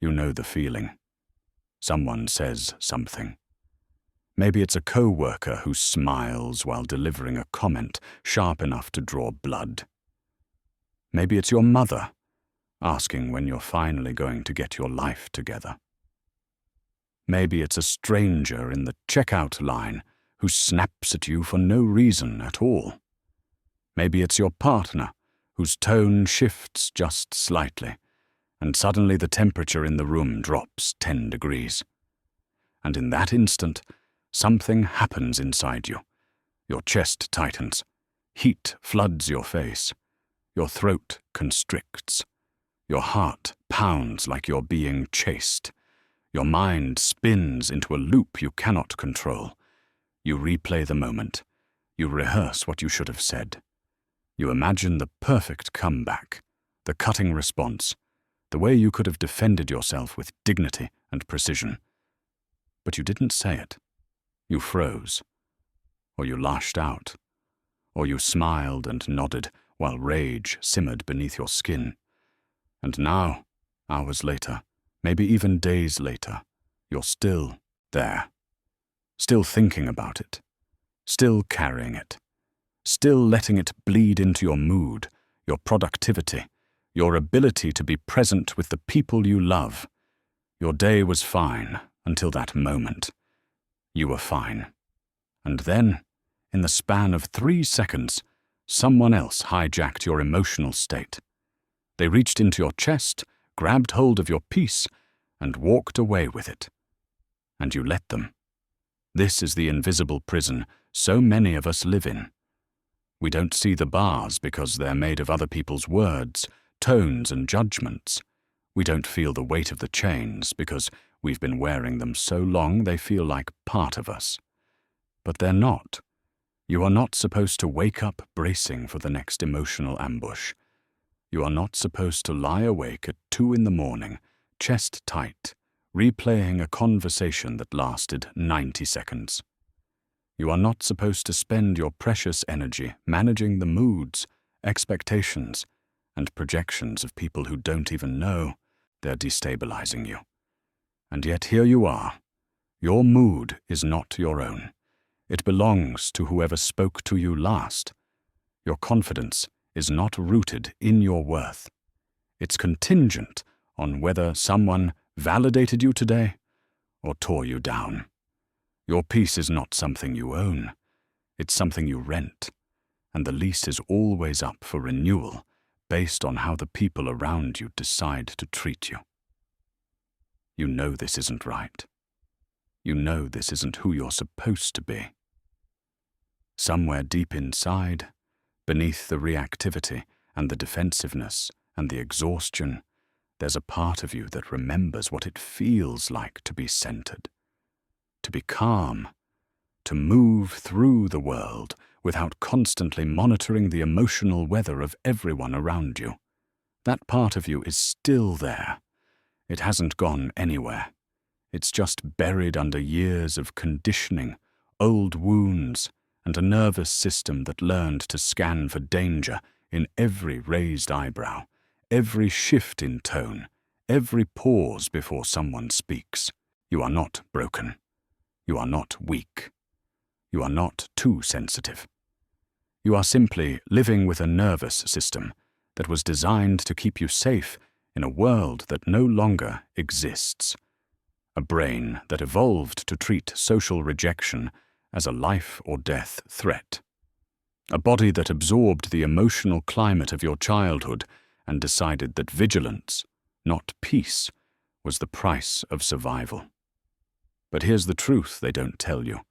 You know the feeling. Someone says something. Maybe it's a co-worker who smiles while delivering a comment sharp enough to draw blood. Maybe it's your mother, asking when you're finally going to get your life together. Maybe it's a stranger in the checkout line who snaps at you for no reason at all. Maybe it's your partner whose tone shifts just slightly, and suddenly the temperature in the room drops 10 degrees. And in that instant, something happens inside you. Your chest tightens, heat floods your face, your throat constricts, your heart pounds like you're being chased, your mind spins into a loop you cannot control. You replay the moment, you rehearse what you should have said. You imagine the perfect comeback, the cutting response, the way you could have defended yourself with dignity and precision. But you didn't say it. You froze, or you lashed out, or you smiled and nodded while rage simmered beneath your skin. And now, hours later, maybe even days later, you're still there, still thinking about it, still carrying it, still letting it bleed into your mood, your productivity, your ability to be present with the people you love. Your day was fine until that moment. You were fine. And then, in the span of 3 seconds, someone else hijacked your emotional state. They reached into your chest, grabbed hold of your peace, and walked away with it. And you let them. This is the invisible prison so many of us live in. We don't see the bars because they're made of other people's words, tones, and judgments. We don't feel the weight of the chains because we've been wearing them so long they feel like part of us. But they're not. You are not supposed to wake up bracing for the next emotional ambush. You are not supposed to lie awake at 2 a.m, chest tight, replaying a conversation that lasted 90 seconds. You are not supposed to spend your precious energy managing the moods, expectations, and projections of people who don't even know they're destabilizing you. And yet here you are. Your mood is not your own. It belongs to whoever spoke to you last. Your confidence is not rooted in your worth. It's contingent on whether someone validated you today or tore you down. Your peace is not something you own. It's something you rent, and the lease is always up for renewal based on how the people around you decide to treat you. You know this isn't right. You know this isn't who you're supposed to be. Somewhere deep inside, beneath the reactivity and the defensiveness and the exhaustion, there's a part of you that remembers what it feels like to be centered, to be calm, to move through the world without constantly monitoring the emotional weather of everyone around you. That part of you is still there. It hasn't gone anywhere. It's just buried under years of conditioning, old wounds, and a nervous system that learned to scan for danger in every raised eyebrow, every shift in tone, every pause before someone speaks. You are not broken. You are not weak. You are not too sensitive. You are simply living with a nervous system that was designed to keep you safe in a world that no longer exists. A brain that evolved to treat social rejection as a life or death threat. A body that absorbed the emotional climate of your childhood and decided that vigilance, not peace, was the price of survival. But here's the truth they don't tell you.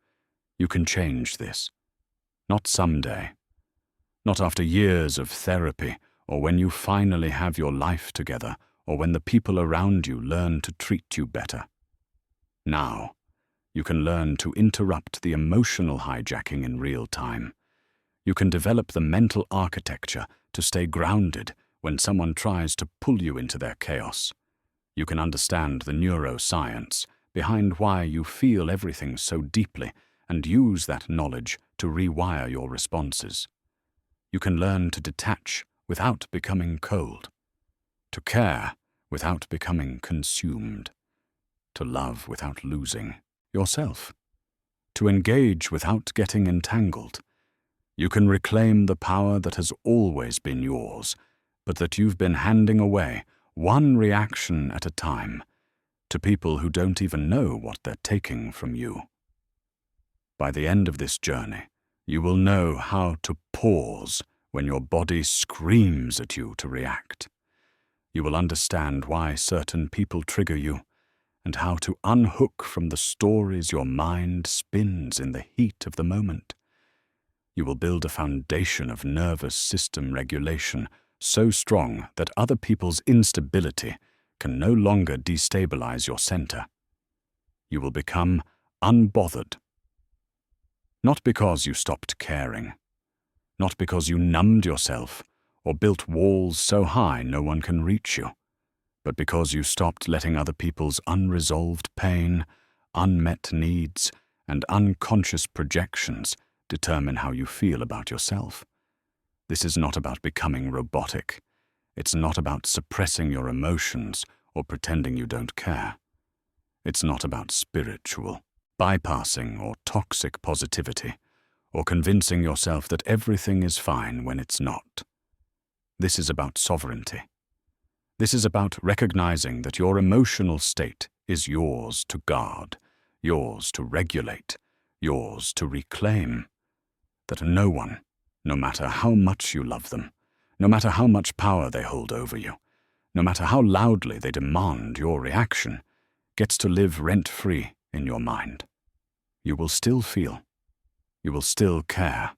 You can change this. Not someday. Not after years of therapy, or when you finally have your life together, or when the people around you learn to treat you better. Now, you can learn to interrupt the emotional hijacking in real time. You can develop the mental architecture to stay grounded when someone tries to pull you into their chaos. You can understand the neuroscience behind why you feel everything so deeply and use that knowledge to rewire your responses. You can learn to detach without becoming cold, to care without becoming consumed, to love without losing yourself, to engage without getting entangled. You can reclaim the power that has always been yours, but that you've been handing away, one reaction at a time, to people who don't even know what they're taking from you. By the end of this journey, you will know how to pause when your body screams at you to react. You will understand why certain people trigger you, and how to unhook from the stories your mind spins in the heat of the moment. You will build a foundation of nervous system regulation so strong that other people's instability can no longer destabilize your center. You will become unbothered. Not because you stopped caring, not because you numbed yourself or built walls so high no one can reach you, but because you stopped letting other people's unresolved pain, unmet needs, and unconscious projections determine how you feel about yourself. This is not about becoming robotic. It's not about suppressing your emotions or pretending you don't care. It's not about spiritual bypassing or toxic positivity, or convincing yourself that everything is fine when it's not. This is about sovereignty. This is about recognizing that your emotional state is yours to guard, yours to regulate, yours to reclaim. That no one, no matter how much you love them, no matter how much power they hold over you, no matter how loudly they demand your reaction, gets to live rent-free in your mind. You will still feel. You will still care.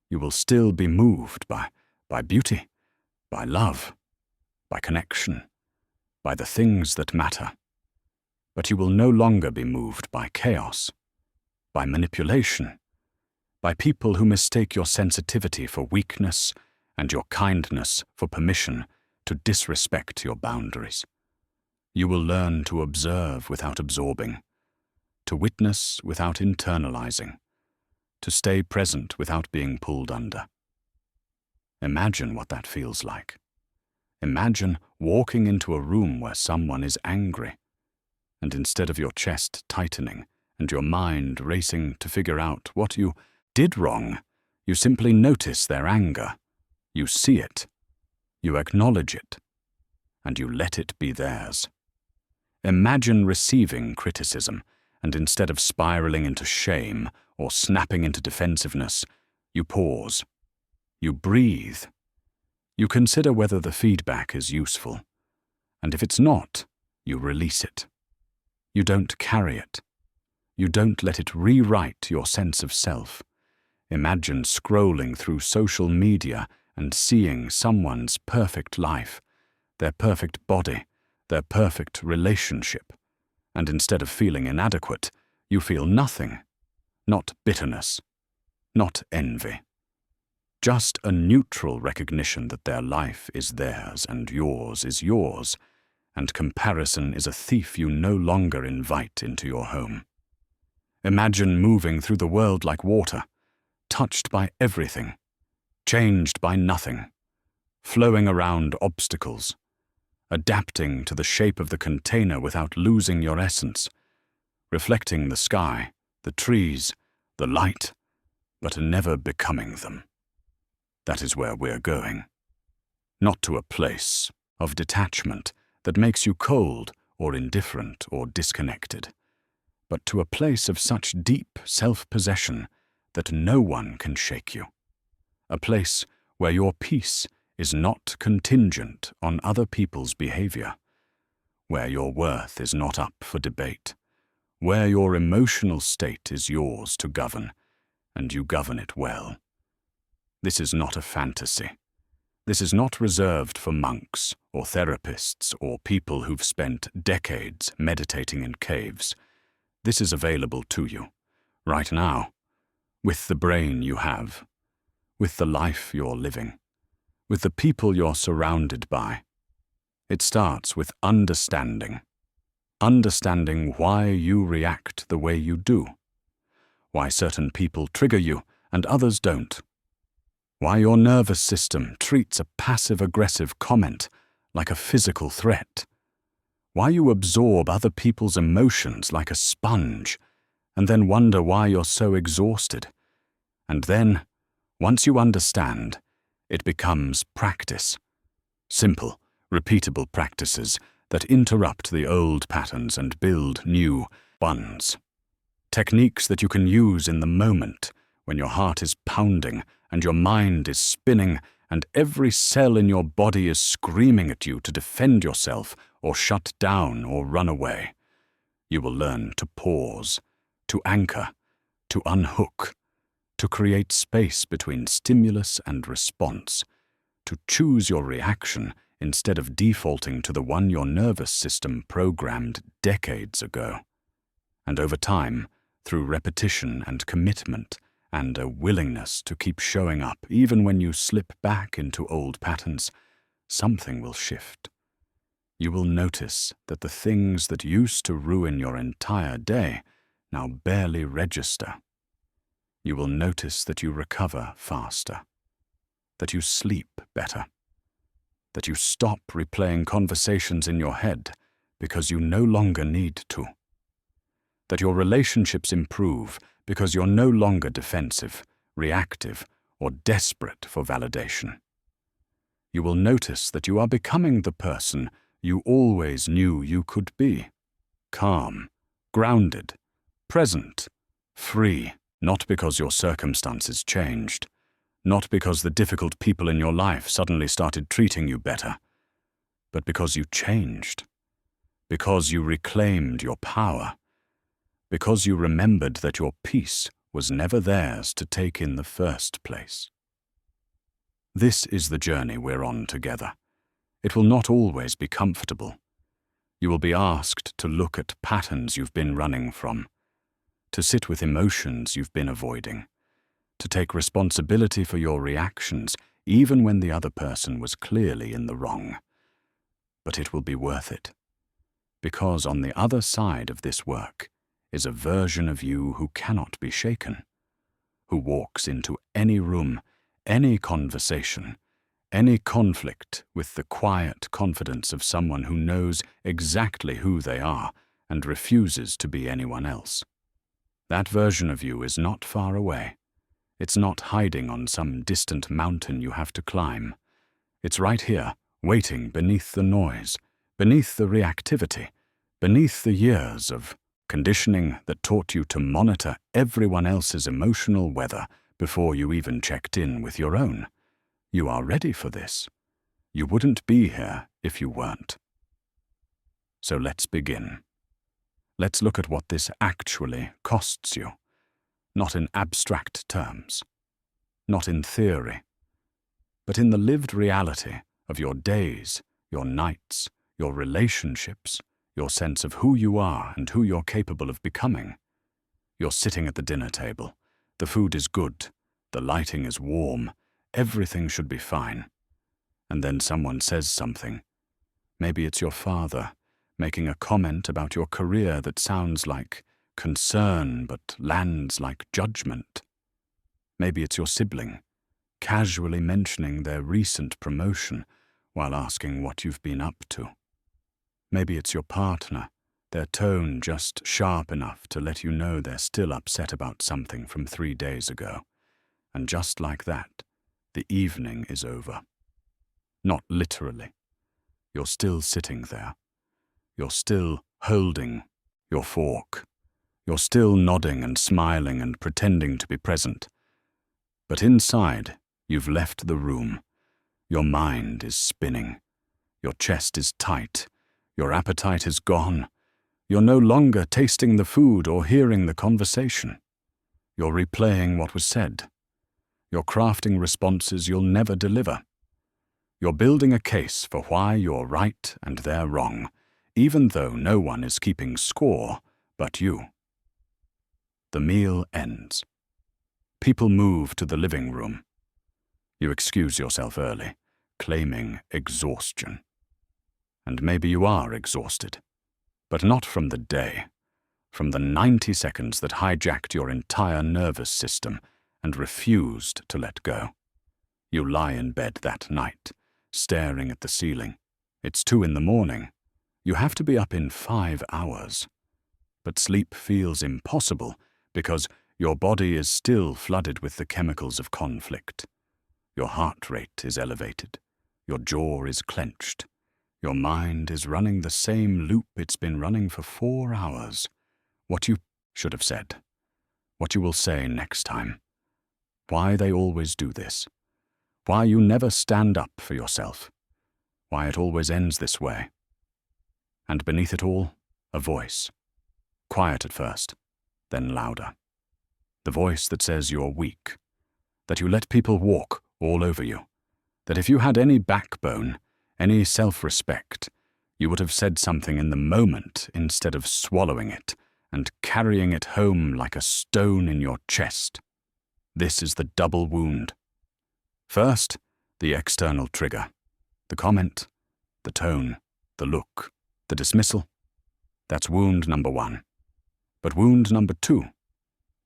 You will still be moved by beauty, by love, by connection, by the things that matter. But you will no longer be moved by chaos, by manipulation, by people who mistake your sensitivity for weakness and your kindness for permission to disrespect your boundaries. You will learn to observe without absorbing, to witness without internalizing, to stay present without being pulled under. Imagine what that feels like. Imagine walking into a room where someone is angry, and instead of your chest tightening and your mind racing to figure out what you did wrong, you simply notice their anger. You see it, you acknowledge it, and you let it be theirs. Imagine receiving criticism, and instead of spiraling into shame or snapping into defensiveness, you pause, you breathe, you consider whether the feedback is useful, and if it's not, you release it. You don't carry it. You don't let it rewrite your sense of self. Imagine scrolling through social media and seeing someone's perfect life, their perfect body, their perfect relationship, and instead of feeling inadequate, you feel nothing, not bitterness, not envy. Just a neutral recognition that their life is theirs and yours is yours, and comparison is a thief you no longer invite into your home. Imagine moving through the world like water, touched by everything, changed by nothing, flowing around obstacles, adapting to the shape of the container without losing your essence, reflecting the sky, the trees, the light, but never becoming them. That is where we're going. Not to a place of detachment that makes you cold or indifferent or disconnected, but to a place of such deep self-possession that no one can shake you. A place where your peace is not contingent on other people's behavior, where your worth is not up for debate, where your emotional state is yours to govern, and you govern it well. This is not a fantasy. This is not reserved for monks or therapists or people who've spent decades meditating in caves. This is available to you, right now, with the brain you have, with the life you're living, with the people you're surrounded by. It starts with understanding why you react the way you do, why certain people trigger you and others don't, why your nervous system treats a passive-aggressive comment like a physical threat, Why you absorb other people's emotions like a sponge, and then wonder why you're so exhausted. And then, once you understand, it becomes practice. Simple, repeatable practices that interrupt the old patterns and build new ones. Techniques that you can use in the moment when your heart is pounding and your mind is spinning and every cell in your body is screaming at you to defend yourself or shut down or run away. You will learn to pause, to anchor, to unhook, to create space between stimulus and response, to choose your reaction instead of defaulting to the one your nervous system programmed decades ago. And over time, through repetition and commitment, and a willingness to keep showing up even when you slip back into old patterns, something will shift. You will notice that the things that used to ruin your entire day now barely register. You will notice that you recover faster, that you sleep better, that you stop replaying conversations in your head because you no longer need to, that your relationships improve because you're no longer defensive, reactive, or desperate for validation. You will notice that you are becoming the person you always knew you could be. Calm, grounded, present, free, not because your circumstances changed, not because the difficult people in your life suddenly started treating you better, but because you changed, because you reclaimed your power, because you remembered that your peace was never theirs to take in the first place. This is the journey we're on together. It will not always be comfortable. You will be asked to look at patterns you've been running from, to sit with emotions you've been avoiding, to take responsibility for your reactions even when the other person was clearly in the wrong. But it will be worth it, because on the other side of this work is a version of you who cannot be shaken, who walks into any room, any conversation, any conflict with the quiet confidence of someone who knows exactly who they are and refuses to be anyone else. That version of you is not far away. It's not hiding on some distant mountain you have to climb. It's right here, waiting beneath the noise, beneath the reactivity, beneath the years of conditioning that taught you to monitor everyone else's emotional weather before you even checked in with your own. You are ready for this. You wouldn't be here if you weren't. So let's begin. Let's look at what this actually costs you, not in abstract terms, not in theory, but in the lived reality of your days, your nights, your relationships, your sense of who you are and who you're capable of becoming. You're sitting at the dinner table. The food is good. The lighting is warm. Everything should be fine. And then someone says something. Maybe it's your father, making a comment about your career that sounds like concern but lands like judgment. Maybe it's your sibling, casually mentioning their recent promotion while asking what you've been up to. Maybe it's your partner, their tone just sharp enough to let you know they're still upset about something from 3 days ago. And just like that, the evening is over. Not literally. You're still sitting there. You're still holding your fork. You're still nodding and smiling and pretending to be present. But inside, you've left the room. Your mind is spinning. Your chest is tight. Your appetite is gone. You're no longer tasting the food or hearing the conversation. You're replaying what was said. You're crafting responses you'll never deliver. You're building a case for why you're right and they're wrong, even though no one is keeping score but you. The meal ends. People move to the living room. You excuse yourself early, claiming exhaustion. And maybe you are exhausted, but not from the day, from the 90 seconds that hijacked your entire nervous system and refused to let go. You lie in bed that night, staring at the ceiling. It's 2 in the morning, You have to be up in 5 hours. But sleep feels impossible because your body is still flooded with the chemicals of conflict. Your heart rate is elevated. Your jaw is clenched. Your mind is running the same loop it's been running for 4 hours. What you should have said. What you will say next time. Why they always do this. Why you never stand up for yourself. Why it always ends this way. And beneath it all, a voice. Quiet at first, then louder. The voice that says you're weak. That you let people walk all over you. That if you had any backbone, any self-respect, you would have said something in the moment instead of swallowing it and carrying it home like a stone in your chest. This is the double wound. First, the external trigger. The comment, the tone, the look, the dismissal. That's wound number 1. But wound number 2,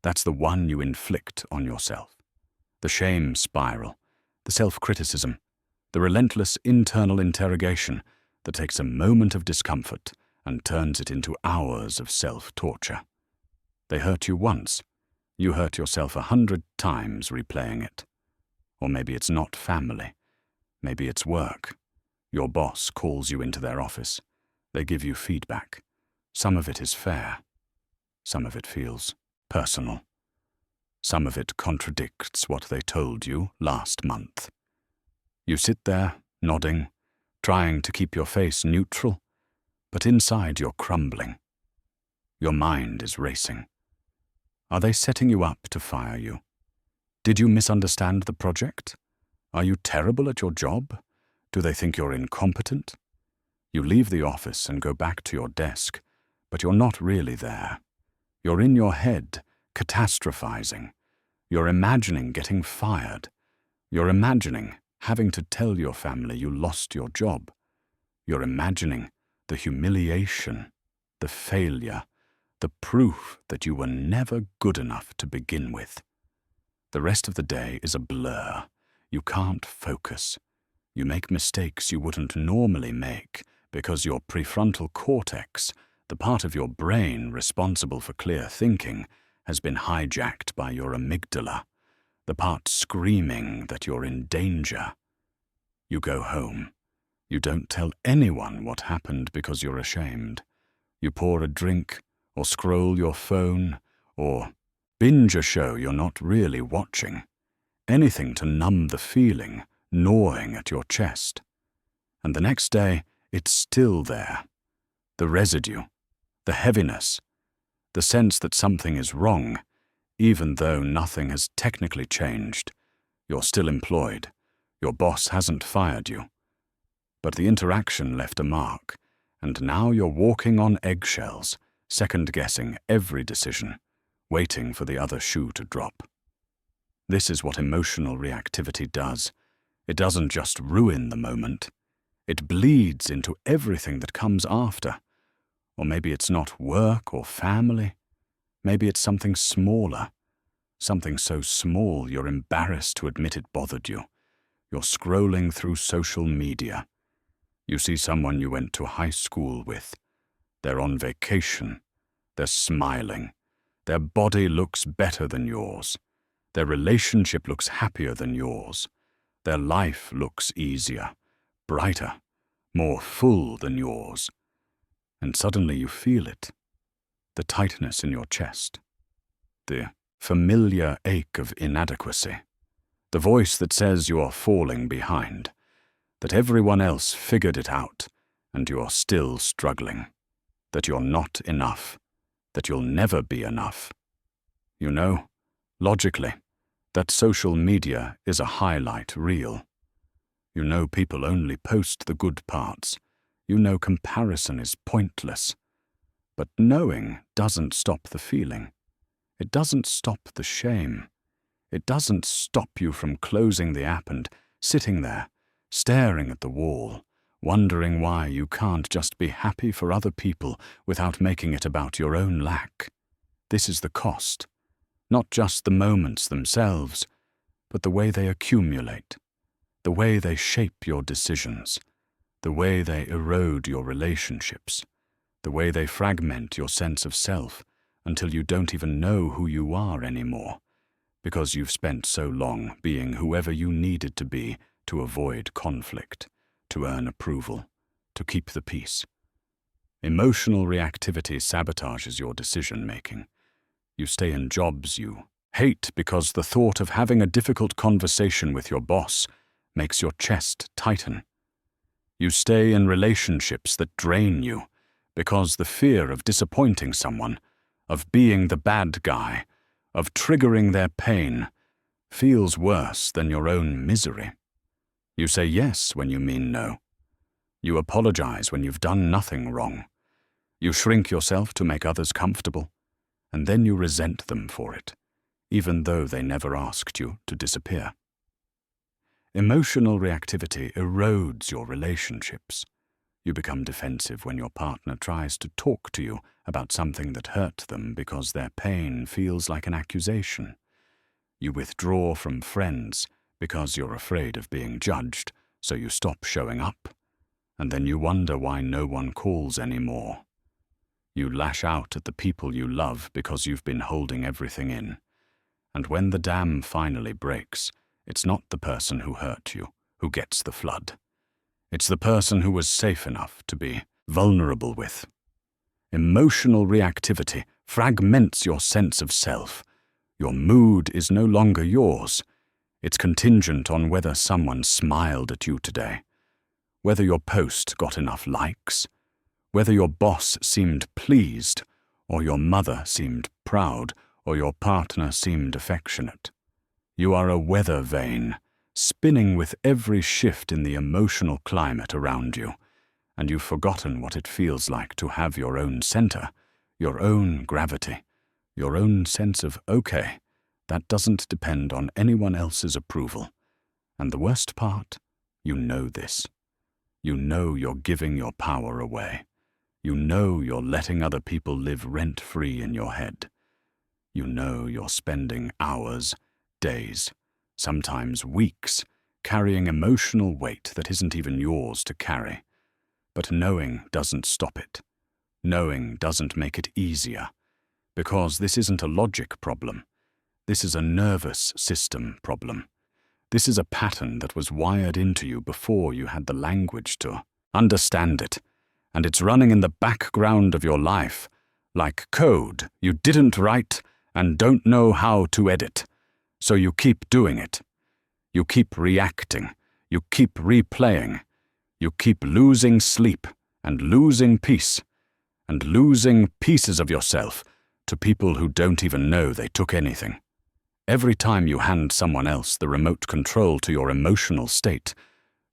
that's the one you inflict on yourself. The shame spiral, the self-criticism, the relentless internal interrogation that takes a moment of discomfort and turns it into hours of self-torture. They hurt you once, you hurt yourself 100 times replaying it. Or maybe it's not family, maybe it's work. Your boss calls you into their office. They give you feedback. Some of it is fair. Some of it feels personal. Some of it contradicts what they told you last month. You sit there, nodding, trying to keep your face neutral, but inside you're crumbling. Your mind is racing. Are they setting you up to fire you? Did you misunderstand the project? Are you terrible at your job? Do they think you're incompetent? You leave the office and go back to your desk, but you're not really there. You're in your head, catastrophizing. You're imagining getting fired. You're imagining having to tell your family you lost your job. You're imagining the humiliation, the failure, the proof that you were never good enough to begin with. The rest of the day is a blur. You can't focus. You make mistakes you wouldn't normally make because your prefrontal cortex, the part of your brain responsible for clear thinking, has been hijacked by your amygdala, the part screaming that you're in danger. You go home. You don't tell anyone what happened because you're ashamed. You pour a drink, or scroll your phone, or binge a show you're not really watching. Anything to numb the feeling gnawing at your chest. And the next day, it's still there. The residue, the heaviness, the sense that something is wrong, even though nothing has technically changed. You're still employed. Your boss hasn't fired you. But the interaction left a mark, and now you're walking on eggshells, second-guessing every decision, waiting for the other shoe to drop. This is what emotional reactivity does. It doesn't just ruin the moment. It bleeds into everything that comes after. Or maybe it's not work or family. Maybe it's something smaller. Something so small you're embarrassed to admit it bothered you. You're scrolling through social media. You see someone you went to high school with. They're on vacation. They're smiling. Their body looks better than yours. Their relationship looks happier than yours. Their life looks easier, brighter, more full than yours. And suddenly you feel it. The tightness in your chest. The familiar ache of inadequacy. The voice that says you are falling behind. That everyone else figured it out, and you're still struggling. That you're not enough. That you'll never be enough. You know, logically, that social media is a highlight reel. You know people only post the good parts. You know comparison is pointless. But knowing doesn't stop the feeling. It doesn't stop the shame. It doesn't stop you from closing the app and sitting there, staring at the wall, wondering why you can't just be happy for other people without making it about your own lack. This is the cost. Not just the moments themselves, but the way they accumulate, the way they shape your decisions, the way they erode your relationships, the way they fragment your sense of self until you don't even know who you are anymore, because you've spent so long being whoever you needed to be to avoid conflict, to earn approval, to keep the peace. Emotional reactivity sabotages your decision-making. You stay in jobs you hate because the thought of having a difficult conversation with your boss makes your chest tighten. You stay in relationships that drain you because the fear of disappointing someone, of being the bad guy, of triggering their pain, feels worse than your own misery. You say yes when you mean no. You apologize when you've done nothing wrong. You shrink yourself to make others comfortable, and then you resent them for it, even though they never asked you to disappear. Emotional reactivity erodes your relationships. You become defensive when your partner tries to talk to you about something that hurt them because their pain feels like an accusation. You withdraw from friends because you're afraid of being judged, so you stop showing up, and then you wonder why no one calls anymore. You lash out at the people you love because you've been holding everything in. And when the dam finally breaks, it's not the person who hurt you who gets the flood. It's the person who was safe enough to be vulnerable with. Emotional reactivity fragments your sense of self. Your mood is no longer yours. It's contingent on whether someone smiled at you today, whether your post got enough likes, whether your boss seemed pleased, or your mother seemed proud, or your partner seemed affectionate. You are a weather vane, spinning with every shift in the emotional climate around you, and you've forgotten what it feels like to have your own center, your own gravity, your own sense of, okay, that doesn't depend on anyone else's approval. And the worst part, you know this. You know you're giving your power away. You know you're letting other people live rent-free in your head. You know you're spending hours, days, sometimes weeks, carrying emotional weight that isn't even yours to carry. But knowing doesn't stop it. Knowing doesn't make it easier, because this isn't a logic problem. This is a nervous system problem. This is a pattern that was wired into you before you had the language to understand it, and it's running in the background of your life, like code you didn't write and don't know how to edit. So you keep doing it. You keep reacting. You keep replaying. You keep losing sleep and losing peace and losing pieces of yourself to people who don't even know they took anything. Every time you hand someone else the remote control to your emotional state,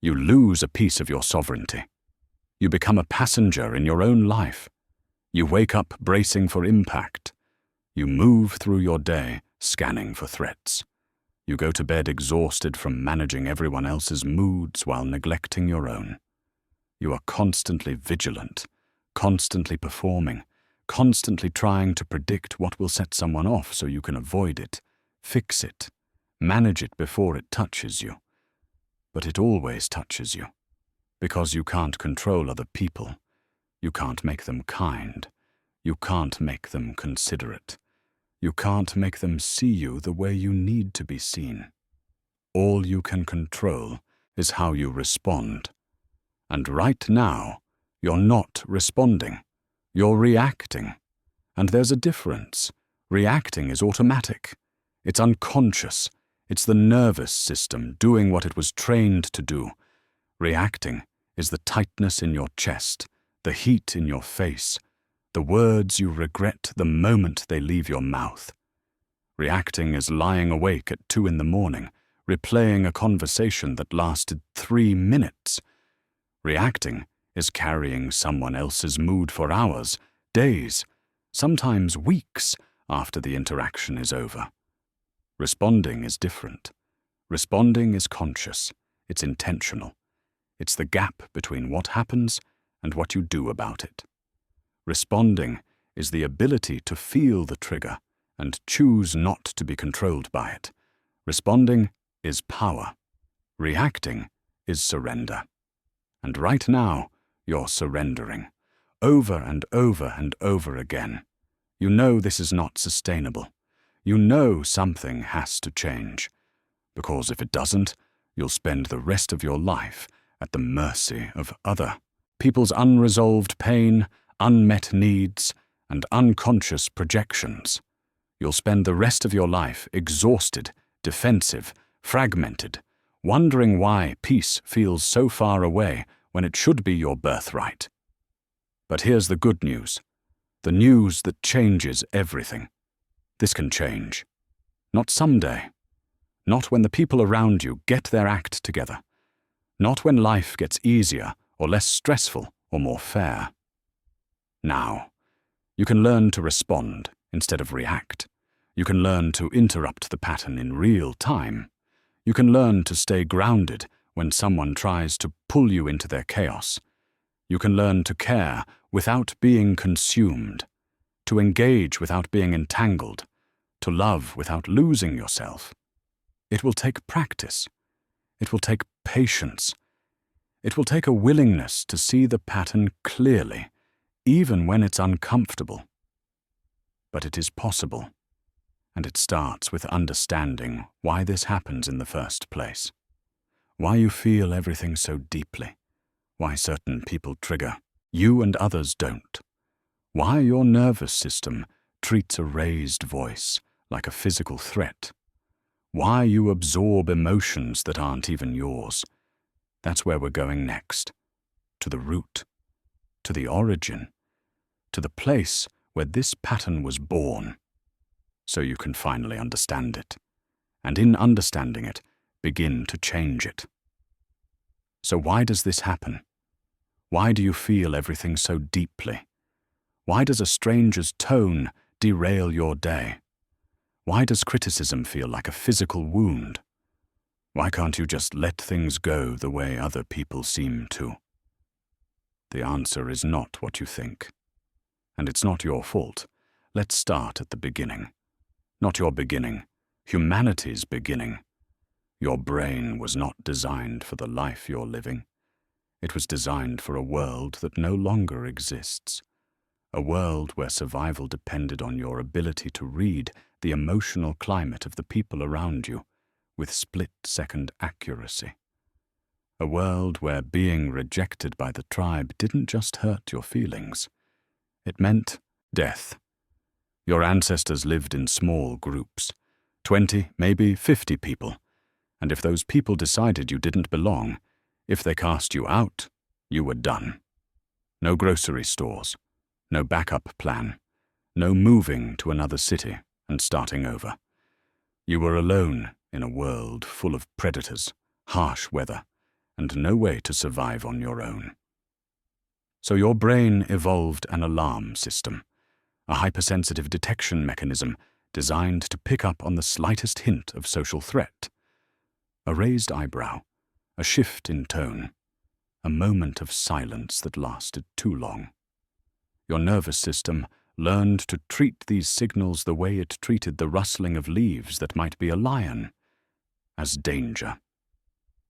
you lose a piece of your sovereignty. You become a passenger in your own life. You wake up bracing for impact. You move through your day scanning for threats. You go to bed exhausted from managing everyone else's moods while neglecting your own. You are constantly vigilant, constantly performing, constantly trying to predict what will set someone off so you can avoid it, fix it, manage it before it touches you. But it always touches you, because you can't control other people. You can't make them kind. You can't make them considerate. You can't make them see you the way you need to be seen. All you can control is how you respond. And right now, you're not responding. You're reacting. And there's a difference. Reacting is automatic. It's unconscious. It's the nervous system doing what it was trained to do. Reacting is the tightness in your chest, the heat in your face, the words you regret the moment they leave your mouth. Reacting is lying awake at 2 a.m, replaying a conversation that lasted 3 minutes. Reacting is carrying someone else's mood for hours, days, sometimes weeks after the interaction is over. Responding is different. Responding is conscious. It's intentional. It's the gap between what happens and what you do about it. Responding is the ability to feel the trigger and choose not to be controlled by it. Responding is power. Reacting is surrender. And right now, you're surrendering. Over and over and over again. You know this is not sustainable. You know something has to change. Because if it doesn't, you'll spend the rest of your life at the mercy of other people's unresolved pain, unmet needs, and unconscious projections. You'll spend the rest of your life exhausted, defensive, fragmented, wondering why peace feels so far away when it should be your birthright. But here's the good news, the news that changes everything. This can change. Not someday. Not when the people around you get their act together. Not when life gets easier or less stressful or more fair. Now, you can learn to respond instead of react. You can learn to interrupt the pattern in real time. You can learn to stay grounded when someone tries to pull you into their chaos. You can learn to care without being consumed, to engage without being entangled, to love without losing yourself. It will take practice. It will take patience. It will take a willingness to see the pattern clearly, even when it's uncomfortable. But it is possible, and it starts with understanding why this happens in the first place, why you feel everything so deeply, why certain people trigger you and others don't, why your nervous system treats a raised voice like a physical threat, why you absorb emotions that aren't even yours. That's where we're going next, to the root, to the origin, to the place where this pattern was born, so you can finally understand it, and in understanding it, begin to change it. So why does this happen? Why do you feel everything so deeply? Why does a stranger's tone derail your day? Why does criticism feel like a physical wound? Why can't you just let things go the way other people seem to? The answer is not what you think. And it's not your fault. Let's start at the beginning. Not your beginning, humanity's beginning. Your brain was not designed for the life you're living. It was designed for a world that no longer exists. A world where survival depended on your ability to read the emotional climate of the people around you with split-second accuracy. A world where being rejected by the tribe didn't just hurt your feelings. It meant death. Your ancestors lived in small groups, 20, maybe 50 people, and if those people decided you didn't belong, if they cast you out, you were done. No grocery stores, no backup plan, no moving to another city and starting over. You were alone in a world full of predators, harsh weather, and no way to survive on your own. So your brain evolved an alarm system, a hypersensitive detection mechanism designed to pick up on the slightest hint of social threat. A raised eyebrow, a shift in tone, a moment of silence that lasted too long. Your nervous system learned to treat these signals the way it treated the rustling of leaves that might be a lion, as danger.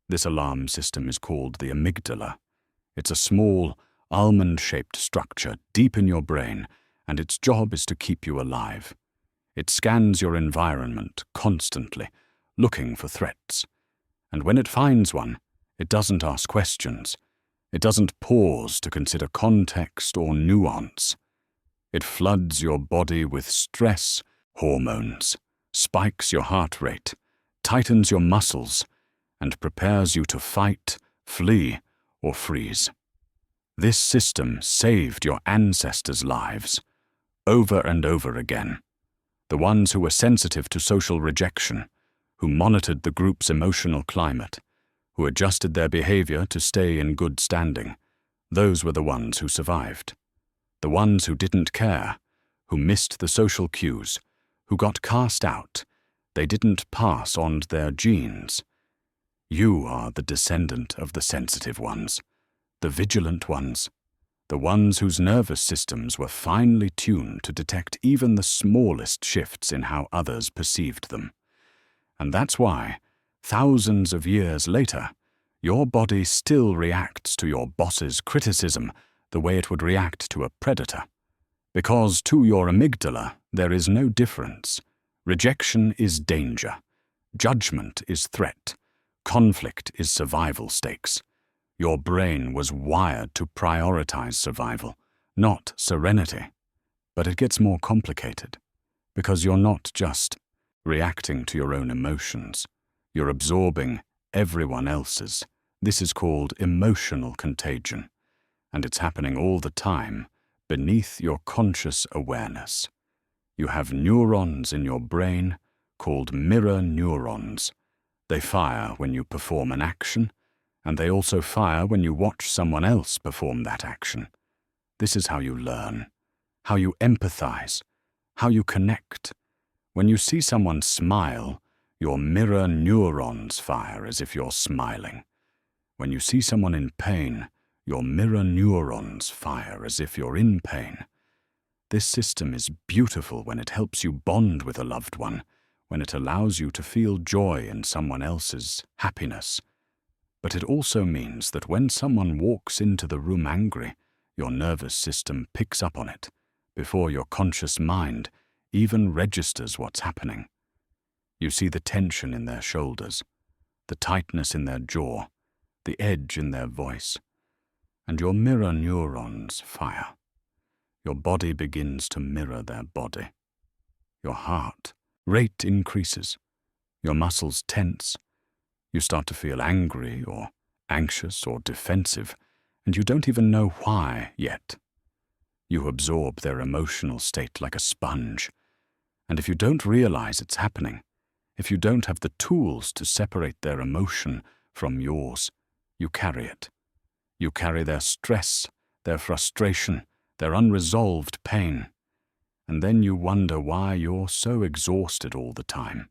This alarm system is called the amygdala. It's a small, almond-shaped structure deep in your brain, and its job is to keep you alive. It scans your environment constantly, looking for threats. And when it finds one, it doesn't ask questions. It doesn't pause to consider context or nuance. It floods your body with stress hormones, spikes your heart rate, tightens your muscles, and prepares you to fight, flee, or freeze. This system saved your ancestors' lives, over and over again. The ones who were sensitive to social rejection, who monitored the group's emotional climate, who adjusted their behavior to stay in good standing, those were the ones who survived. The ones who didn't care, who missed the social cues, who got cast out, they didn't pass on their genes. You are the descendant of the sensitive ones, the vigilant ones, the ones whose nervous systems were finely tuned to detect even the smallest shifts in how others perceived them. And that's why, thousands of years later, Your body still reacts to your boss's criticism the way it would react to a predator. Because to your amygdala, there is no difference. Rejection is danger. Judgment is threat. Conflict is survival stakes. Your brain was wired to prioritize survival, not serenity. But it gets more complicated, because you're not just reacting to your own emotions. You're absorbing everyone else's. This is called emotional contagion, and it's happening all the time beneath your conscious awareness. You have neurons in your brain called mirror neurons. They fire when you perform an action, and they also fire when you watch someone else perform that action. This is how you learn, how you empathize, how you connect. When you see someone smile, your mirror neurons fire as if you're smiling. When you see someone in pain, your mirror neurons fire as if you're in pain. This system is beautiful when it helps you bond with a loved one, when it allows you to feel joy in someone else's happiness. But it also means that when someone walks into the room angry, your nervous system picks up on it before your conscious mind even registers what's happening. You see the tension in their shoulders, the tightness in their jaw, the edge in their voice, and your mirror neurons fire. Your body begins to mirror their body. Your heart rate increases. Your muscles tense. You start to feel angry or anxious or defensive, and you don't even know why yet. You absorb their emotional state like a sponge, and if you don't realize it's happening, if you don't have the tools to separate their emotion from yours, you carry it. You carry their stress, their frustration, their unresolved pain, and then you wonder why you're so exhausted all the time.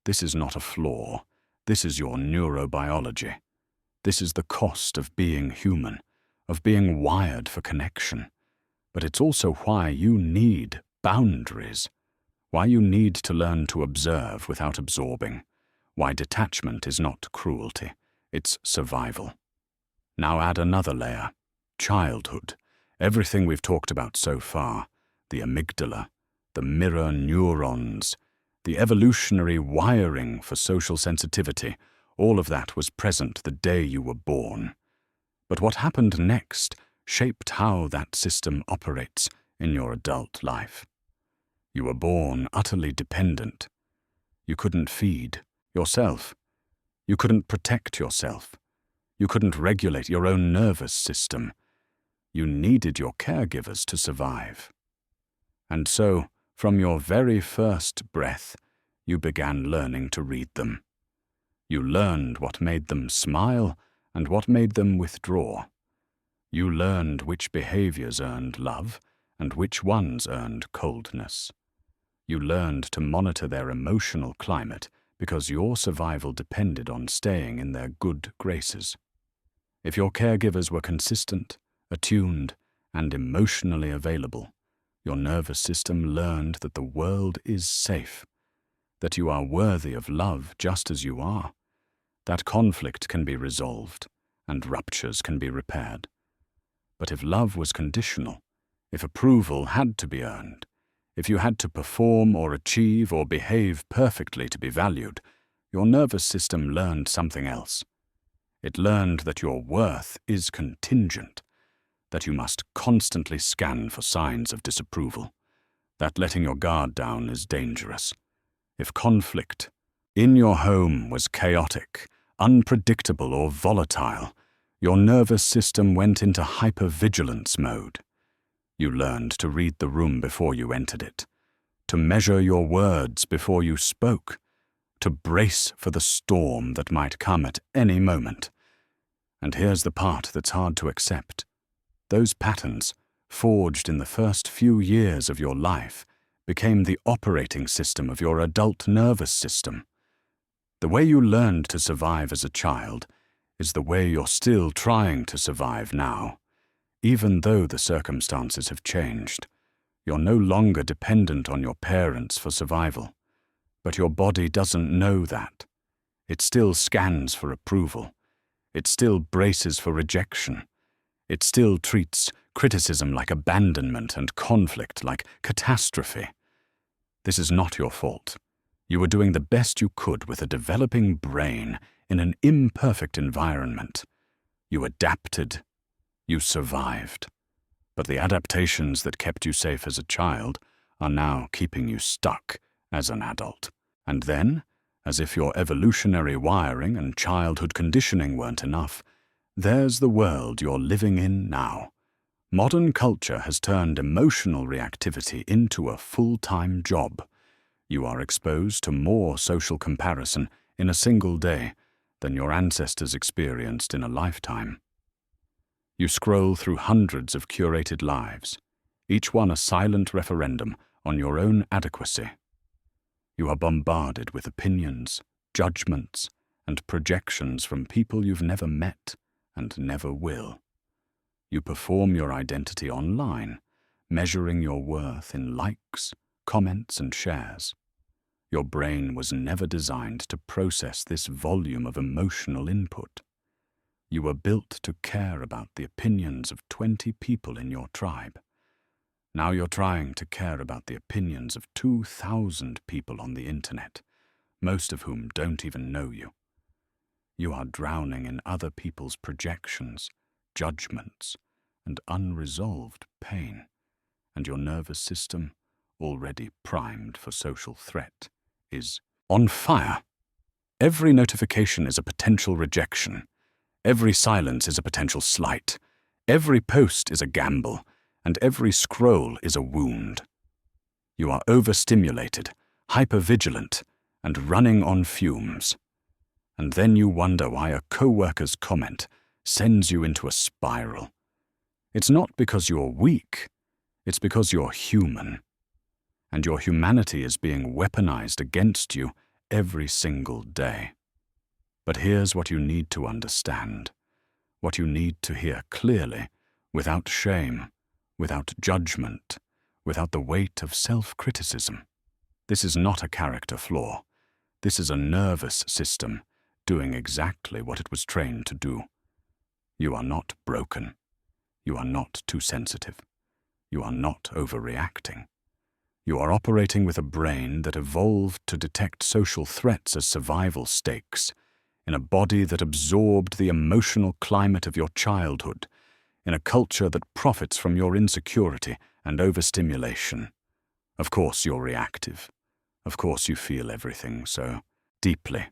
This is not a flaw. This is your neurobiology. This is the cost of being human, of being wired for connection. But it's also why you need boundaries, why you need to learn to observe without absorbing, why detachment is not cruelty, it's survival. Now add another layer, childhood, everything we've talked about so far, the amygdala, the mirror neurons, the evolutionary wiring for social sensitivity, all of that was present the day you were born. But what happened next shaped how that system operates in your adult life. You were born utterly dependent. You couldn't feed yourself. You couldn't protect yourself. You couldn't regulate your own nervous system. You needed your caregivers to survive. And so, from your very first breath, you began learning to read them. You learned what made them smile and what made them withdraw. You learned which behaviors earned love and which ones earned coldness. You learned to monitor their emotional climate because your survival depended on staying in their good graces. If your caregivers were consistent, attuned, and emotionally available, your nervous system learned that the world is safe, that you are worthy of love just as you are, that conflict can be resolved and ruptures can be repaired. But if love was conditional, if approval had to be earned, if you had to perform or achieve or behave perfectly to be valued, your nervous system learned something else. It learned that your worth is contingent, that you must constantly scan for signs of disapproval, that letting your guard down is dangerous. If conflict in your home was chaotic, unpredictable, or volatile, your nervous system went into hypervigilance mode. You learned to read the room before you entered it, to measure your words before you spoke, to brace for the storm that might come at any moment. And here's the part that's hard to accept. Those patterns, forged in the first few years of your life, became the operating system of your adult nervous system. The way you learned to survive as a child is the way you're still trying to survive now. Even though the circumstances have changed, you're no longer dependent on your parents for survival. But your body doesn't know that. It still scans for approval. It still braces for rejection. It still treats criticism like abandonment and conflict like catastrophe. This is not your fault. You were doing the best you could with a developing brain in an imperfect environment. You adapted. You survived. But the adaptations that kept you safe as a child are now keeping you stuck as an adult. And then, as if your evolutionary wiring and childhood conditioning weren't enough, there's the world you're living in now. Modern culture has turned emotional reactivity into a full-time job. You are exposed to more social comparison in a single day than your ancestors experienced in a lifetime. You scroll through hundreds of curated lives, each one a silent referendum on your own adequacy. You are bombarded with opinions, judgments, and projections from people you've never met and never will. You perform your identity online, measuring your worth in likes, comments, and shares. Your brain was never designed to process this volume of emotional input. You were built to care about the opinions of 20 people in your tribe. Now you're trying to care about the opinions of 2,000 people on the internet, most of whom don't even know you. You are drowning in other people's projections, judgments, and unresolved pain, and your nervous system, already primed for social threat, is on fire. Every notification is a potential rejection. Every silence is a potential slight. Every post is a gamble, and every scroll is a wound. You are overstimulated, hypervigilant, and running on fumes. And then you wonder why a coworker's comment sends you into a spiral. It's not because you're weak, it's because you're human. And your humanity is being weaponized against you every single day. But here's what you need to understand, what you need to hear clearly, without shame, without judgment, without the weight of self-criticism. This is not a character flaw. This is a nervous system doing exactly what it was trained to do. You are not broken. You are not too sensitive. You are not overreacting. You are operating with a brain that evolved to detect social threats as survival stakes, in a body that absorbed the emotional climate of your childhood, in a culture that profits from your insecurity and overstimulation. Of course you're reactive. Of course you feel everything so deeply.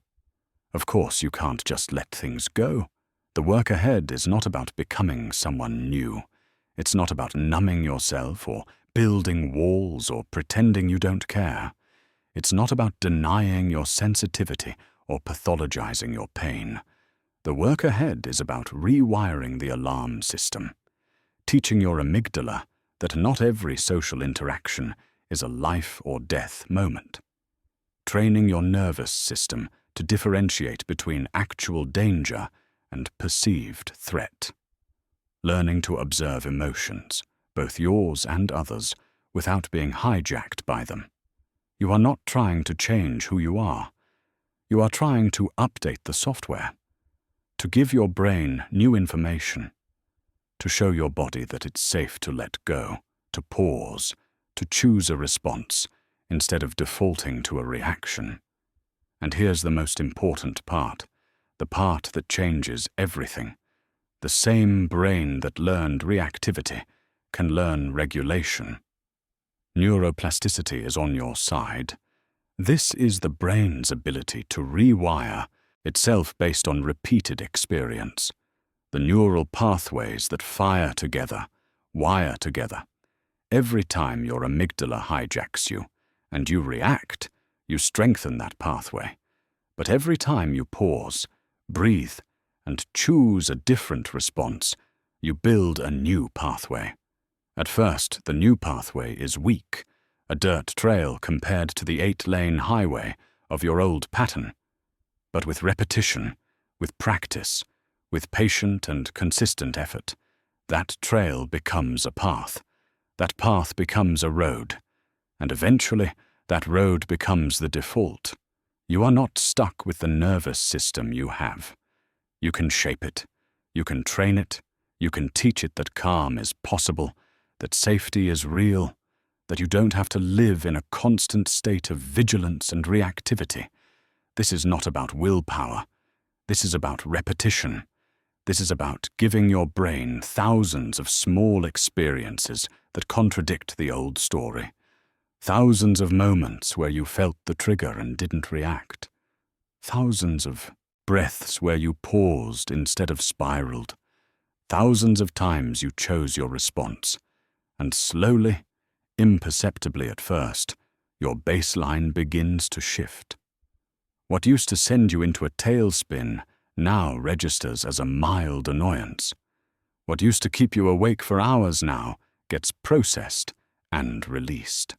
Of course you can't just let things go. The work ahead is not about becoming someone new. It's not about numbing yourself or building walls or pretending you don't care. It's not about denying your sensitivity or pathologizing your pain. The work ahead is about rewiring the alarm system, teaching your amygdala that not every social interaction is a life or death moment, training your nervous system to differentiate between actual danger and perceived threat, learning to observe emotions, both yours and others, without being hijacked by them. You are not trying to change who you are. You are trying to update the software, to give your brain new information, to show your body that it's safe to let go, to pause, to choose a response instead of defaulting to a reaction. And here's the most important part, the part that changes everything. The same brain that learned reactivity can learn regulation. Neuroplasticity is on your side. This is the brain's ability to rewire itself based on repeated experience. The neural pathways that fire together, wire together. Every time your amygdala hijacks you, and you react, you strengthen that pathway. But every time you pause, breathe, and choose a different response, you build a new pathway. At first, the new pathway is weak, a dirt trail compared to the 8-lane highway of your old pattern. But with repetition, with practice, with patient and consistent effort, that trail becomes a path. That path becomes a road. And eventually, that road becomes the default. You are not stuck with the nervous system you have. You can shape it. You can train it. You can teach it that calm is possible, that safety is real, that you don't have to live in a constant state of vigilance and reactivity. This is not about willpower. This is about repetition. This is about giving your brain thousands of small experiences that contradict the old story. Thousands of moments where you felt the trigger and didn't react. Thousands of breaths where you paused instead of spiraled. Thousands of times you chose your response. And slowly, imperceptibly at first, your baseline begins to shift. What used to send you into a tailspin now registers as a mild annoyance. What used to keep you awake for hours now gets processed and released.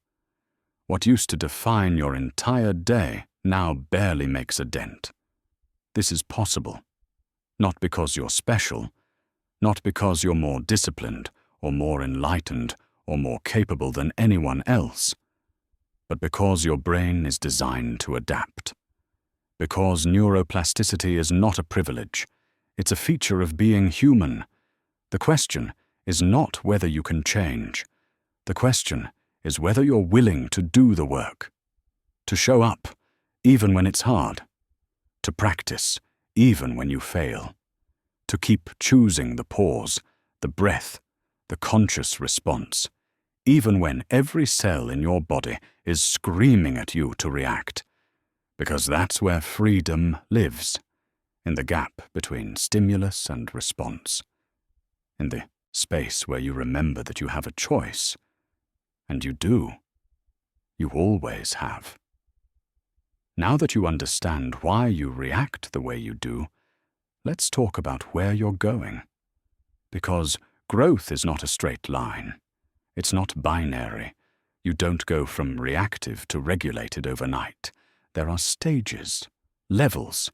What used to define your entire day now barely makes a dent. This is possible, not because you're special, not because you're more disciplined or more enlightened or more capable than anyone else, but because your brain is designed to adapt. Because neuroplasticity is not a privilege, it's a feature of being human. The question is not whether you can change. The question is whether you're willing to do the work, to show up even when it's hard, to practice even when you fail, to keep choosing the pause, the breath, the conscious response, even when every cell in your body is screaming at you to react, because that's where freedom lives, in the gap between stimulus and response, in the space where you remember that you have a choice. And you do. You always have. Now that you understand why you react the way you do, let's talk about where you're going. Because growth is not a straight line. It's not binary. You don't go from reactive to regulated overnight. There are stages, levels,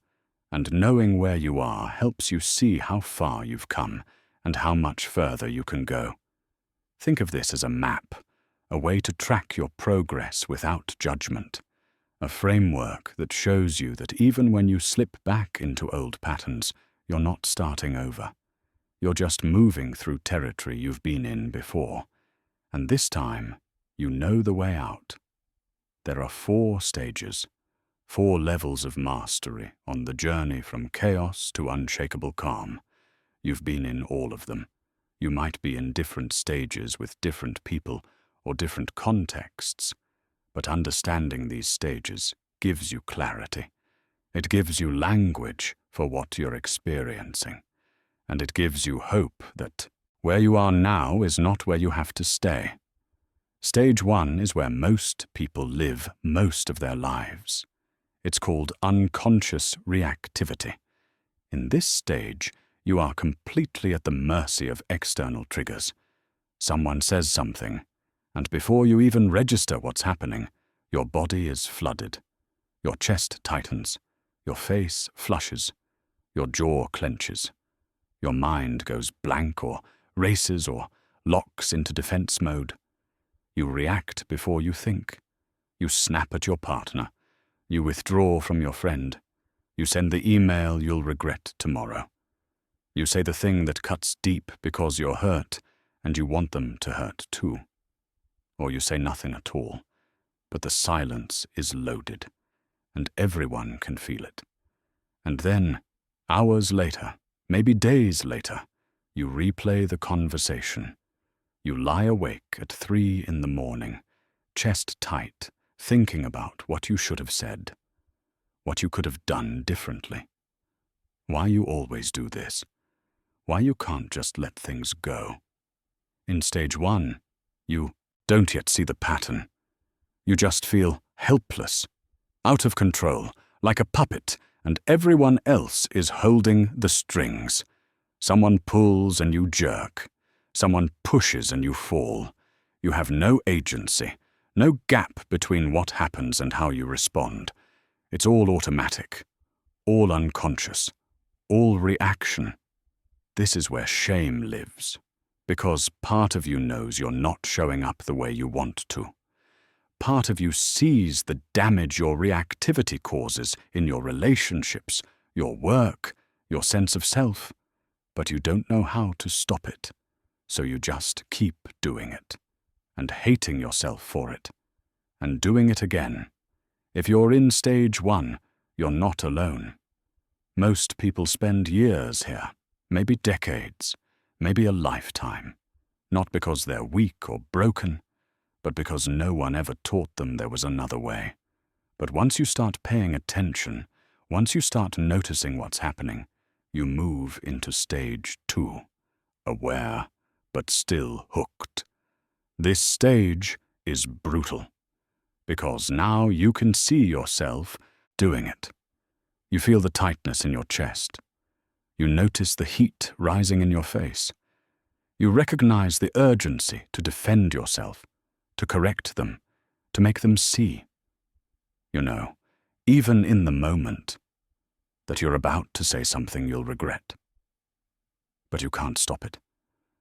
and knowing where you are helps you see how far you've come and how much further you can go. Think of this as a map. A way to track your progress without judgment, a framework that shows you that even when you slip back into old patterns, you're not starting over. You're just moving through territory you've been in before, and this time you know the way out. There are 4 stages, 4 levels of mastery on the journey from chaos to unshakable calm. You've been in all of them. You might be in different stages with different people, or different contexts, but understanding these stages gives you clarity. It gives you language for what you're experiencing, and it gives you hope that where you are now is not where you have to stay. Stage 1 is where most people live most of their lives. It's called unconscious reactivity. In this stage, you are completely at the mercy of external triggers. Someone says something, and before you even register what's happening, your body is flooded. Your chest tightens, your face flushes, your jaw clenches. Your mind goes blank or races or locks into defense mode. You react before you think. You snap at your partner. You withdraw from your friend. You send the email you'll regret tomorrow. You say the thing that cuts deep because you're hurt and you want them to hurt too. Or you say nothing at all, but the silence is loaded, and everyone can feel it. And then, hours later, maybe days later, you replay the conversation. You lie awake at 3 in the morning, chest tight, thinking about what you should have said, what you could have done differently. Why you always do this. Why you can't just let things go. In stage 1, you don't yet see the pattern. You just feel helpless, out of control, like a puppet, and everyone else is holding the strings. Someone pulls and you jerk. Someone pushes and you fall. You have no agency, no gap between what happens and how you respond. It's all automatic, all unconscious, all reaction. This is where shame lives, because part of you knows you're not showing up the way you want to. Part of you sees the damage your reactivity causes in your relationships, your work, your sense of self, but you don't know how to stop it, so you just keep doing it, and hating yourself for it, and doing it again. If you're in stage 1, you're not alone. Most people spend years here, maybe decades, maybe a lifetime, not because they're weak or broken, but because no one ever taught them there was another way. But once you start paying attention, once you start noticing what's happening, you move into stage 2, aware, but still hooked. This stage is brutal, because now you can see yourself doing it. You feel the tightness in your chest. You notice the heat rising in your face. You recognize the urgency to defend yourself, to correct them, to make them see. You know, even in the moment, that you're about to say something you'll regret. But you can't stop it.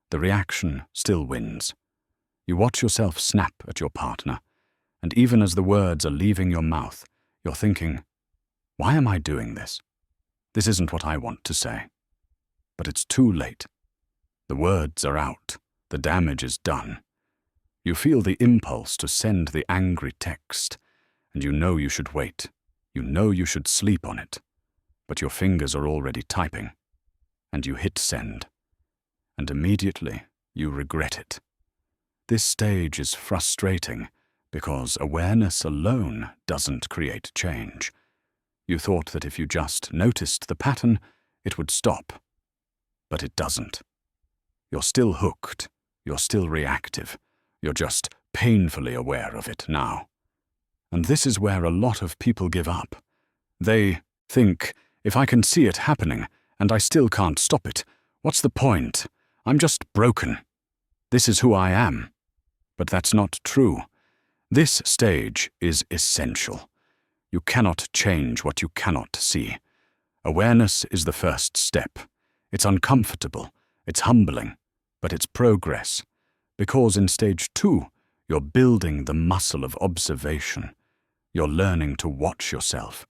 The reaction still wins. You watch yourself snap at your partner, and even as the words are leaving your mouth, you're thinking, why am I doing this? This isn't what I want to say. But it's too late. The words are out. The damage is done. You feel the impulse to send the angry text, and you know you should wait. You know you should sleep on it. But your fingers are already typing, and you hit send. And immediately you regret it. This stage is frustrating because awareness alone doesn't create change. You thought that if you just noticed the pattern, it would stop. But it doesn't. You're still hooked. You're still reactive. You're just painfully aware of it now. And this is where a lot of people give up. They think, if I can see it happening and I still can't stop it, what's the point? I'm just broken. This is who I am. But that's not true. This stage is essential. You cannot change what you cannot see. Awareness is the first step. It's uncomfortable, it's humbling, but it's progress. Because in stage 2, you're building the muscle of observation. You're learning to watch yourself,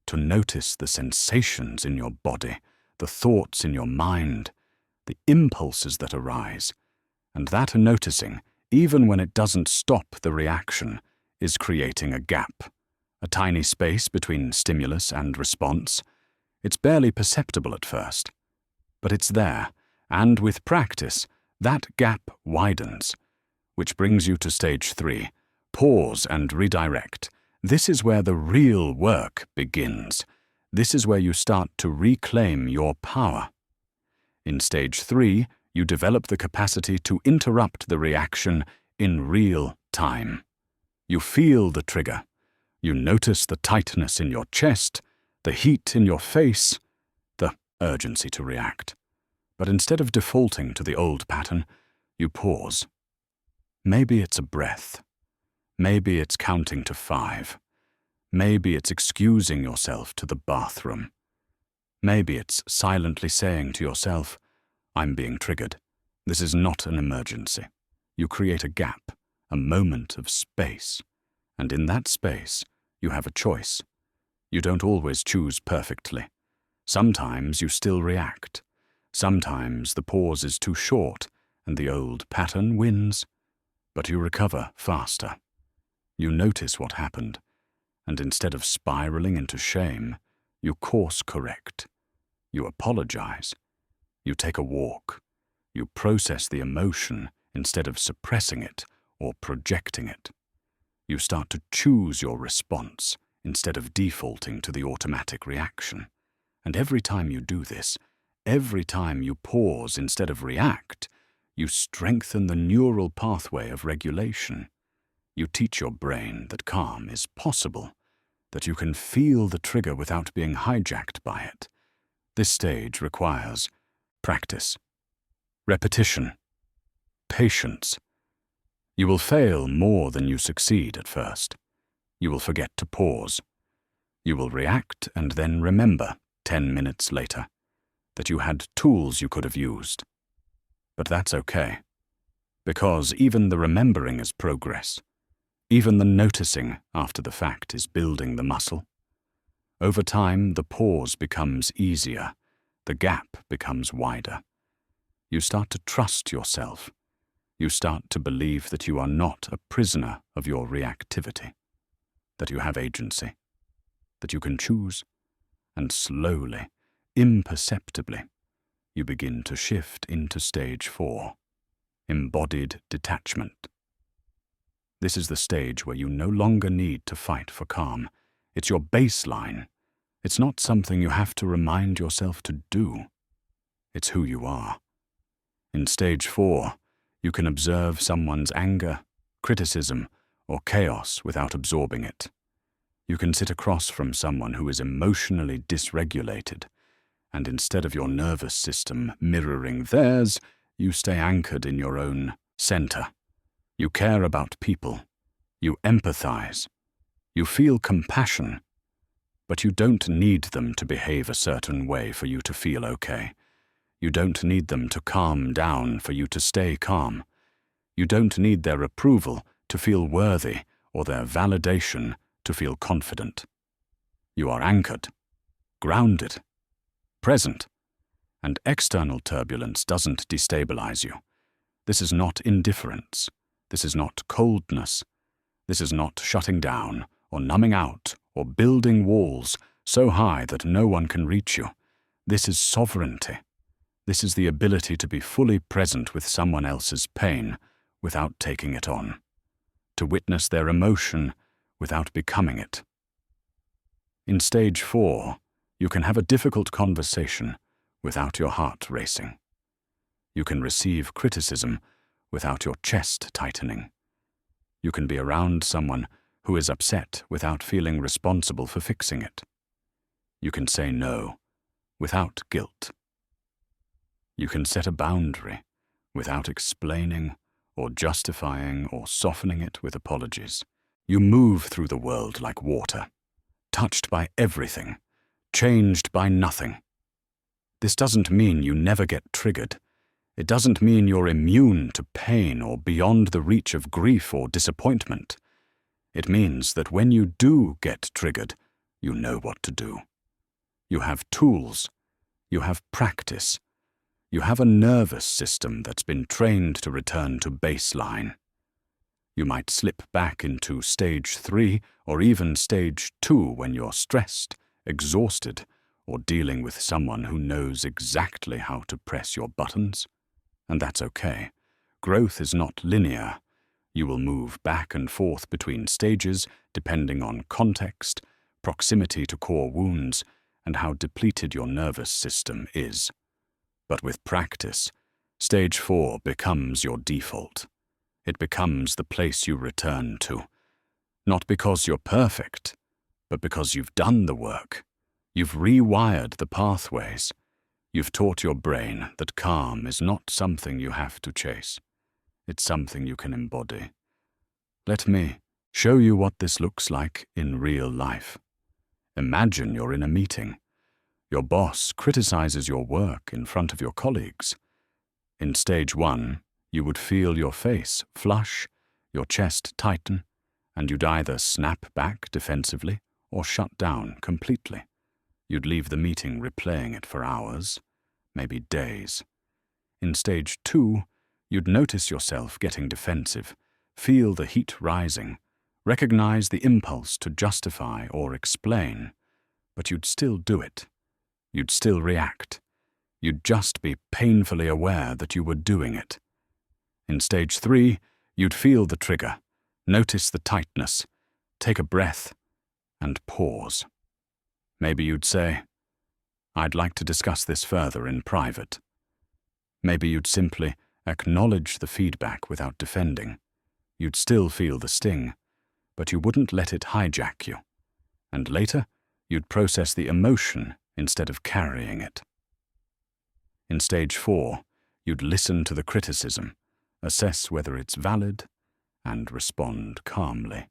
to notice the sensations in your body, the thoughts in your mind, the impulses that arise. And that noticing, even when it doesn't stop the reaction, is creating a gap, a tiny space between stimulus and response. It's barely perceptible at first, but it's there, and with practice, that gap widens, which brings you to stage 3, pause and redirect. This is where the real work begins. This is where you start to reclaim your power. In stage 3, you develop the capacity to interrupt the reaction in real time. You feel the trigger. You notice the tightness in your chest, the heat in your face, the urgency to react. But instead of defaulting to the old pattern, you pause. Maybe it's a breath. Maybe it's counting to 5. Maybe it's excusing yourself to the bathroom. Maybe it's silently saying to yourself, I'm being triggered. This is not an emergency. You create a gap, a moment of space. And in that space, you have a choice. You don't always choose perfectly. Sometimes you still react. Sometimes the pause is too short and the old pattern wins. But you recover faster. You notice what happened, and instead of spiraling into shame, you course correct. You apologize. You take a walk. You process the emotion instead of suppressing it or projecting it. You start to choose your response instead of defaulting to the automatic reaction. And every time you do this, every time you pause instead of react, you strengthen the neural pathway of regulation. You teach your brain that calm is possible, that you can feel the trigger without being hijacked by it. This stage requires practice, repetition, patience. You will fail more than you succeed at first. You will forget to pause. You will react and then remember 10 minutes later that you had tools you could have used. But that's okay, because even the remembering is progress. Even the noticing after the fact is building the muscle. Over time, the pause becomes easier. The gap becomes wider. You start to trust yourself. You start to believe that you are not a prisoner of your reactivity, that you have agency, that you can choose, and slowly, imperceptibly, you begin to shift into stage 4, embodied detachment. This is the stage where you no longer need to fight for calm. It's your baseline. It's not something you have to remind yourself to do. It's who you are. In stage 4, you can observe someone's anger, criticism, or chaos without absorbing it. You can sit across from someone who is emotionally dysregulated, and instead of your nervous system mirroring theirs, you stay anchored in your own center. You care about people. You empathize. You feel compassion. But you don't need them to behave a certain way for you to feel okay. You don't need them to calm down for you to stay calm. You don't need their approval to feel worthy or their validation to feel confident. You are anchored, grounded, present, and external turbulence doesn't destabilize you. This is not indifference. This is not coldness. This is not shutting down or numbing out or building walls so high that no one can reach you. This is sovereignty. This is the ability to be fully present with someone else's pain without taking it on, to witness their emotion without becoming it. In stage 4, you can have a difficult conversation without your heart racing. You can receive criticism without your chest tightening. You can be around someone who is upset without feeling responsible for fixing it. You can say no without guilt. You can set a boundary without explaining or justifying or softening it with apologies. You move through the world like water, touched by everything, changed by nothing. This doesn't mean you never get triggered. It doesn't mean you're immune to pain or beyond the reach of grief or disappointment. It means that when you do get triggered, you know what to do. You have tools. You have practice. You have a nervous system that's been trained to return to baseline. You might slip back into stage 3 or even stage 2 when you're stressed, exhausted, or dealing with someone who knows exactly how to press your buttons. And that's okay. Growth is not linear. You will move back and forth between stages depending on context, proximity to core wounds, and how depleted your nervous system is. But with practice, stage 4 becomes your default. It becomes the place you return to. Not because you're perfect, but because you've done the work. You've rewired the pathways. You've taught your brain that calm is not something you have to chase. It's something you can embody. Let me show you what this looks like in real life. Imagine you're in a meeting. Your boss criticizes your work in front of your colleagues. In stage 1, you would feel your face flush, your chest tighten, and you'd either snap back defensively or shut down completely. You'd leave the meeting replaying it for hours, maybe days. In stage 2, you'd notice yourself getting defensive, feel the heat rising, recognize the impulse to justify or explain, but you'd still do it. You'd still react. You'd just be painfully aware that you were doing it. In stage 3, you'd feel the trigger, notice the tightness, take a breath, and pause. Maybe you'd say, "I'd like to discuss this further in private." Maybe you'd simply acknowledge the feedback without defending. You'd still feel the sting, but you wouldn't let it hijack you. And later, you'd process the emotion instead of carrying it. In stage 4, you'd listen to the criticism, assess whether it's valid, and respond calmly.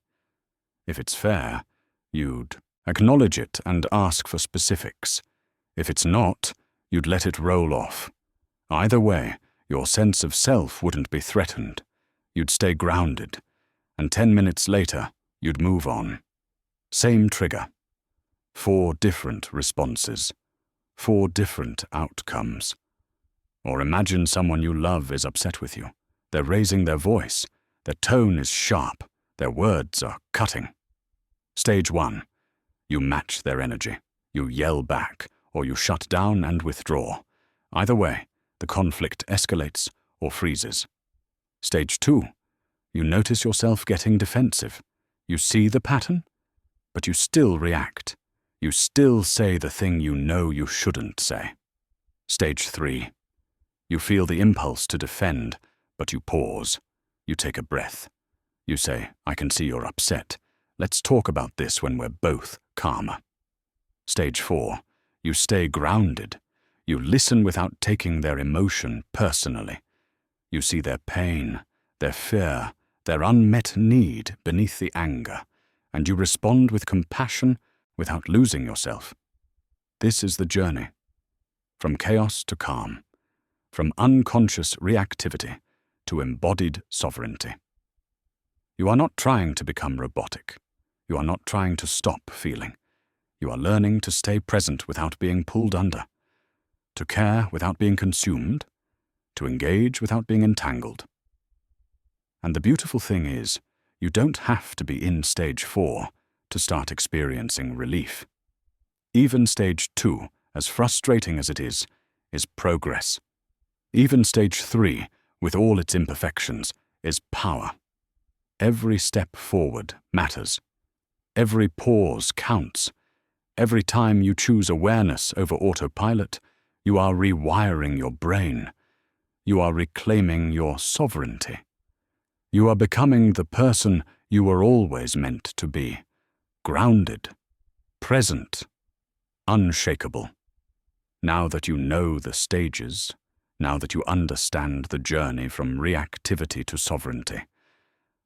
If it's fair, you'd acknowledge it and ask for specifics. If it's not, you'd let it roll off. Either way, your sense of self wouldn't be threatened. You'd stay grounded, and 10 minutes later, you'd move on. Same trigger. 4 different responses. 4 different outcomes. Or imagine someone you love is upset with you. They're raising their voice. Their tone is sharp. Their words are cutting. Stage 1. You match their energy. You yell back, or you shut down and withdraw. Either way, the conflict escalates or freezes. Stage 2. You notice yourself getting defensive. You see the pattern, but you still react. You still say the thing you know you shouldn't say. Stage 3. You feel the impulse to defend, but you pause. You take a breath. You say, I can see you're upset. Let's talk about this when we're both calmer. Stage 4. You stay grounded. You listen without taking their emotion personally. You see their pain, their fear, their unmet need beneath the anger, and you respond with compassion without losing yourself. This is the journey. From chaos to calm. From unconscious reactivity to embodied sovereignty. You are not trying to become robotic. You are not trying to stop feeling. You are learning to stay present without being pulled under, to care without being consumed, to engage without being entangled. And the beautiful thing is, you don't have to be in stage 4 to start experiencing relief. Even stage 2, as frustrating as it is progress. Even stage 3, with all its imperfections, is power. Every step forward matters. Every pause counts. Every time you choose awareness over autopilot, you are rewiring your brain. You are reclaiming your sovereignty. You are becoming the person you were always meant to be. Grounded, present, unshakable. Now that you know the stages, now that you understand the journey from reactivity to sovereignty,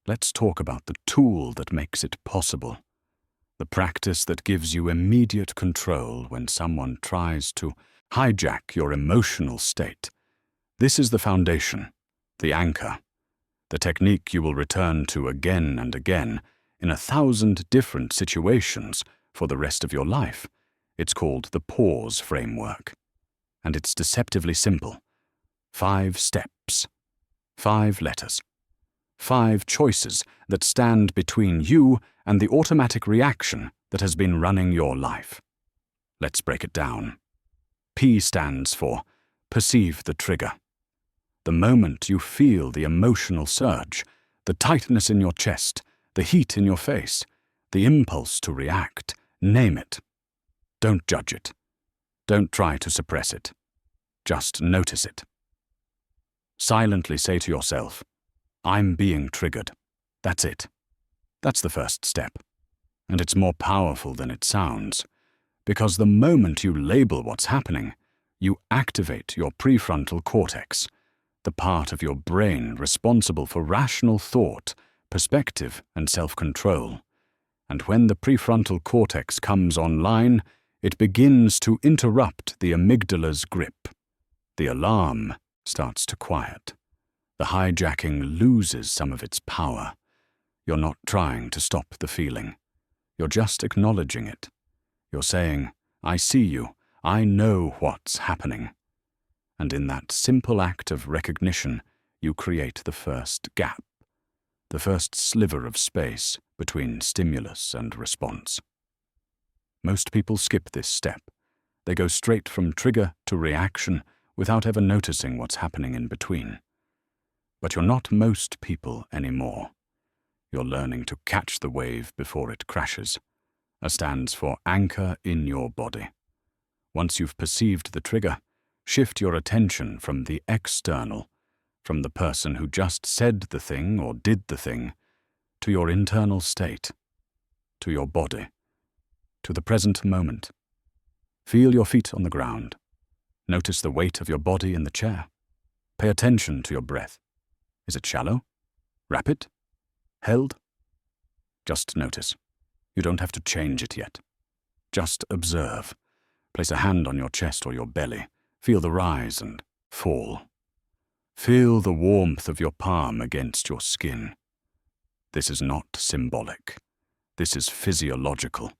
let's talk about the tool that makes it possible. The practice that gives you immediate control when someone tries to hijack your emotional state. This is the foundation, the anchor, the technique you will return to again and again in 1,000 different situations for the rest of your life. It's called the pause framework. And it's deceptively simple. 5 steps, 5 letters, 5 choices that stand between you and the automatic reaction that has been running your life. Let's break it down. P stands for perceive the trigger. The moment you feel the emotional surge, the tightness in your chest, the heat in your face, the impulse to react, name it. Don't judge it. Don't try to suppress it. Just notice it. Silently say to yourself, I'm being triggered. That's it. That's the first step. And it's more powerful than it sounds, because the moment you label what's happening, you activate your prefrontal cortex, the part of your brain responsible for rational thought, perspective, and self-control. And when the prefrontal cortex comes online, it begins to interrupt the amygdala's grip. The alarm starts to quiet. The hijacking loses some of its power. You're not trying to stop the feeling. You're just acknowledging it. You're saying, I see you. I know what's happening. And in that simple act of recognition, you create the first gap, the first sliver of space between stimulus and response. Most people skip this step. They go straight from trigger to reaction without ever noticing what's happening in between. But you're not most people anymore. You're learning to catch the wave before it crashes. A stands for anchor in your body. Once you've perceived the trigger, shift your attention from the external, from the person who just said the thing or did the thing, to your internal state, to your body, to the present moment. Feel your feet on the ground. Notice the weight of your body in the chair. Pay attention to your breath. Is it shallow? Rapid? Held? Just notice. You don't have to change it yet. Just observe. Place a hand on your chest or your belly. Feel the rise and fall. Feel the warmth of your palm against your skin. This is not symbolic. This is physiological.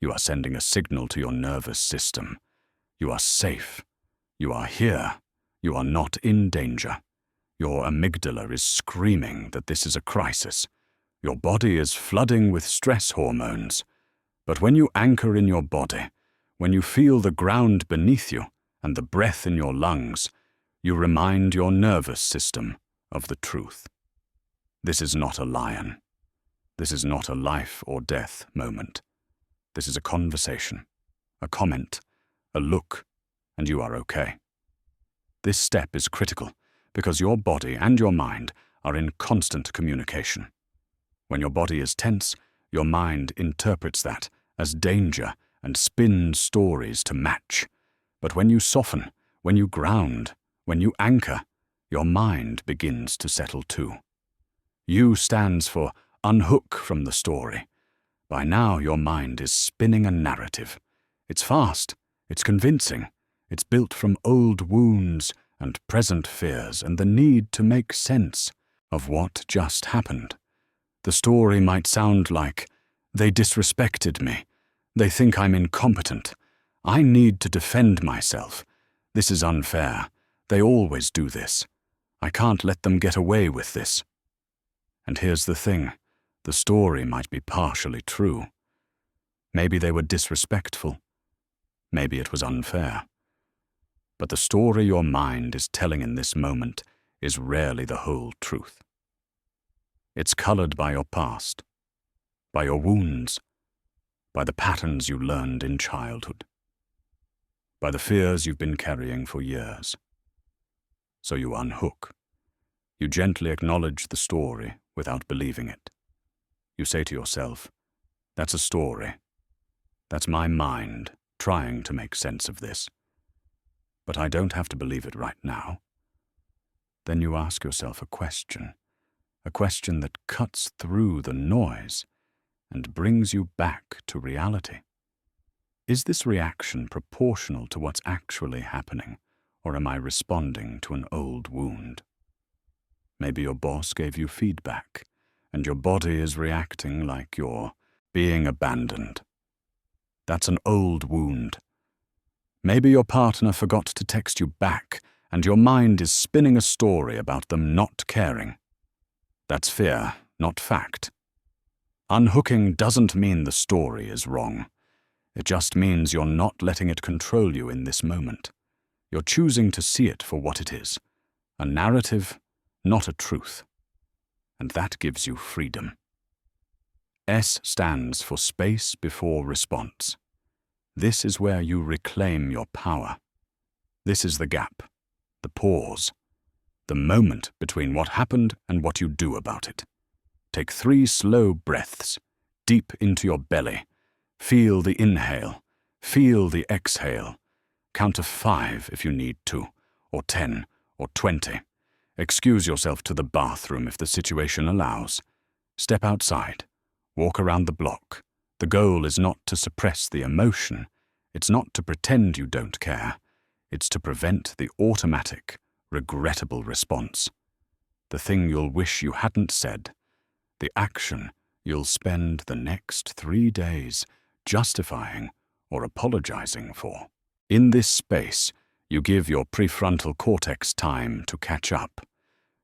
You are sending a signal to your nervous system. You are safe. You are here. You are not in danger. Your amygdala is screaming that this is a crisis. Your body is flooding with stress hormones. But when you anchor in your body, when you feel the ground beneath you and the breath in your lungs, you remind your nervous system of the truth. This is not a lion. This is not a life or death moment. This is a conversation, a comment, a look, and you are okay. This step is critical because your body and your mind are in constant communication. When your body is tense, your mind interprets that as danger and spins stories to match. But when you soften, when you ground, when you anchor, your mind begins to settle too. U stands for unhook from the story. By now your mind is spinning a narrative. It's fast, it's convincing, it's built from old wounds and present fears and the need to make sense of what just happened. The story might sound like, they disrespected me. They think I'm incompetent. I need to defend myself. This is unfair. They always do this. I can't let them get away with this. And here's the thing. The story might be partially true. Maybe they were disrespectful. Maybe it was unfair. But the story your mind is telling in this moment is rarely the whole truth. It's colored by your past, by your wounds, by the patterns you learned in childhood, by the fears you've been carrying for years. So you unhook. You gently acknowledge the story without believing it. You say to yourself, that's a story. That's my mind trying to make sense of this. But I don't have to believe it right now. Then you ask yourself a question that cuts through the noise and brings you back to reality. Is this reaction proportional to what's actually happening, or am I responding to an old wound? Maybe your boss gave you feedback, and your body is reacting like you're being abandoned. That's an old wound. Maybe your partner forgot to text you back, and your mind is spinning a story about them not caring. That's fear, not fact. Unhooking doesn't mean the story is wrong. It just means you're not letting it control you in this moment. You're choosing to see it for what it is, a narrative, not a truth. And that gives you freedom. S stands for space before response. This is where you reclaim your power. This is the gap, the pause, the moment between what happened and what you do about it. Take 3 slow breaths, deep into your belly. Feel the inhale, feel the exhale. Count to 5 if you need to, or 10, or 20. Excuse yourself to the bathroom if the situation allows. Step outside. Walk around the block. The goal is not to suppress the emotion. It's not to pretend you don't care. It's to prevent the automatic, regrettable response. The thing you'll wish you hadn't said. The action you'll spend the next 3 days justifying or apologizing for. In this space, you give your prefrontal cortex time to catch up.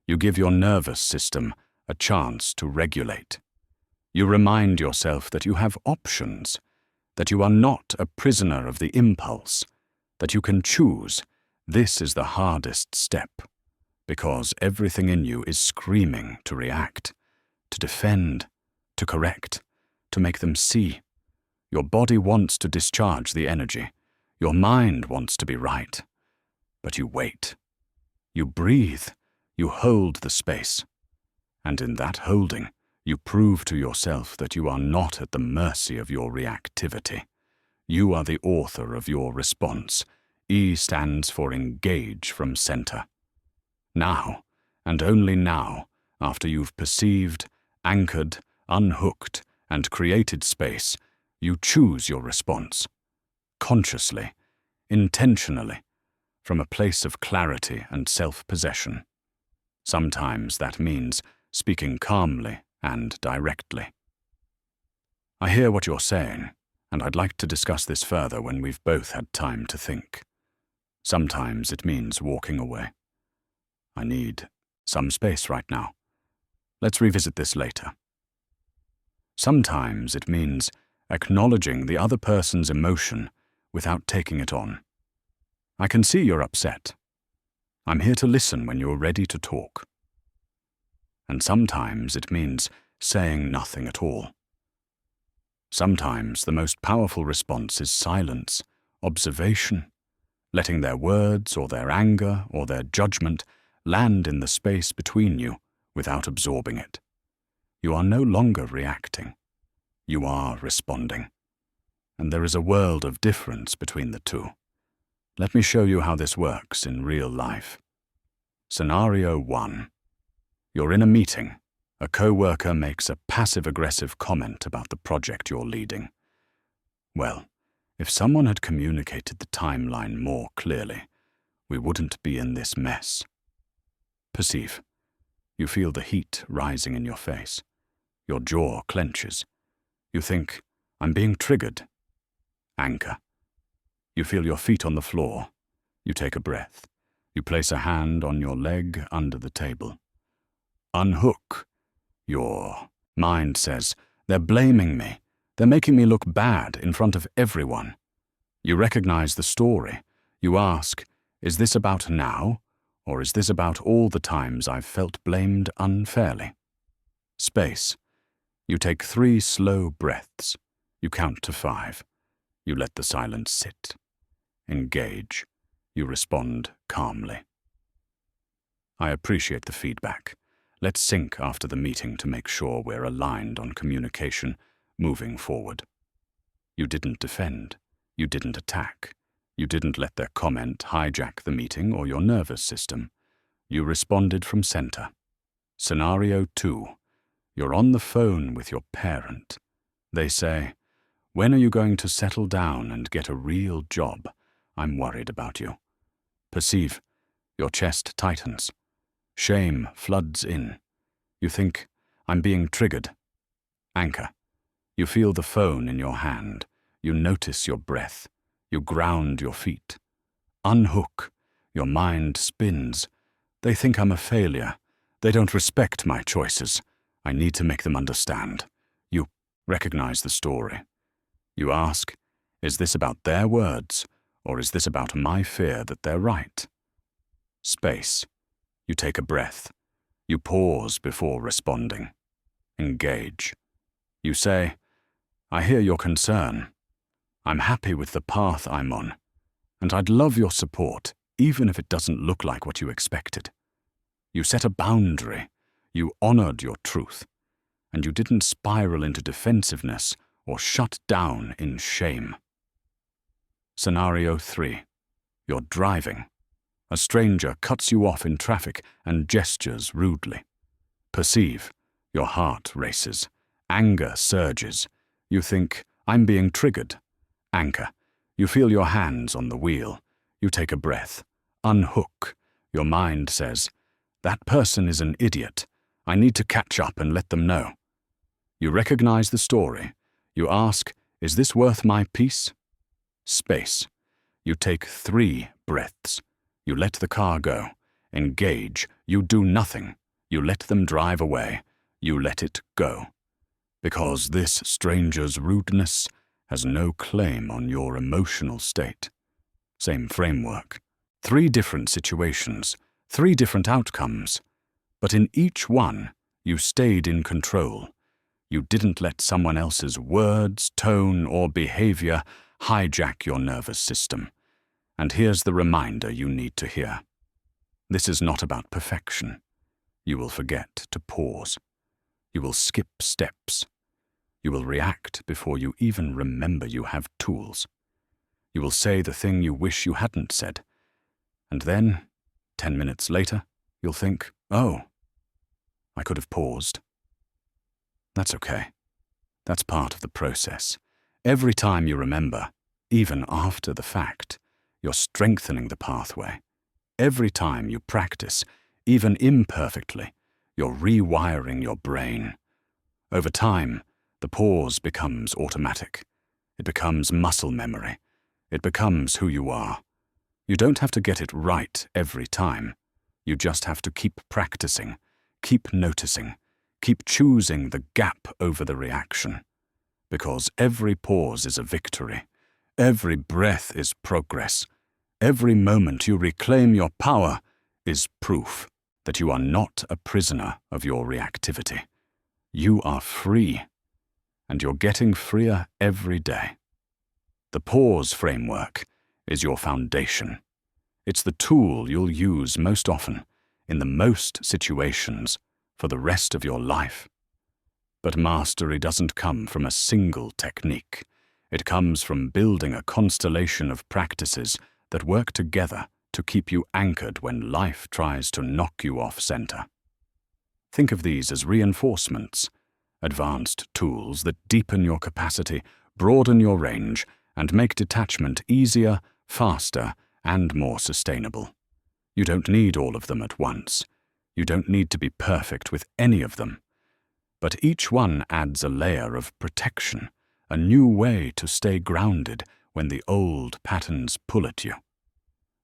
You give your nervous system a chance to regulate. You remind yourself that you have options, that you are not a prisoner of the impulse, that you can choose. This is the hardest step, because everything in you is screaming to react, to defend, to correct, to make them see. Your body wants to discharge the energy. Your mind wants to be right. But you wait. You breathe. You hold the space. And in that holding, you prove to yourself that you are not at the mercy of your reactivity. You are the author of your response. E stands for engage from center. Now, and only now, after you've perceived, anchored, unhooked, and created space, you choose your response. Consciously, intentionally, from a place of clarity and self-possession. Sometimes that means speaking calmly and directly. I hear what you're saying, and I'd like to discuss this further when we've both had time to think. Sometimes it means walking away. I need some space right now. Let's revisit this later. Sometimes it means acknowledging the other person's emotion without taking it on. I can see you're upset. I'm here to listen when you're ready to talk. And sometimes it means saying nothing at all. Sometimes the most powerful response is silence, observation, letting their words or their anger or their judgment land in the space between you without absorbing it. You are no longer reacting. You are responding. And there is a world of difference between the two. Let me show you how this works in real life. Scenario 1. You're in a meeting. A co-worker makes a passive-aggressive comment about the project you're leading. Well, if someone had communicated the timeline more clearly, we wouldn't be in this mess. Perceive. You feel the heat rising in your face. Your jaw clenches. You think, I'm being triggered. Anchor. You feel your feet on the floor. You take a breath. You place a hand on your leg under the table. Unhook. Your mind says, they're blaming me. They're making me look bad in front of everyone. You recognize the story. You ask, is this about now, or is this about all the times I've felt blamed unfairly? Space. You take 3 slow breaths. You count to 5. You let the silence sit. Engage. You respond calmly. I appreciate the feedback. Let's sync after the meeting to make sure we're aligned on communication moving forward. You didn't defend. You didn't attack. You didn't let their comment hijack the meeting or your nervous system. You responded from center. Scenario 2. You're on the phone with your parent. They say, when are you going to settle down and get a real job? I'm worried about you. Perceive. Your chest tightens. Shame floods in. You think, I'm being triggered. Anchor. You feel the phone in your hand. You notice your breath. You ground your feet. Unhook. Your mind spins. They think I'm a failure. They don't respect my choices. I need to make them understand. You recognize the story. You ask, is this about their words, or is this about my fear that they're right? Space. You take a breath. You pause before responding. Engage. You say, I hear your concern. I'm happy with the path I'm on, and I'd love your support, even if it doesn't look like what you expected. You set a boundary. You honored your truth, and you didn't spiral into defensiveness or shut down in shame. Scenario 3. You're driving. A stranger cuts you off in traffic and gestures rudely. Perceive. Your heart races. Anger surges. You think, I'm being triggered. Anchor. You feel your hands on the wheel. You take a breath. Unhook. Your mind says, that person is an idiot. I need to catch up and let them know. You recognize the story. You ask, is this worth my peace? Space. You take 3 breaths. You let the car go. Engage. You do nothing. You let them drive away. You let it go. Because this stranger's rudeness has no claim on your emotional state. Same framework. 3 different situations. 3 different outcomes. But in each one, you stayed in control. You didn't let someone else's words, tone, or behavior hijack your nervous system. And here's the reminder you need to hear. This is not about perfection. You will forget to pause. You will skip steps. You will react before you even remember you have tools. You will say the thing you wish you hadn't said. And then, 10 minutes later, you'll think, oh, I could have paused. That's okay. That's part of the process. Every time you remember, even after the fact, you're strengthening the pathway. Every time you practice, even imperfectly, you're rewiring your brain. Over time, the pause becomes automatic. It becomes muscle memory. It becomes who you are. You don't have to get it right every time. You just have to keep practicing, keep noticing, keep choosing the gap over the reaction. Because every pause is a victory. Every breath is progress. Every moment you reclaim your power is proof that you are not a prisoner of your reactivity. You are free, and you're getting freer every day. The pause framework is your foundation. It's the tool you'll use most often, in the most situations, for the rest of your life. But mastery doesn't come from a single technique. It comes from building a constellation of practices that work together to keep you anchored when life tries to knock you off center. Think of these as reinforcements, advanced tools that deepen your capacity, broaden your range, and make detachment easier, faster, and more sustainable. You don't need all of them at once. You don't need to be perfect with any of them. But each one adds a layer of protection, a new way to stay grounded when the old patterns pull at you.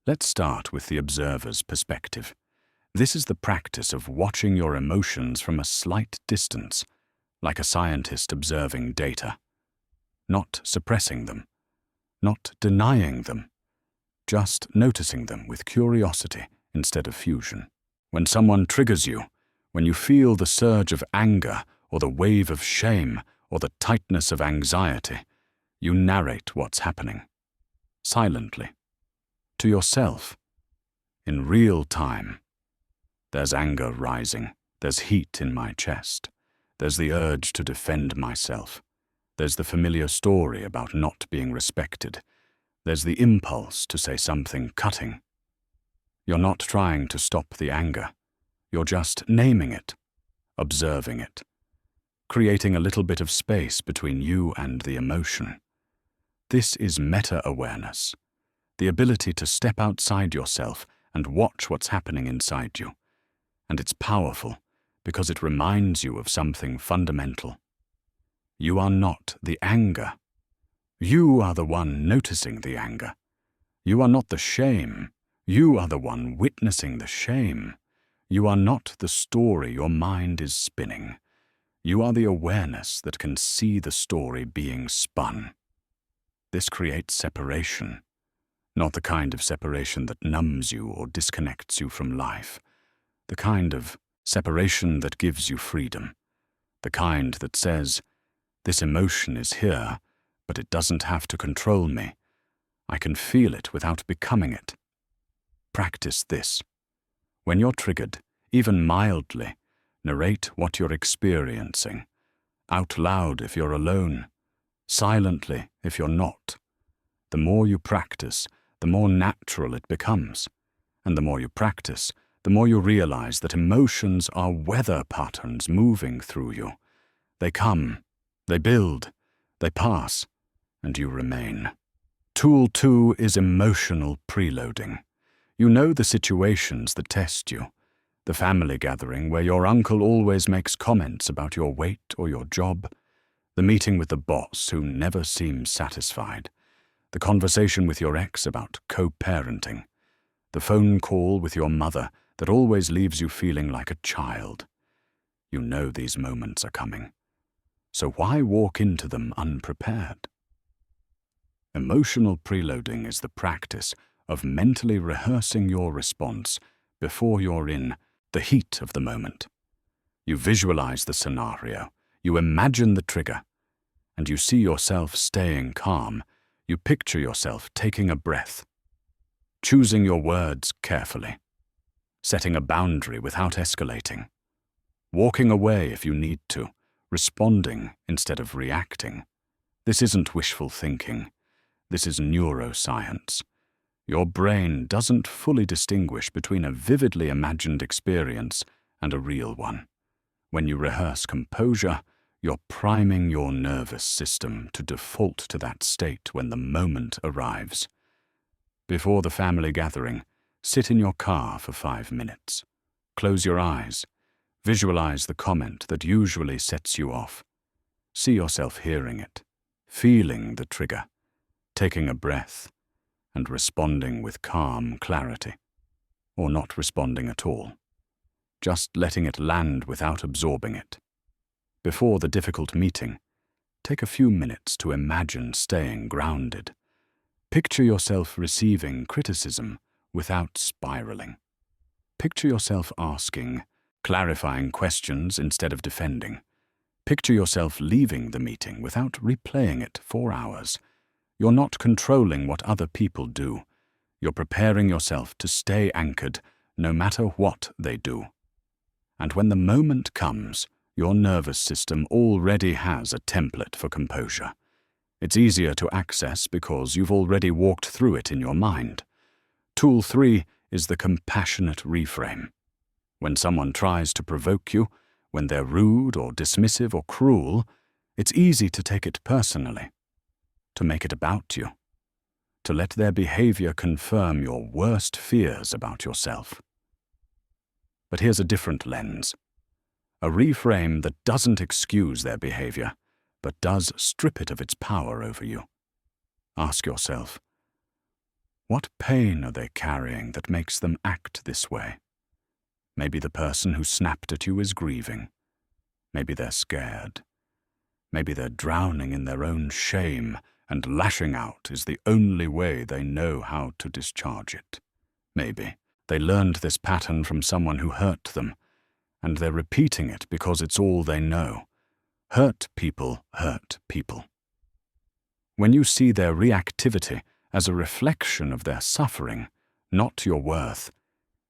Let's start with the observer's perspective. This is the practice of watching your emotions from a slight distance, like a scientist observing data. Not suppressing them, not denying them, just noticing them with curiosity instead of fusion. When someone triggers you, when you feel the surge of anger or the wave of shame or the tightness of anxiety, you narrate what's happening, silently, to yourself, in real time. There's anger rising, there's heat in my chest, there's the urge to defend myself, there's the familiar story about not being respected, there's the impulse to say something cutting. You're not trying to stop the anger, you're just naming it, observing it, creating a little bit of space between you and the emotion. This is meta-awareness, the ability to step outside yourself and watch what's happening inside you. And it's powerful because it reminds you of something fundamental. You are not the anger. You are the one noticing the anger. You are not the shame. You are the one witnessing the shame. You are not the story your mind is spinning. You are the awareness that can see the story being spun. This creates separation, not the kind of separation that numbs you or disconnects you from life, the kind of separation that gives you freedom, the kind that says, this emotion is here, but it doesn't have to control me. I can feel it without becoming it. Practice this. When you're triggered, even mildly, narrate what you're experiencing, out loud if you're alone, silently if you're not. The more you practice, the more natural it becomes. And the more you practice, the more you realize that emotions are weather patterns moving through you. They come, they build, they pass, and you remain. Tool 2 is emotional preloading. You know the situations that test you. The family gathering where your uncle always makes comments about your weight or your job. The meeting with the boss who never seems satisfied. The conversation with your ex about co-parenting. The phone call with your mother that always leaves you feeling like a child. You know these moments are coming. So why walk into them unprepared? Emotional preloading is the practice of mentally rehearsing your response before you're in the heat of the moment. You visualize the scenario, you imagine the trigger, and you see yourself staying calm. You picture yourself taking a breath, choosing your words carefully, setting a boundary without escalating, walking away if you need to, responding instead of reacting. This isn't wishful thinking. This is neuroscience. Your brain doesn't fully distinguish between a vividly imagined experience and a real one. When you rehearse composure, you're priming your nervous system to default to that state when the moment arrives. Before the family gathering, sit in your car for 5 minutes. Close your eyes. Visualize the comment that usually sets you off. See yourself hearing it, feeling the trigger, taking a breath, and responding with calm clarity, or not responding at all, just letting it land without absorbing it. Before the difficult meeting, take a few minutes to imagine staying grounded. Picture yourself receiving criticism without spiraling. Picture yourself asking clarifying questions instead of defending. Picture yourself leaving the meeting without replaying it for hours. You're not controlling what other people do. You're preparing yourself to stay anchored no matter what they do. And when the moment comes, your nervous system already has a template for composure. It's easier to access because you've already walked through it in your mind. Tool 3 is the compassionate reframe. When someone tries to provoke you, when they're rude or dismissive or cruel, it's easy to take it personally, to make it about you, to let their behavior confirm your worst fears about yourself. But here's a different lens. A reframe that doesn't excuse their behavior, but does strip it of its power over you. Ask yourself, what pain are they carrying that makes them act this way? Maybe the person who snapped at you is grieving. Maybe they're scared. Maybe they're drowning in their own shame, and lashing out is the only way they know how to discharge it. Maybe they learned this pattern from someone who hurt them, and they're repeating it because it's all they know. Hurt people hurt people. When you see their reactivity as a reflection of their suffering, not your worth,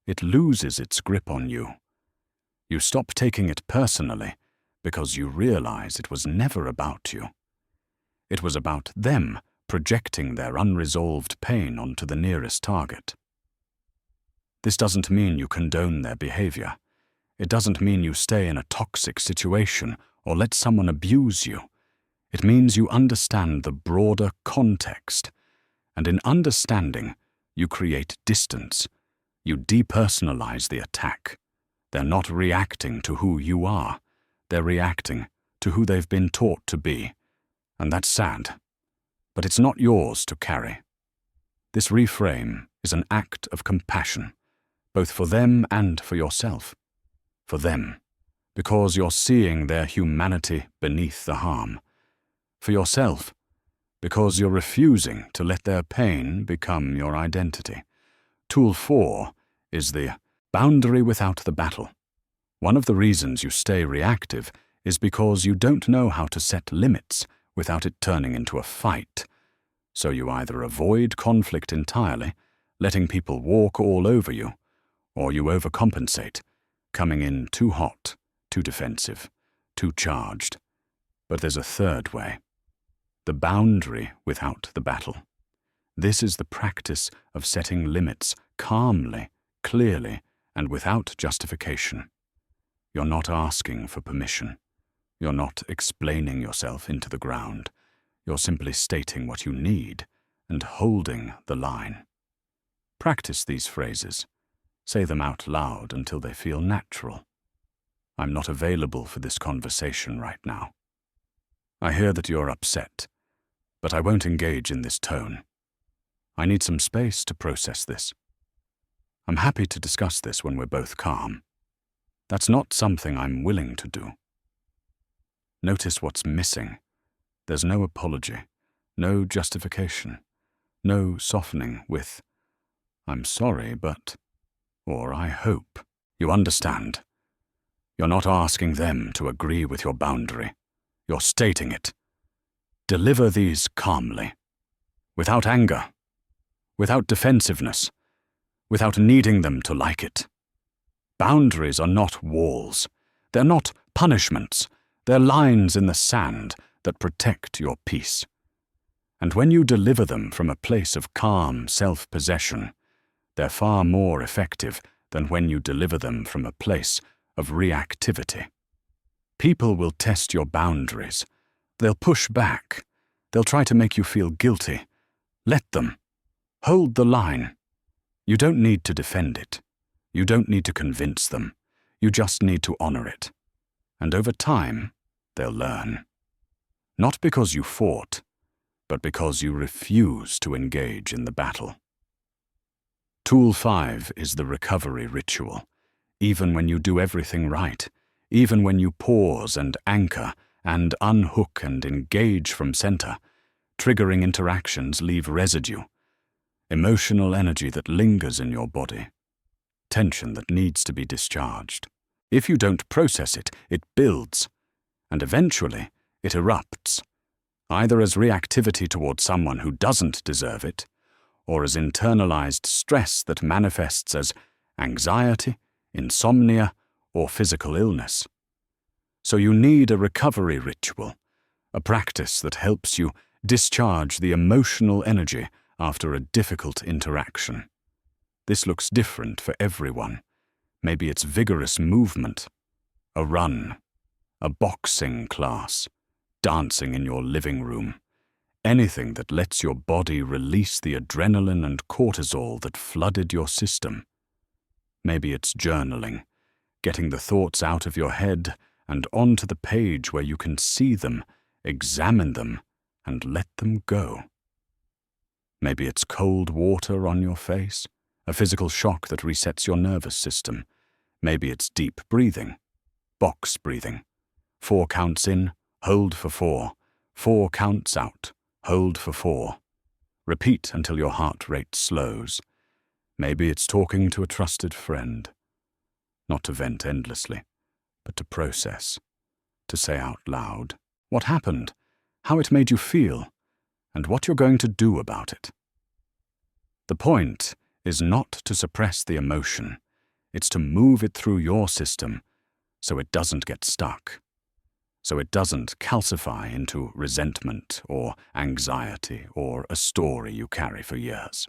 it loses its grip on you. You stop taking it personally because you realize it was never about you. It was about them projecting their unresolved pain onto the nearest target. This doesn't mean you condone their behavior. It doesn't mean you stay in a toxic situation or let someone abuse you. It means you understand the broader context, and in understanding, you create distance. You depersonalize the attack. They're not reacting to who you are. They're reacting to who they've been taught to be. And that's sad, but it's not yours to carry. This reframe is an act of compassion, both for them and for yourself. For them, because you're seeing their humanity beneath the harm. For yourself, because you're refusing to let their pain become your identity. Tool 4 is the boundary without the battle. One of the reasons you stay reactive is because you don't know how to set limits without it turning into a fight. So you either avoid conflict entirely, letting people walk all over you, or you overcompensate, coming in too hot, too defensive, too charged. But there's a third way. The boundary without the battle. This is the practice of setting limits calmly, clearly, and without justification. You're not asking for permission. You're not explaining yourself into the ground. You're simply stating what you need and holding the line. Practice these phrases. Say them out loud until they feel natural. I'm not available for this conversation right now. I hear that you're upset, but I won't engage in this tone. I need some space to process this. I'm happy to discuss this when we're both calm. That's not something I'm willing to do. Notice what's missing. There's no apology, no justification, no softening with, I'm sorry, but, or I hope. You understand. You're not asking them to agree with your boundary. You're stating it. Deliver these calmly, without anger, without defensiveness, without needing them to like it. Boundaries are not walls. They're not punishments. They're lines in the sand that protect your peace. And when you deliver them from a place of calm self-possession, they're far more effective than when you deliver them from a place of reactivity. People will test your boundaries. They'll push back. They'll try to make you feel guilty. Let them. Hold the line. You don't need to defend it. You don't need to convince them. You just need to honor it. And over time, they'll learn. Not because you fought, but because you refuse to engage in the battle. Tool 5 is the recovery ritual. Even when you do everything right, even when you pause and anchor and unhook and engage from center, triggering interactions leave residue, emotional energy that lingers in your body, tension that needs to be discharged. If you don't process it, it builds, and eventually it erupts, either as reactivity towards someone who doesn't deserve it, or as internalized stress that manifests as anxiety, insomnia, or physical illness. So you need a recovery ritual, a practice that helps you discharge the emotional energy after a difficult interaction. This looks different for everyone. Maybe it's vigorous movement, a run, a boxing class, dancing in your living room, anything that lets your body release the adrenaline and cortisol that flooded your system. Maybe it's journaling, getting the thoughts out of your head and onto the page where you can see them, examine them, and let them go. Maybe it's cold water on your face, a physical shock that resets your nervous system. Maybe it's deep breathing, box breathing. 4 counts in, hold for 4. 4 counts out, hold for 4. Repeat until your heart rate slows. Maybe it's talking to a trusted friend. Not to vent endlessly, but to process, to say out loud what happened, how it made you feel, and what you're going to do about it. The point is not to suppress the emotion. It's to move it through your system so it doesn't get stuck, so it doesn't calcify into resentment or anxiety or a story you carry for years.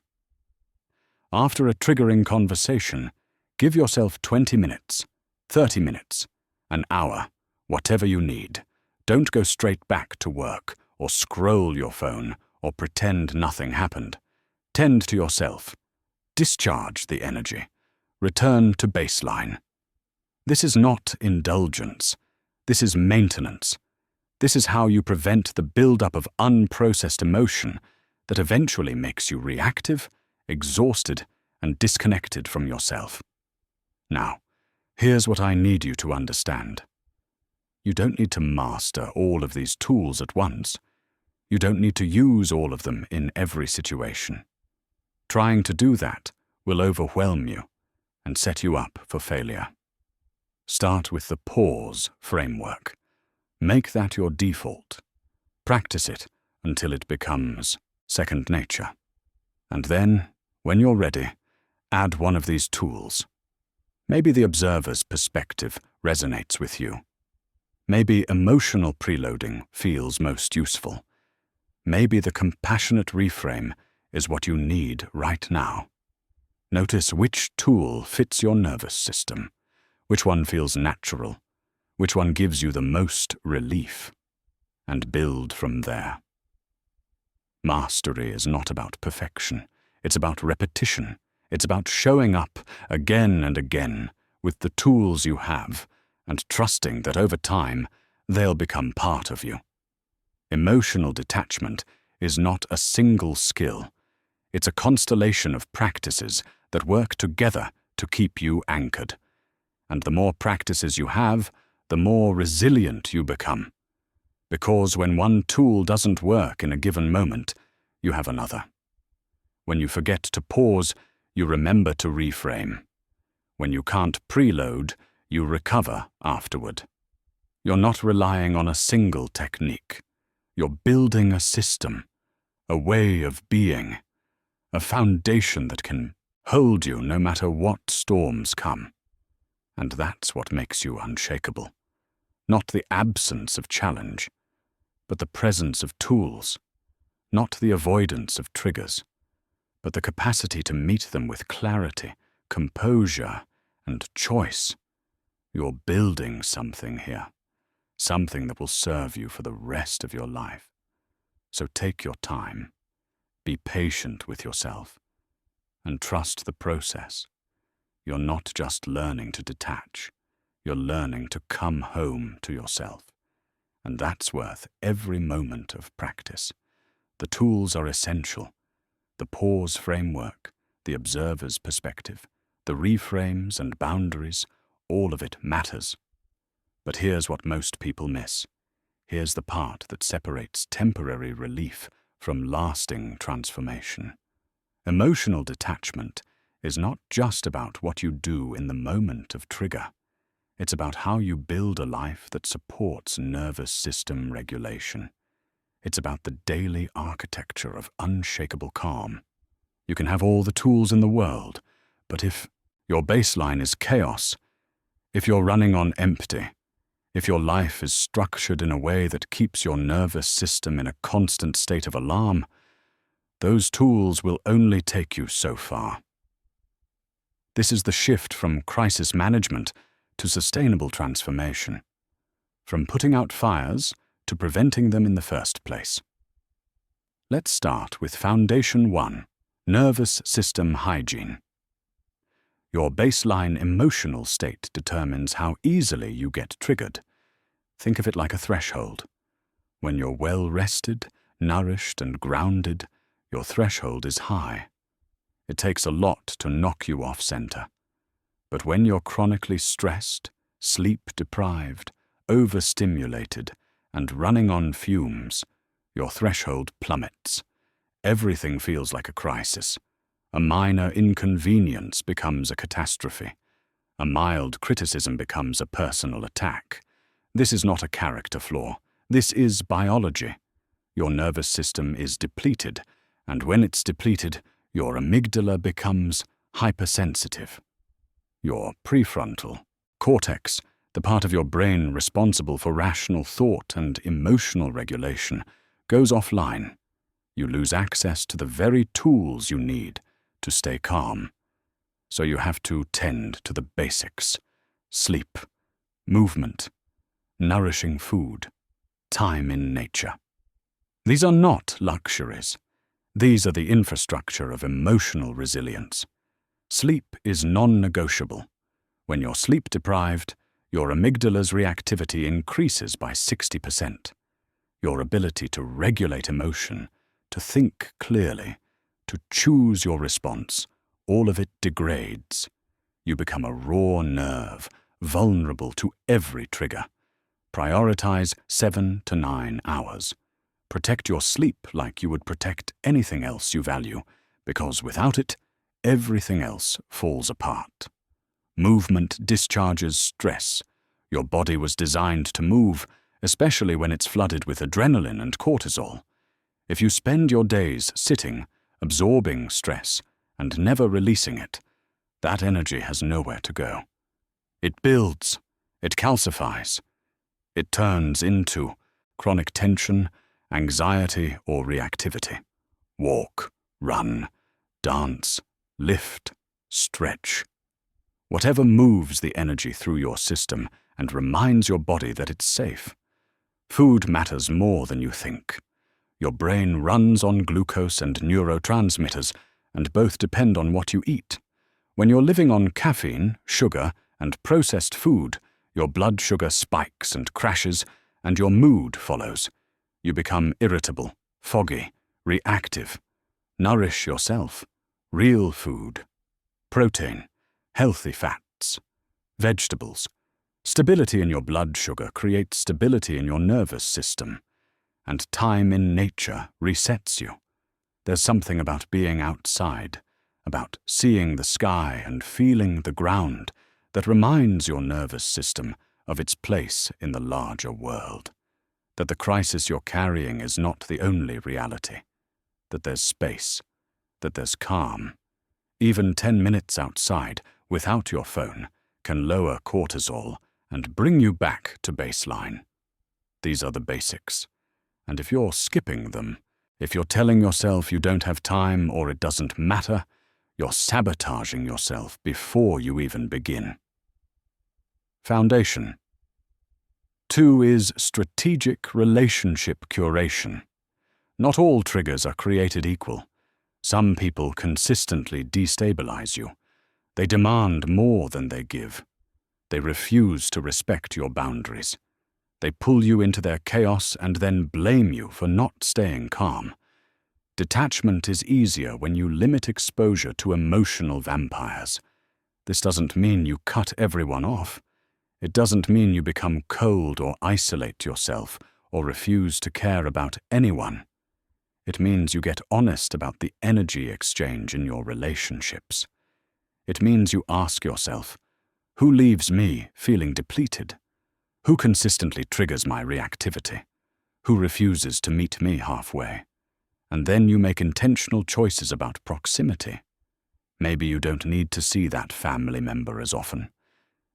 After a triggering conversation, give yourself 20 minutes, 30 minutes, an hour, whatever you need. Don't go straight back to work or scroll your phone or pretend nothing happened. Tend to yourself. Discharge the energy. Return to baseline. This is not indulgence. This is maintenance. This is how you prevent the buildup of unprocessed emotion that eventually makes you reactive, exhausted, and disconnected from yourself. Now, here's what I need you to understand. You don't need to master all of these tools at once. You don't need to use all of them in every situation. Trying to do that will overwhelm you and set you up for failure. Start with the pause framework. Make that your default. Practice it until it becomes second nature. And then, when you're ready, add one of these tools. Maybe the observer's perspective resonates with you. Maybe emotional preloading feels most useful. Maybe the compassionate reframe is what you need right now. Notice which tool fits your nervous system, which one feels natural, which one gives you the most relief, and build from there. Mastery is not about perfection. It's about repetition. It's about showing up again and again with the tools you have and trusting that over time they'll become part of you. Emotional detachment is not a single skill. It's a constellation of practices that work together to keep you anchored. And the more practices you have, the more resilient you become. Because when one tool doesn't work in a given moment, you have another. When you forget to pause, you remember to reframe. When you can't preload, you recover afterward. You're not relying on a single technique. You're building a system, a way of being, a foundation that can hold you no matter what storms come. And that's what makes you unshakable. Not the absence of challenge, but the presence of tools. Not the avoidance of triggers, but the capacity to meet them with clarity, composure, and choice. You're building something here, something that will serve you for the rest of your life. So take your time, be patient with yourself, and trust the process. You're not just learning to detach, you're learning to come home to yourself. And that's worth every moment of practice. The tools are essential. The pause framework, the observer's perspective, the reframes and boundaries, all of it matters. But here's what most people miss. Here's the part that separates temporary relief from lasting transformation. Emotional detachment is not just about what you do in the moment of trigger. It's about how you build a life that supports nervous system regulation. It's about the daily architecture of unshakable calm. You can have all the tools in the world, but if your baseline is chaos, if you're running on empty, if your life is structured in a way that keeps your nervous system in a constant state of alarm, those tools will only take you so far. This is the shift from crisis management to sustainable transformation, from putting out fires to preventing them in the first place. Let's start with Foundation 1, Nervous System Hygiene. Your baseline emotional state determines how easily you get triggered. Think of it like a threshold. When you're well rested, nourished, and grounded, your threshold is high. It takes a lot to knock you off center. But when you're chronically stressed, sleep-deprived, overstimulated, and running on fumes, your threshold plummets. Everything feels like a crisis. A minor inconvenience becomes a catastrophe. A mild criticism becomes a personal attack. This is not a character flaw. This is biology. Your nervous system is depleted, and when it's depleted, your amygdala becomes hypersensitive. Your prefrontal cortex, the part of your brain responsible for rational thought and emotional regulation, goes offline. You lose access to the very tools you need to stay calm. So you have to tend to the basics: sleep, movement, nourishing food, time in nature. These are not luxuries. These are the infrastructure of emotional resilience. Sleep is non-negotiable. When you're sleep-deprived, your amygdala's reactivity increases by 60%. Your ability to regulate emotion, to think clearly, to choose your response, all of it degrades. You become a raw nerve, vulnerable to every trigger. Prioritize 7 to 9 hours. Protect your sleep like you would protect anything else you value, because without it, everything else falls apart. Movement discharges stress. Your body was designed to move, especially when it's flooded with adrenaline and cortisol. If you spend your days sitting, absorbing stress, and never releasing it, that energy has nowhere to go. It builds, it calcifies, it turns into chronic tension, anxiety, or reactivity. Walk, run, dance, lift, stretch. Whatever moves the energy through your system and reminds your body that it's safe. Food matters more than you think. Your brain runs on glucose and neurotransmitters, and both depend on what you eat. When you're living on caffeine, sugar, and processed food, your blood sugar spikes and crashes, and your mood follows. You become irritable, foggy, reactive. Nourish yourself. Real food. Protein, healthy fats, vegetables. Stability in your blood sugar creates stability in your nervous system. And time in nature resets you. There's something about being outside, about seeing the sky and feeling the ground, that reminds your nervous system of its place in the larger world. That the crisis you're carrying is not the only reality. That there's space. That there's calm. Even 10 minutes outside, without your phone, can lower cortisol and bring you back to baseline. These are the basics. And if you're skipping them, if you're telling yourself you don't have time or it doesn't matter, you're sabotaging yourself before you even begin. Foundation. 2 is strategic relationship curation. Not all triggers are created equal. Some people consistently destabilize you. They demand more than they give. They refuse to respect your boundaries. They pull you into their chaos and then blame you for not staying calm. Detachment is easier when you limit exposure to emotional vampires. This doesn't mean you cut everyone off. It doesn't mean you become cold or isolate yourself or refuse to care about anyone. It means you get honest about the energy exchange in your relationships. It means you ask yourself, who leaves me feeling depleted? Who consistently triggers my reactivity? Who refuses to meet me halfway? And then you make intentional choices about proximity. Maybe you don't need to see that family member as often.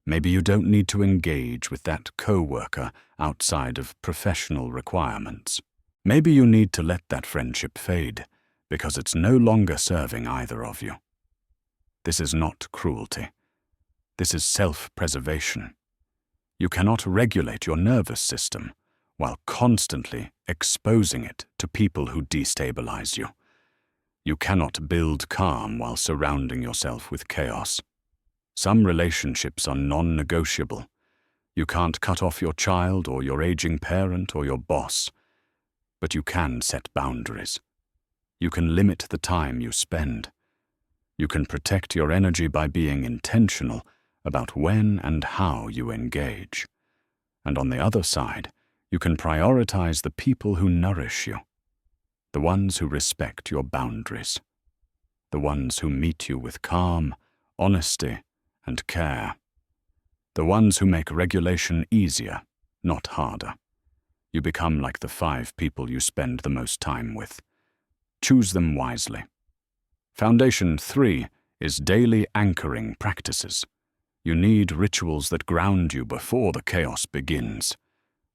Maybe you don't need to engage with that co-worker outside of professional requirements. Maybe you need to let that friendship fade because it's no longer serving either of you. This is not cruelty. This is self-preservation. You cannot regulate your nervous system while constantly exposing it to people who destabilize you. You cannot build calm while surrounding yourself with chaos. Some relationships are non-negotiable. You can't cut off your child or your aging parent or your boss, but you can set boundaries. You can limit the time you spend. You can protect your energy by being intentional about when and how you engage. And on the other side, you can prioritize the people who nourish you, the ones who respect your boundaries, the ones who meet you with calm, honesty, and care, the ones who make regulation easier, not harder. You become like the 5 people you spend the most time with. Choose them wisely. Foundation 3 is daily anchoring practices. You need rituals that ground you before the chaos begins.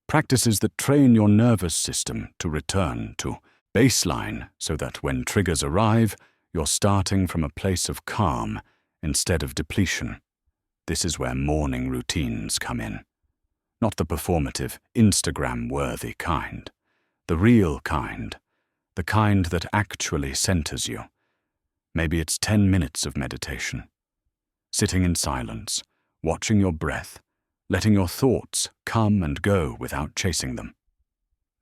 Practices that train your nervous system to return to baseline so that when triggers arrive, you're starting from a place of calm instead of depletion. This is where morning routines come in. Not the performative, Instagram-worthy kind. The real kind. The kind that actually centers you. Maybe it's 10 minutes of meditation. Sitting in silence, watching your breath, letting your thoughts come and go without chasing them.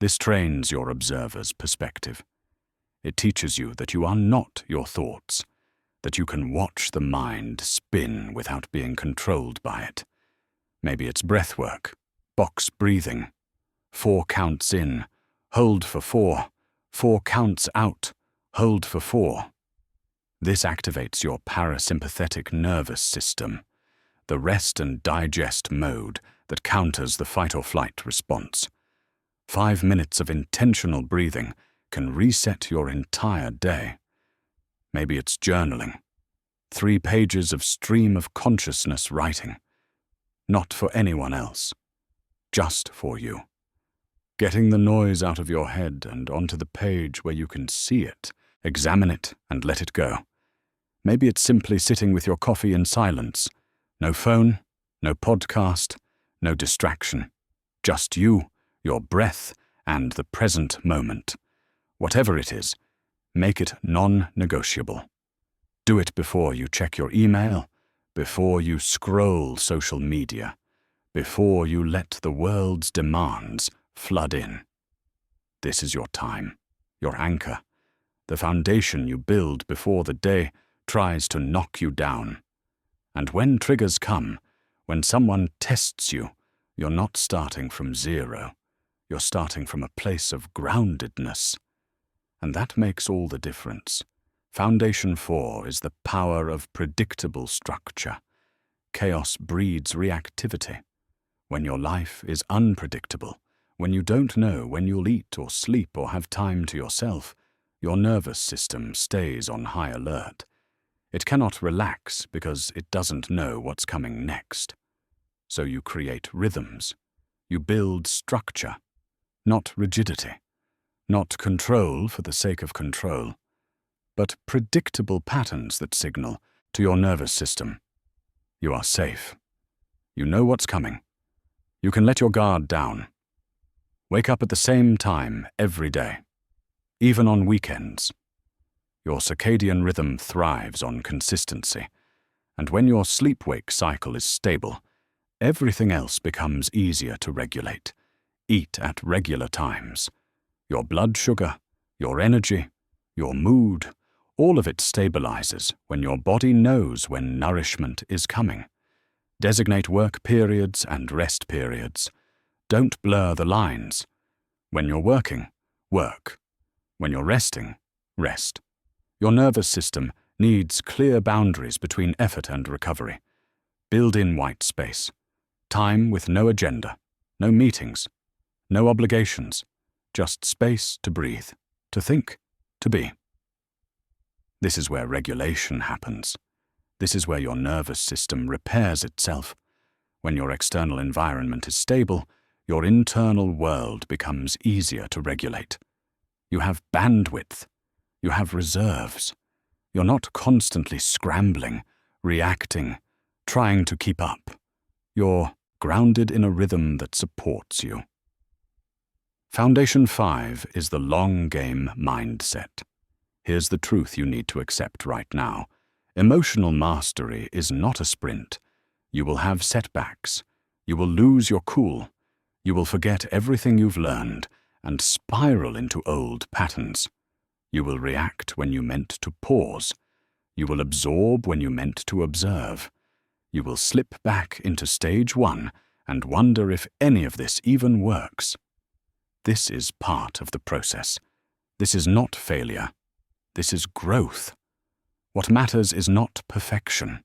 This trains your observer's perspective. It teaches you that you are not your thoughts, that you can watch the mind spin without being controlled by it. Maybe it's breath work, box breathing, 4 counts in, hold for 4, 4 counts out, hold for 4. This activates your parasympathetic nervous system, the rest and digest mode that counters the fight-or-flight response. 5 minutes of intentional breathing can reset your entire day. Maybe it's journaling, 3 pages of stream of consciousness writing. Not for anyone else, just for you. Getting the noise out of your head and onto the page where you can see it, examine it, and let it go. Maybe it's simply sitting with your coffee in silence. No phone, no podcast, no distraction. Just you, your breath, and the present moment. Whatever it is, make it non-negotiable. Do it before you check your email, before you scroll social media, before you let the world's demands flood in. This is your time, your anchor, the foundation you build before the day tries to knock you down. And when triggers come, when someone tests you, you're not starting from 0. You're starting from a place of groundedness. And that makes all the difference. Foundation 4 is the power of predictable structure. Chaos breeds reactivity. When your life is unpredictable, when you don't know when you'll eat or sleep or have time to yourself, your nervous system stays on high alert. It cannot relax because it doesn't know what's coming next. So you create rhythms. You build structure, not rigidity, not control for the sake of control, but predictable patterns that signal to your nervous system. You are safe. You know what's coming. You can let your guard down. Wake up at the same time every day, even on weekends. Your circadian rhythm thrives on consistency, and when your sleep-wake cycle is stable, everything else becomes easier to regulate. Eat at regular times. Your blood sugar, your energy, your mood, all of it stabilizes when your body knows when nourishment is coming. Designate work periods and rest periods. Don't blur the lines. When you're working, work. When you're resting, rest. Your nervous system needs clear boundaries between effort and recovery. Build in white space. Time with no agenda, no meetings, no obligations, just space to breathe, to think, to be. This is where regulation happens. This is where your nervous system repairs itself. When your external environment is stable, your internal world becomes easier to regulate. You have bandwidth. You have reserves. You're not constantly scrambling, reacting, trying to keep up. You're grounded in a rhythm that supports you. Foundation 5 is the long game mindset. Here's the truth you need to accept right now. Emotional mastery is not a sprint. You will have setbacks. You will lose your cool. You will forget everything you've learned and spiral into old patterns. You will react when you meant to pause. You will absorb when you meant to observe. You will slip back into stage 1 and wonder if any of this even works. This is part of the process. This is not failure. This is growth. What matters is not perfection.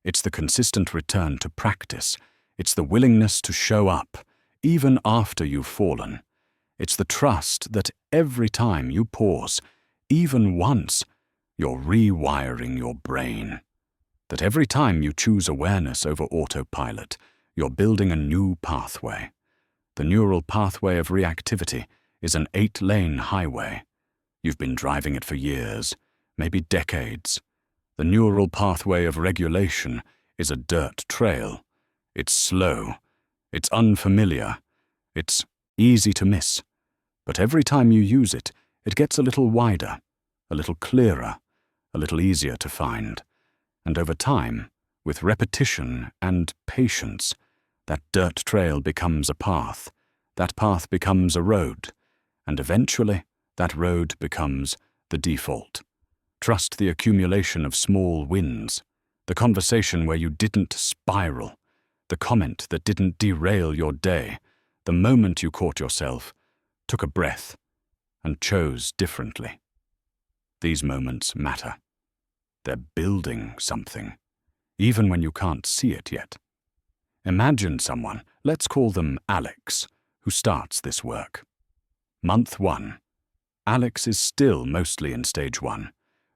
It's the consistent return to practice. It's the willingness to show up, even after you've fallen. It's the trust that every time you pause, even once, you're rewiring your brain. That every time you choose awareness over autopilot, you're building a new pathway. The neural pathway of reactivity is an 8-lane highway. You've been driving it for years, maybe decades. The neural pathway of regulation is a dirt trail. It's slow. It's unfamiliar. It's easy to miss. But every time you use it, it gets a little wider, a little clearer, a little easier to find. And over time, with repetition and patience, that dirt trail becomes a path. That path becomes a road. And eventually, that road becomes the default. Trust the accumulation of small wins, the conversation where you didn't spiral, the comment that didn't derail your day, the moment you caught yourself, took a breath, and chose differently. These moments matter. They're building something, even when you can't see it yet. Imagine someone, let's call them Alex, who starts this work. Month 1. Alex is still mostly in stage 1,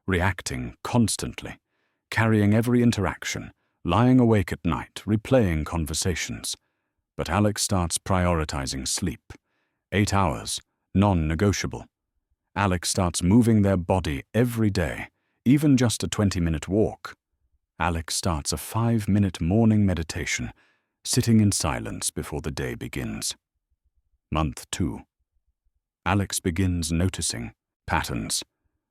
reacting constantly, carrying every interaction, lying awake at night, replaying conversations. But Alex starts prioritizing sleep. 8 hours, non-negotiable. Alex starts moving their body every day, even just a 20-minute walk. Alex starts a 5-minute morning meditation, sitting in silence before the day begins. Month 2. Alex begins noticing patterns.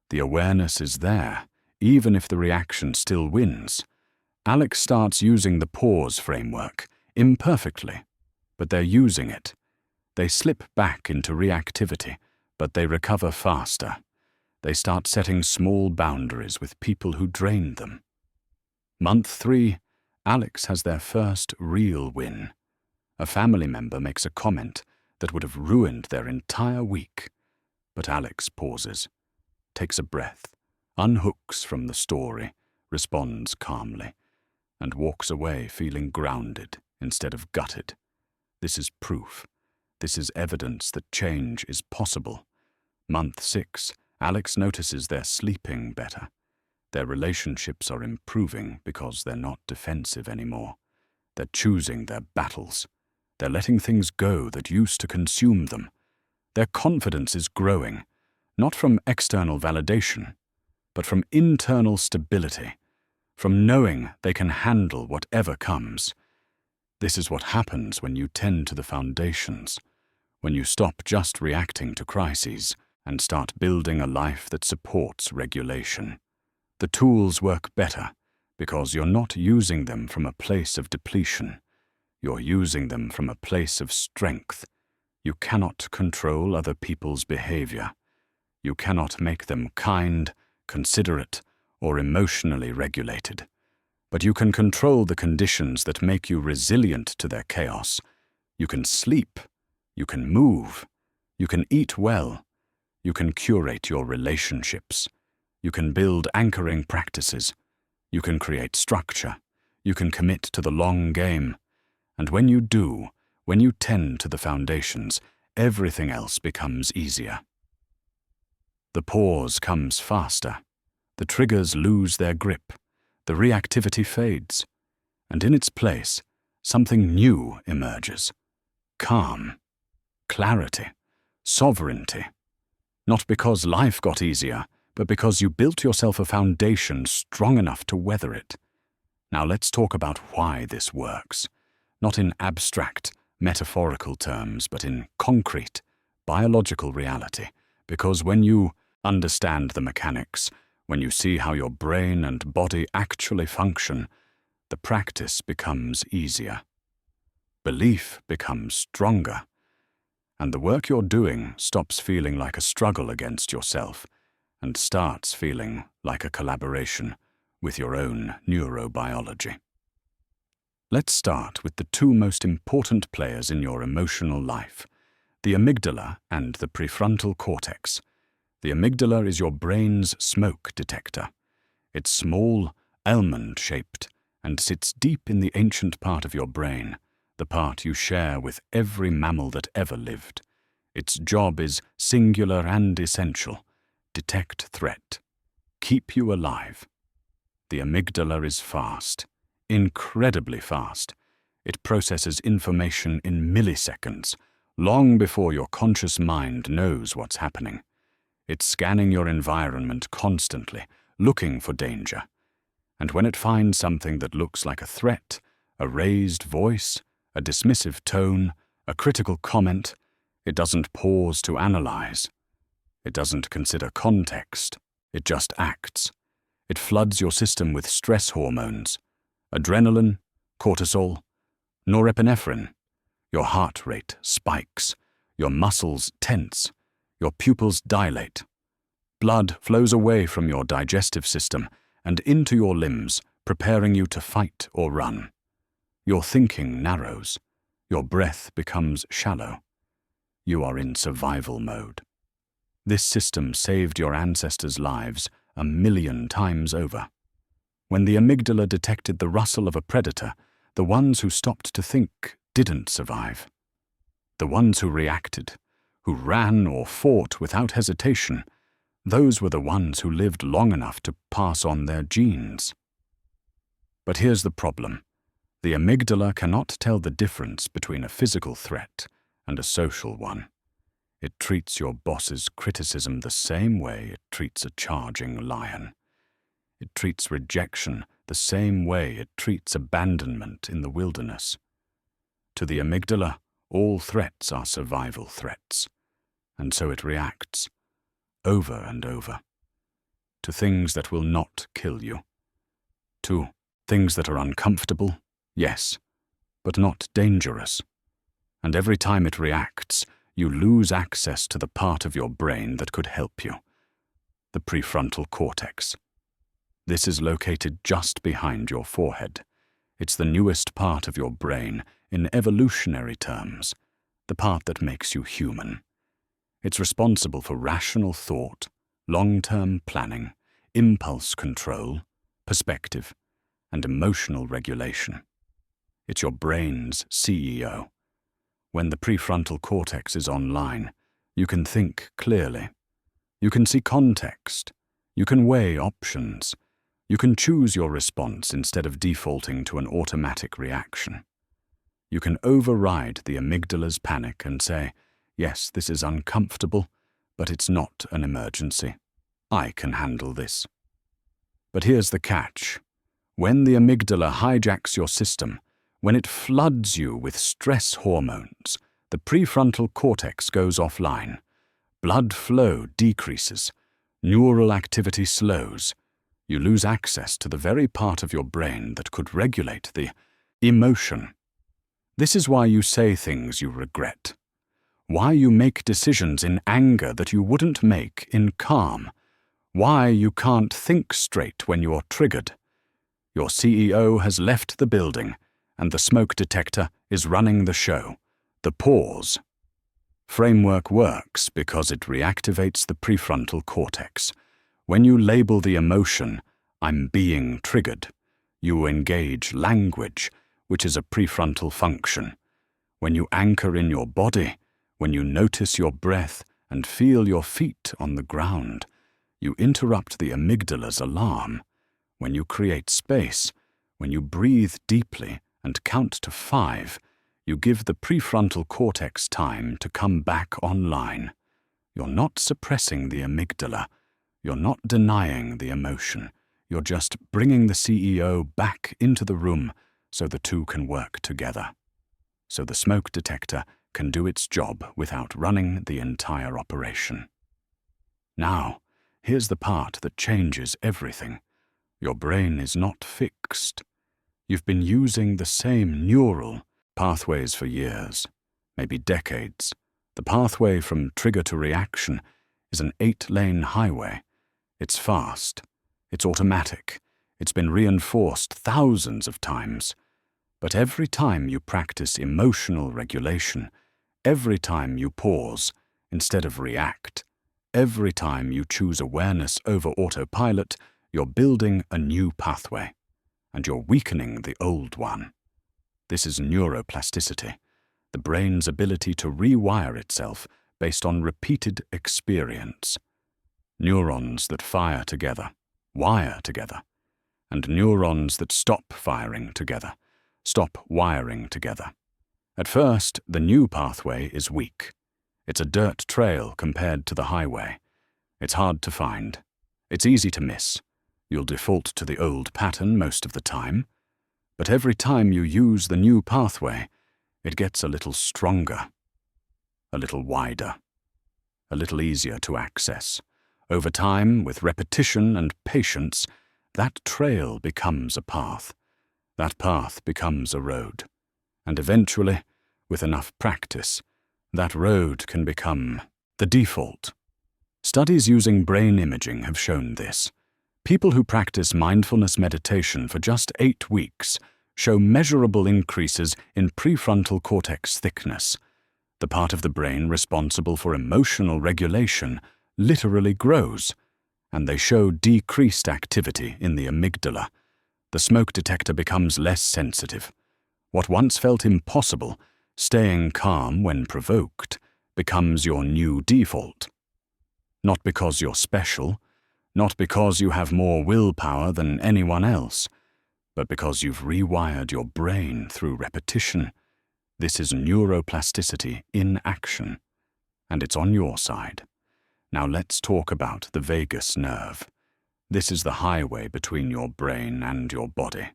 The awareness is there, even if the reaction still wins. Alex starts using the pause framework, imperfectly, but they're using it. They slip back into reactivity, but they recover faster. They start setting small boundaries with people who drain them. Month 3, Alex has their first real win. A family member makes a comment that would have ruined their entire week. But Alex pauses, takes a breath, unhooks from the story, responds calmly, and walks away feeling grounded instead of gutted. This is proof. This is evidence that change is possible. Month 6, Alex notices they're sleeping better. Their relationships are improving because they're not defensive anymore. They're choosing their battles. They're letting things go that used to consume them. Their confidence is growing, not from external validation, but from internal stability, from knowing they can handle whatever comes. This is what happens when you tend to the foundations, when you stop just reacting to crises and start building a life that supports regulation. The tools work better because you're not using them from a place of depletion. You're using them from a place of strength. You cannot control other people's behavior. You cannot make them kind, considerate, or emotionally regulated. But you can control the conditions that make you resilient to their chaos. You can sleep. You can move. You can eat well. You can curate your relationships. You can build anchoring practices. You can create structure. You can commit to the long game. And when you do, when you tend to the foundations, everything else becomes easier. The pause comes faster. The triggers lose their grip. The reactivity fades. And in its place, something new emerges. Calm, clarity, sovereignty. Not because life got easier, but because you built yourself a foundation strong enough to weather it. Now let's talk about why this works. Not in abstract, metaphorical terms, but in concrete, biological reality. Because when you understand the mechanics, when you see how your brain and body actually function, the practice becomes easier. Belief becomes stronger. And the work you're doing stops feeling like a struggle against yourself and starts feeling like a collaboration with your own neurobiology. Let's start with the two most important players in your emotional life, the amygdala and the prefrontal cortex. The amygdala is your brain's smoke detector. It's small, almond-shaped, and sits deep in the ancient part of your brain, the part you share with every mammal that ever lived. Its job is singular and essential: detect threat, keep you alive. The amygdala is fast, incredibly fast. It processes information in milliseconds, long before your conscious mind knows what's happening. It's scanning your environment constantly, looking for danger. And when it finds something that looks like a threat, a raised voice, a dismissive tone, a critical comment, it doesn't pause to analyze. It doesn't consider context. It just acts. It floods your system with stress hormones: adrenaline, cortisol, norepinephrine. Your heart rate spikes. Your muscles tense. Your pupils dilate. Blood flows away from your digestive system and into your limbs, preparing you to fight or run. Your thinking narrows. Your breath becomes shallow. You are in survival mode. This system saved your ancestors' lives 1,000,000 times over. When the amygdala detected the rustle of a predator, the ones who stopped to think didn't survive. The ones who reacted, who ran or fought without hesitation, those were the ones who lived long enough to pass on their genes. But here's the problem. The amygdala cannot tell the difference between a physical threat and a social one. It treats your boss's criticism the same way it treats a charging lion. It treats rejection the same way it treats abandonment in the wilderness. To the amygdala, all threats are survival threats, and so it reacts, over and over, to things that will not kill you, to things that are uncomfortable, yes, but not dangerous. And every time it reacts, you lose access to the part of your brain that could help you, the prefrontal cortex. This is located just behind your forehead. It's the newest part of your brain in evolutionary terms, the part that makes you human. It's responsible for rational thought, long-term planning, impulse control, perspective, and emotional regulation. It's your brain's CEO. When the prefrontal cortex is online, you can think clearly. You can see context. You can weigh options. You can choose your response instead of defaulting to an automatic reaction. You can override the amygdala's panic and say, yes, this is uncomfortable, but it's not an emergency. I can handle this. But here's the catch. When the amygdala hijacks your system, when it floods you with stress hormones, the prefrontal cortex goes offline. Blood flow decreases. Neural activity slows. You lose access to the very part of your brain that could regulate the emotion. This is why you say things you regret, why you make decisions in anger that you wouldn't make in calm, why you can't think straight when you're triggered. Your CEO has left the building, and the smoke detector is running the show. The pause framework works because it reactivates the prefrontal cortex. When you label the emotion, "I'm being triggered," you engage language, which is a prefrontal function. When you anchor in your body, when you notice your breath and feel your feet on the ground, you interrupt the amygdala's alarm. When you create space, when you breathe deeply and count to 5, you give the prefrontal cortex time to come back online. You're not suppressing the amygdala. You're not denying the emotion. You're just bringing the CEO back into the room so the two can work together. So the smoke detector can do its job without running the entire operation. Now, here's the part that changes everything. Your brain is not fixed. You've been using the same neural pathways for years, maybe decades. The pathway from trigger to reaction is an 8-lane highway. It's fast. It's automatic. It's been reinforced thousands of times. But every time you practice emotional regulation, every time you pause instead of react, every time you choose awareness over autopilot, you're building a new pathway, and you're weakening the old one. This is neuroplasticity, the brain's ability to rewire itself based on repeated experience. Neurons that fire together, wire together, and neurons that stop firing together, stop wiring together. At first, the new pathway is weak. It's a dirt trail compared to the highway. It's hard to find. It's easy to miss. You'll default to the old pattern most of the time. But every time you use the new pathway, it gets a little stronger, a little wider, a little easier to access. Over time, with repetition and patience, that trail becomes a path. That path becomes a road. And eventually, with enough practice, that road can become the default. Studies using brain imaging have shown this. People who practice mindfulness meditation for just 8 weeks show measurable increases in prefrontal cortex thickness. The part of the brain responsible for emotional regulation literally grows, and they show decreased activity in the amygdala. The smoke detector becomes less sensitive. What once felt impossible, staying calm when provoked, becomes your new default. Not because you're special, not because you have more willpower than anyone else, but because you've rewired your brain through repetition. This is neuroplasticity in action, and it's on your side. Now let's talk about the vagus nerve. This is the highway between your brain and your body,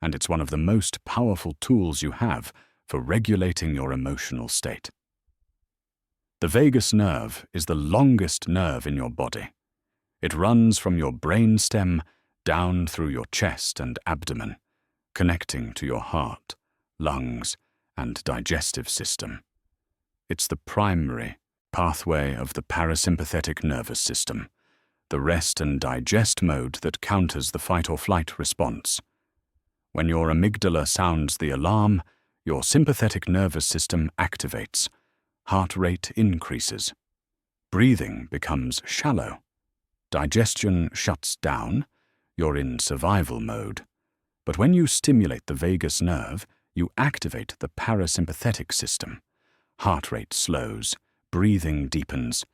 and it's one of the most powerful tools you have for regulating your emotional state. The vagus nerve is the longest nerve in your body. It runs from your brainstem down through your chest and abdomen, connecting to your heart, lungs, and digestive system. It's the primary pathway of the parasympathetic nervous system, the rest and digest mode that counters the fight-or-flight response. When your amygdala sounds the alarm, your sympathetic nervous system activates, heart rate increases, breathing becomes shallow, digestion shuts down, you're in survival mode. But when you stimulate the vagus nerve, you activate the parasympathetic system. Heart rate slows, breathing deepens.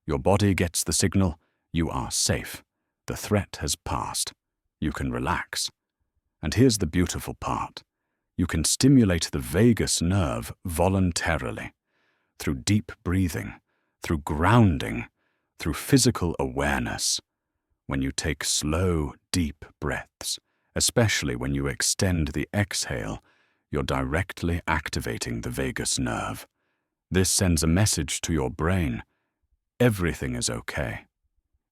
Your body gets the signal, you are safe. The threat has passed. You can relax. And here's the beautiful part. You can stimulate the vagus nerve voluntarily, through deep breathing, through grounding, through physical awareness. When you take slow, deep breaths, especially when you extend the exhale, you're directly activating the vagus nerve. This sends a message to your brain. Everything is okay.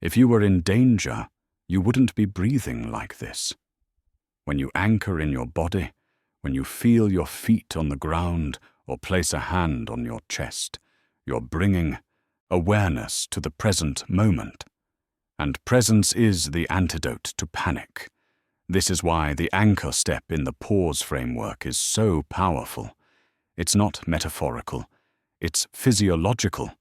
If you were in danger, you wouldn't be breathing like this. When you anchor in your body, when you feel your feet on the ground or place a hand on your chest, You're bringing awareness to the present moment. And presence is the antidote to panic. This is why the anchor step in the pause framework is so powerful. It's not metaphorical, it's physiological.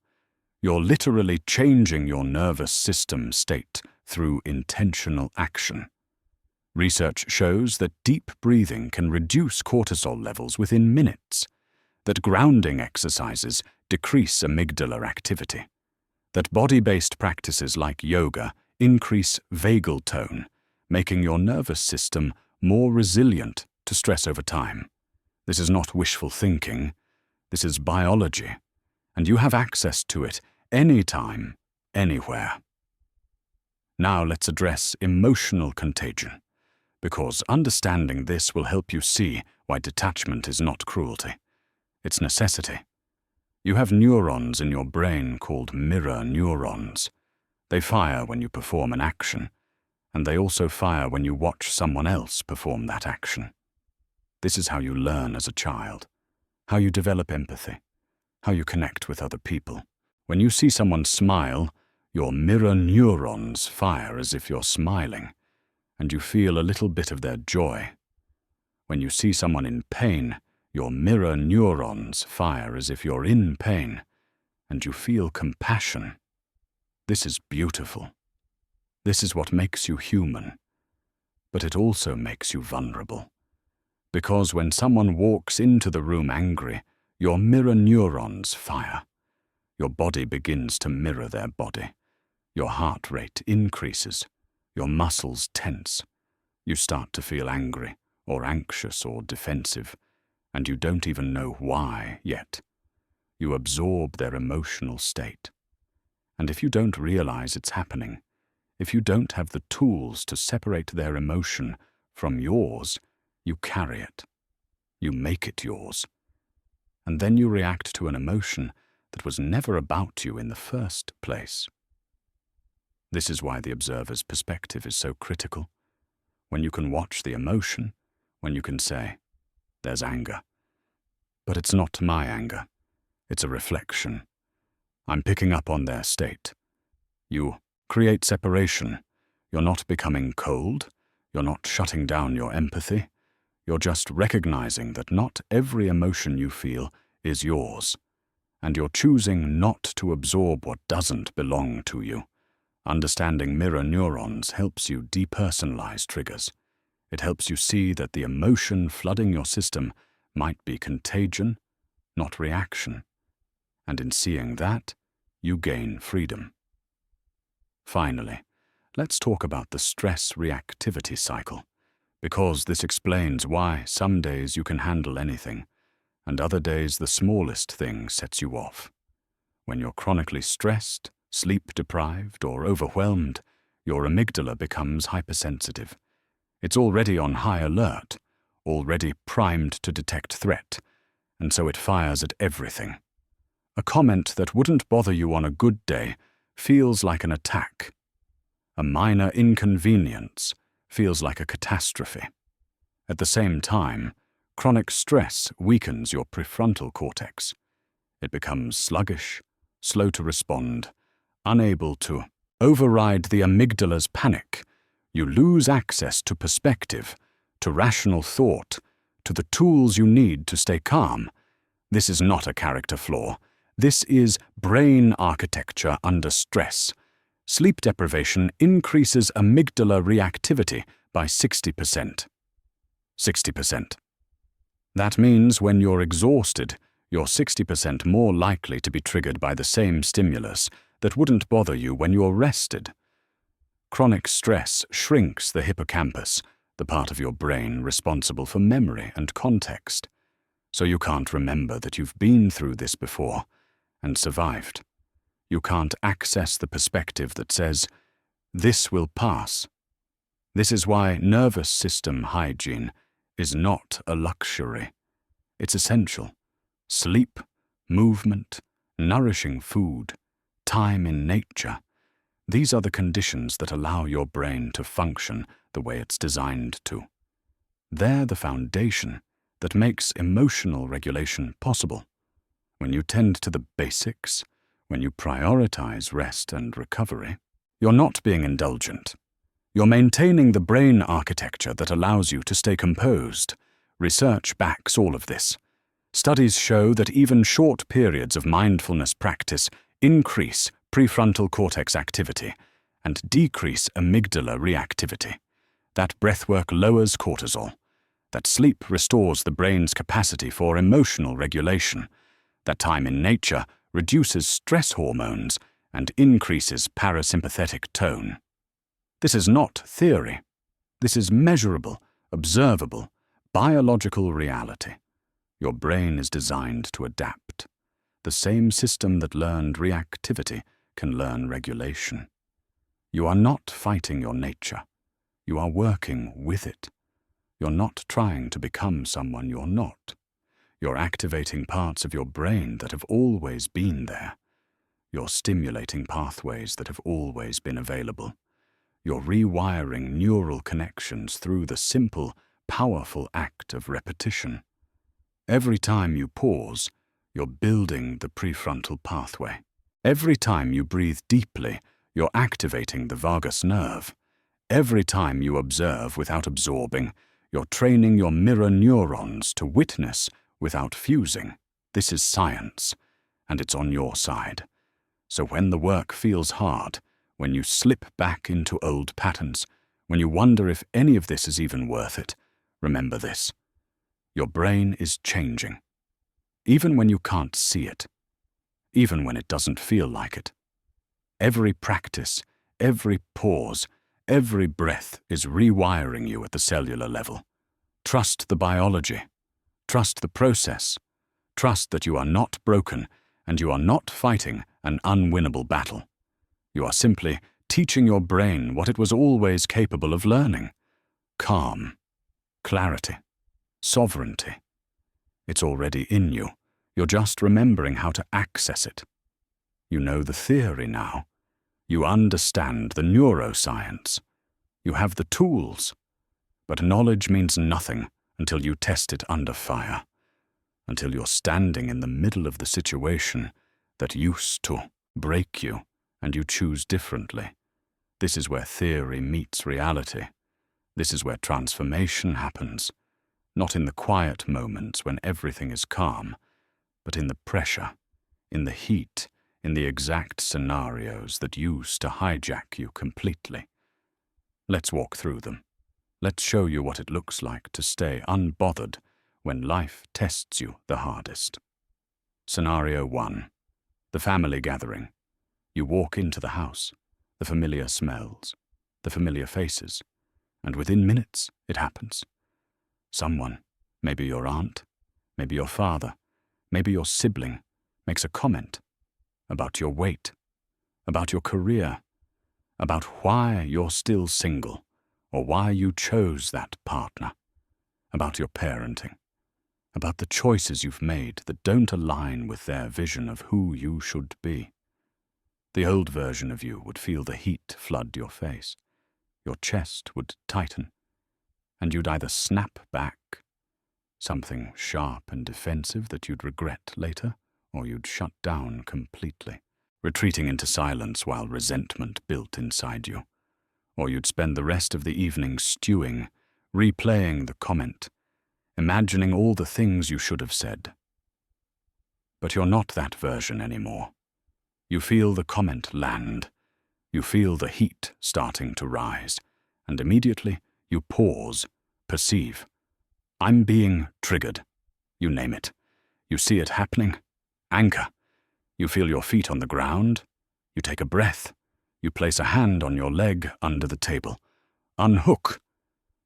You're literally changing your nervous system state through intentional action. Research shows that deep breathing can reduce cortisol levels within minutes, that grounding exercises decrease amygdala activity, that body-based practices like yoga increase vagal tone, making your nervous system more resilient to stress over time. This is not wishful thinking, this is biology, and you have access to it anytime, anywhere. Now let's address emotional contagion, because understanding this will help you see why detachment is not cruelty. It's necessity. You have neurons in your brain called mirror neurons. They fire when you perform an action, and they also fire when you watch someone else perform that action. This is how you learn as a child, how you develop empathy, how you connect with other people. When you see someone smile, your mirror neurons fire as if you're smiling, and you feel a little bit of their joy. When you see someone in pain, your mirror neurons fire as if you're in pain, and you feel compassion. This is beautiful. This is what makes you human. But it also makes you vulnerable. Because when someone walks into the room angry, your mirror neurons fire. Your body begins to mirror their body. Your heart rate increases. Your muscles tense. You start to feel angry, or anxious, or defensive, and you don't even know why yet. You absorb their emotional state. And if you don't realize it's happening, if you don't have the tools to separate their emotion from yours, you carry it. You make it yours. And then you react to an emotion that was never about you in the first place. This is why the observer's perspective is so critical. When you can watch the emotion, when you can say, there's anger. But it's not my anger. It's a reflection. I'm picking up on their state. You create separation. You're not becoming cold. You're not shutting down your empathy. You're just recognizing that not every emotion you feel is yours, and you're choosing not to absorb what doesn't belong to you. Understanding mirror neurons helps you depersonalize triggers. It helps you see that the emotion flooding your system might be contagion, not reaction. And in seeing that, you gain freedom. Finally, let's talk about the stress reactivity cycle, because this explains why some days you can handle anything, and other days the smallest thing sets you off. When you're chronically stressed, sleep-deprived, or overwhelmed, your amygdala becomes hypersensitive. It's already on high alert, already primed to detect threat, and so it fires at everything. A comment that wouldn't bother you on a good day feels like an attack. A minor inconvenience feels like a catastrophe. At the same time, chronic stress weakens your prefrontal cortex. It becomes sluggish, slow to respond, unable to override the amygdala's panic. You lose access to perspective, to rational thought, to the tools you need to stay calm. This is not a character flaw. This is brain architecture under stress. Sleep deprivation increases amygdala reactivity by 60%. 60%. That means when you're exhausted, you're 60% more likely to be triggered by the same stimulus that wouldn't bother you when you're rested. Chronic stress shrinks the hippocampus, the part of your brain responsible for memory and context. So you can't remember that you've been through this before and survived. You can't access the perspective that says, this will pass. This is why nervous system hygiene is not a luxury. It's essential. Sleep, movement, nourishing food, time in nature. These are the conditions that allow your brain to function the way it's designed to. They're the foundation that makes emotional regulation possible. when you tend to the basics, when you prioritize rest and recovery, you're not being indulgent. You're maintaining the brain architecture that allows you to stay composed. Research backs all of this. Studies show that even short periods of mindfulness practice increase prefrontal cortex activity and decrease amygdala reactivity. That breathwork lowers cortisol. That sleep restores the brain's capacity for emotional regulation. That time in nature reduces stress hormones and increases parasympathetic tone. This is not theory. This is measurable, observable, biological reality. Your brain is designed to adapt. The same system that learned reactivity can learn regulation. You are not fighting your nature. You are working with it. You're not trying to become someone you're not. You're activating parts of your brain that have always been there. You're stimulating pathways that have always been available. You're rewiring neural connections through the simple, powerful act of repetition. Every time you pause, you're building the prefrontal pathway. Every time you breathe deeply, you're activating the vagus nerve. Every time you observe without absorbing, you're training your mirror neurons to witness without fusing. This is science, and it's on your side. So when the work feels hard, when you slip back into old patterns, when you wonder if any of this is even worth it, remember this. Your brain is changing. Even when you can't see it. Even when it doesn't feel like it. Every practice, every pause, every breath is rewiring you at the cellular level. Trust the biology. Trust the process. Trust that you are not broken and you are not fighting an unwinnable battle. You are simply teaching your brain what it was always capable of learning. Calm, clarity, sovereignty. It's already in you. You're just remembering how to access it. You know the theory now. You understand the neuroscience. You have the tools. But knowledge means nothing until you test it under fire. Until you're standing in the middle of the situation that used to break you and you choose differently. This is where theory meets reality. This is where transformation happens. Not in the quiet moments when everything is calm, but in the pressure, in the heat, in the exact scenarios that used to hijack you completely. Let's walk through them. Let's show you what it looks like to stay unbothered when life tests you the hardest. Scenario 1. The family gathering. You walk into the house, the familiar smells, the familiar faces, and within minutes it happens. Someone, maybe your aunt, maybe your father, maybe your sibling, makes a comment about your weight, about your career, about why you're still single, or why you chose that partner, about your parenting, about the choices you've made that don't align with their vision of who you should be. The old version of you would feel the heat flood your face, your chest would tighten, and you'd either snap back, something sharp and defensive that you'd regret later, or you'd shut down completely, retreating into silence while resentment built inside you. Or you'd spend the rest of the evening stewing, replaying the comment, imagining all the things you should have said. But you're not that version anymore. You feel the comment land. You feel the heat starting to rise, and immediately you pause, perceive. I'm being triggered. You name it. You see it happening. Anchor. You feel your feet on the ground. You take a breath. You place a hand on your leg under the table. Unhook.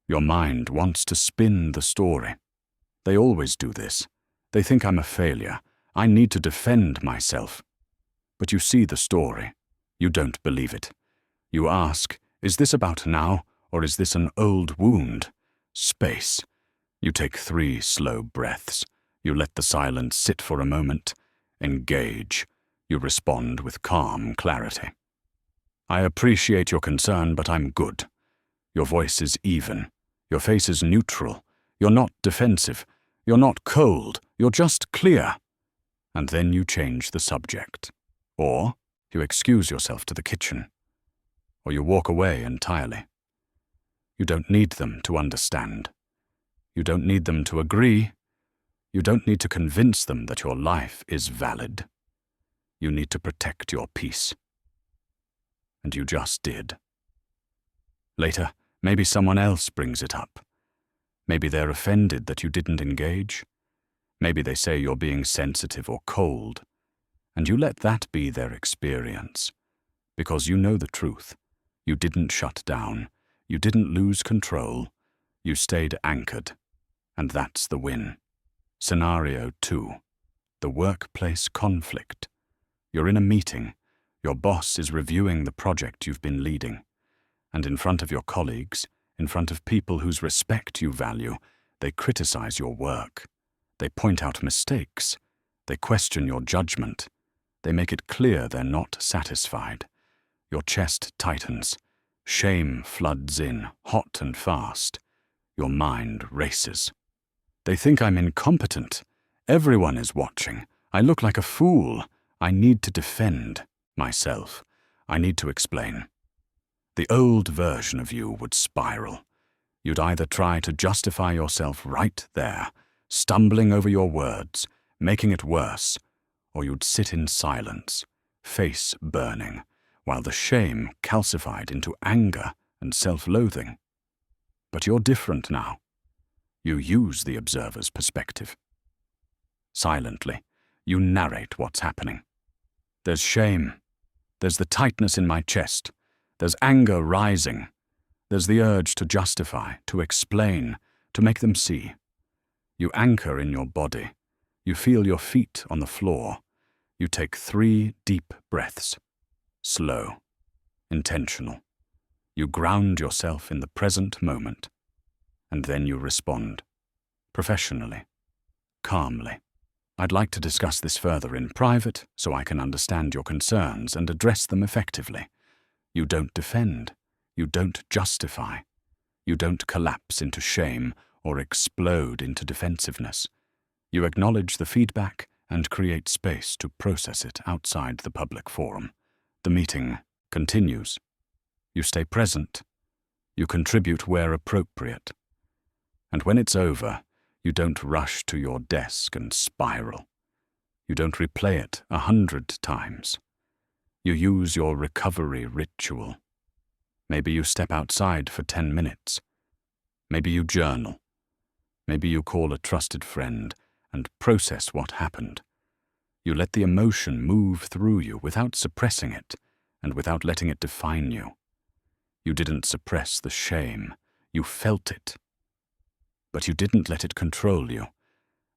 Your mind wants to spin the story. They always do this. They think I'm a failure. I need to defend myself. But you see the story. You don't believe it. You ask, is this about now, or is this an old wound? Space. You take 3 slow breaths. You let the silence sit for a moment. Engage. You respond with calm clarity. I appreciate your concern, but I'm good. Your voice is even. Your face is neutral. You're not defensive. You're not cold. You're just clear. And then you change the subject. Or you excuse yourself to the kitchen. Or you walk away entirely. You don't need them to understand. You don't need them to agree. You don't need to convince them that your life is valid. You need to protect your peace. And you just did. Later, maybe someone else brings it up. Maybe they're offended that you didn't engage. Maybe they say you're being sensitive or cold. And you let that be their experience. Because you know the truth. You didn't shut down. You didn't lose control. You stayed anchored. And that's the win. Scenario 2. The workplace conflict. You're in a meeting. Your boss is reviewing the project you've been leading. And in front of your colleagues, in front of people whose respect you value, they criticize your work. They point out mistakes. They question your judgment. They make it clear they're not satisfied. Your chest tightens. Shame floods in, hot and fast. Your mind races. They think I'm incompetent. Everyone is watching. I look like a fool. I need to defend myself. I need to explain. The old version of you would spiral. You'd either try to justify yourself right there, stumbling over your words, making it worse, or you'd sit in silence, face burning, while the shame calcified into anger and self-loathing. But you're different now. You use the observer's perspective. Silently, you narrate what's happening. There's shame. There's the tightness in my chest. There's anger rising. There's the urge to justify, to explain, to make them see. You anchor in your body. You feel your feet on the floor. You take 3 deep breaths. Slow. Intentional. You ground yourself in the present moment. And then you respond. Professionally. Calmly. I'd like to discuss this further in private so I can understand your concerns and address them effectively. You don't defend. You don't justify. You don't collapse into shame or explode into defensiveness. You acknowledge the feedback and create space to process it outside the public forum. The meeting continues. You stay present. You contribute where appropriate. And when it's over, you don't rush to your desk and spiral. You don't replay it 100 times. You use your recovery ritual. Maybe you step outside for 10 minutes. Maybe you journal. Maybe you call a trusted friend and process what happened. You let the emotion move through you without suppressing it and without letting it define you. You didn't suppress the shame. You felt it. But you didn't let it control you.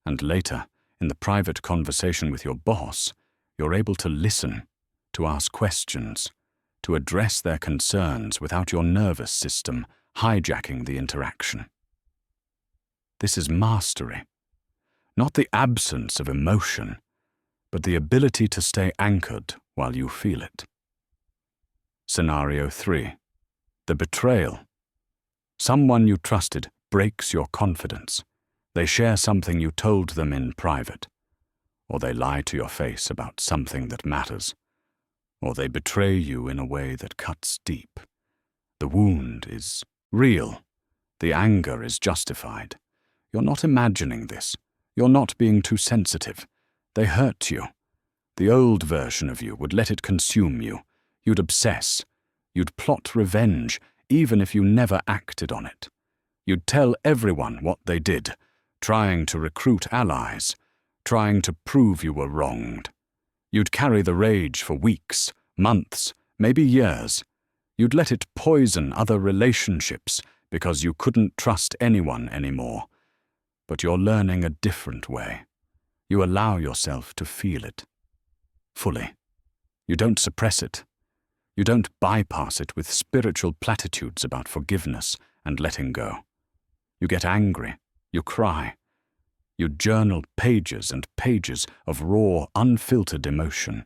And later, in the private conversation with your boss, you're able to listen, to ask questions, to address their concerns without your nervous system hijacking the interaction. This is mastery. Not the absence of emotion, but the ability to stay anchored while you feel it. Scenario 3. The betrayal. Someone you trusted breaks your confidence. They share something you told them in private. Or they lie to your face about something that matters. Or they betray you in a way that cuts deep. The wound is real. The anger is justified. You're not imagining this. You're not being too sensitive. They hurt you. The old version of you would let it consume you. You'd obsess. You'd plot revenge, even if you never acted on it. You'd tell everyone what they did, trying to recruit allies, trying to prove you were wronged. You'd carry the rage for weeks, months, maybe years. You'd let it poison other relationships because you couldn't trust anyone anymore. But you're learning a different way. You allow yourself to feel it. Fully. You don't suppress it. You don't bypass it with spiritual platitudes about forgiveness and letting go. You get angry. You cry. You journal pages and pages of raw, unfiltered emotion.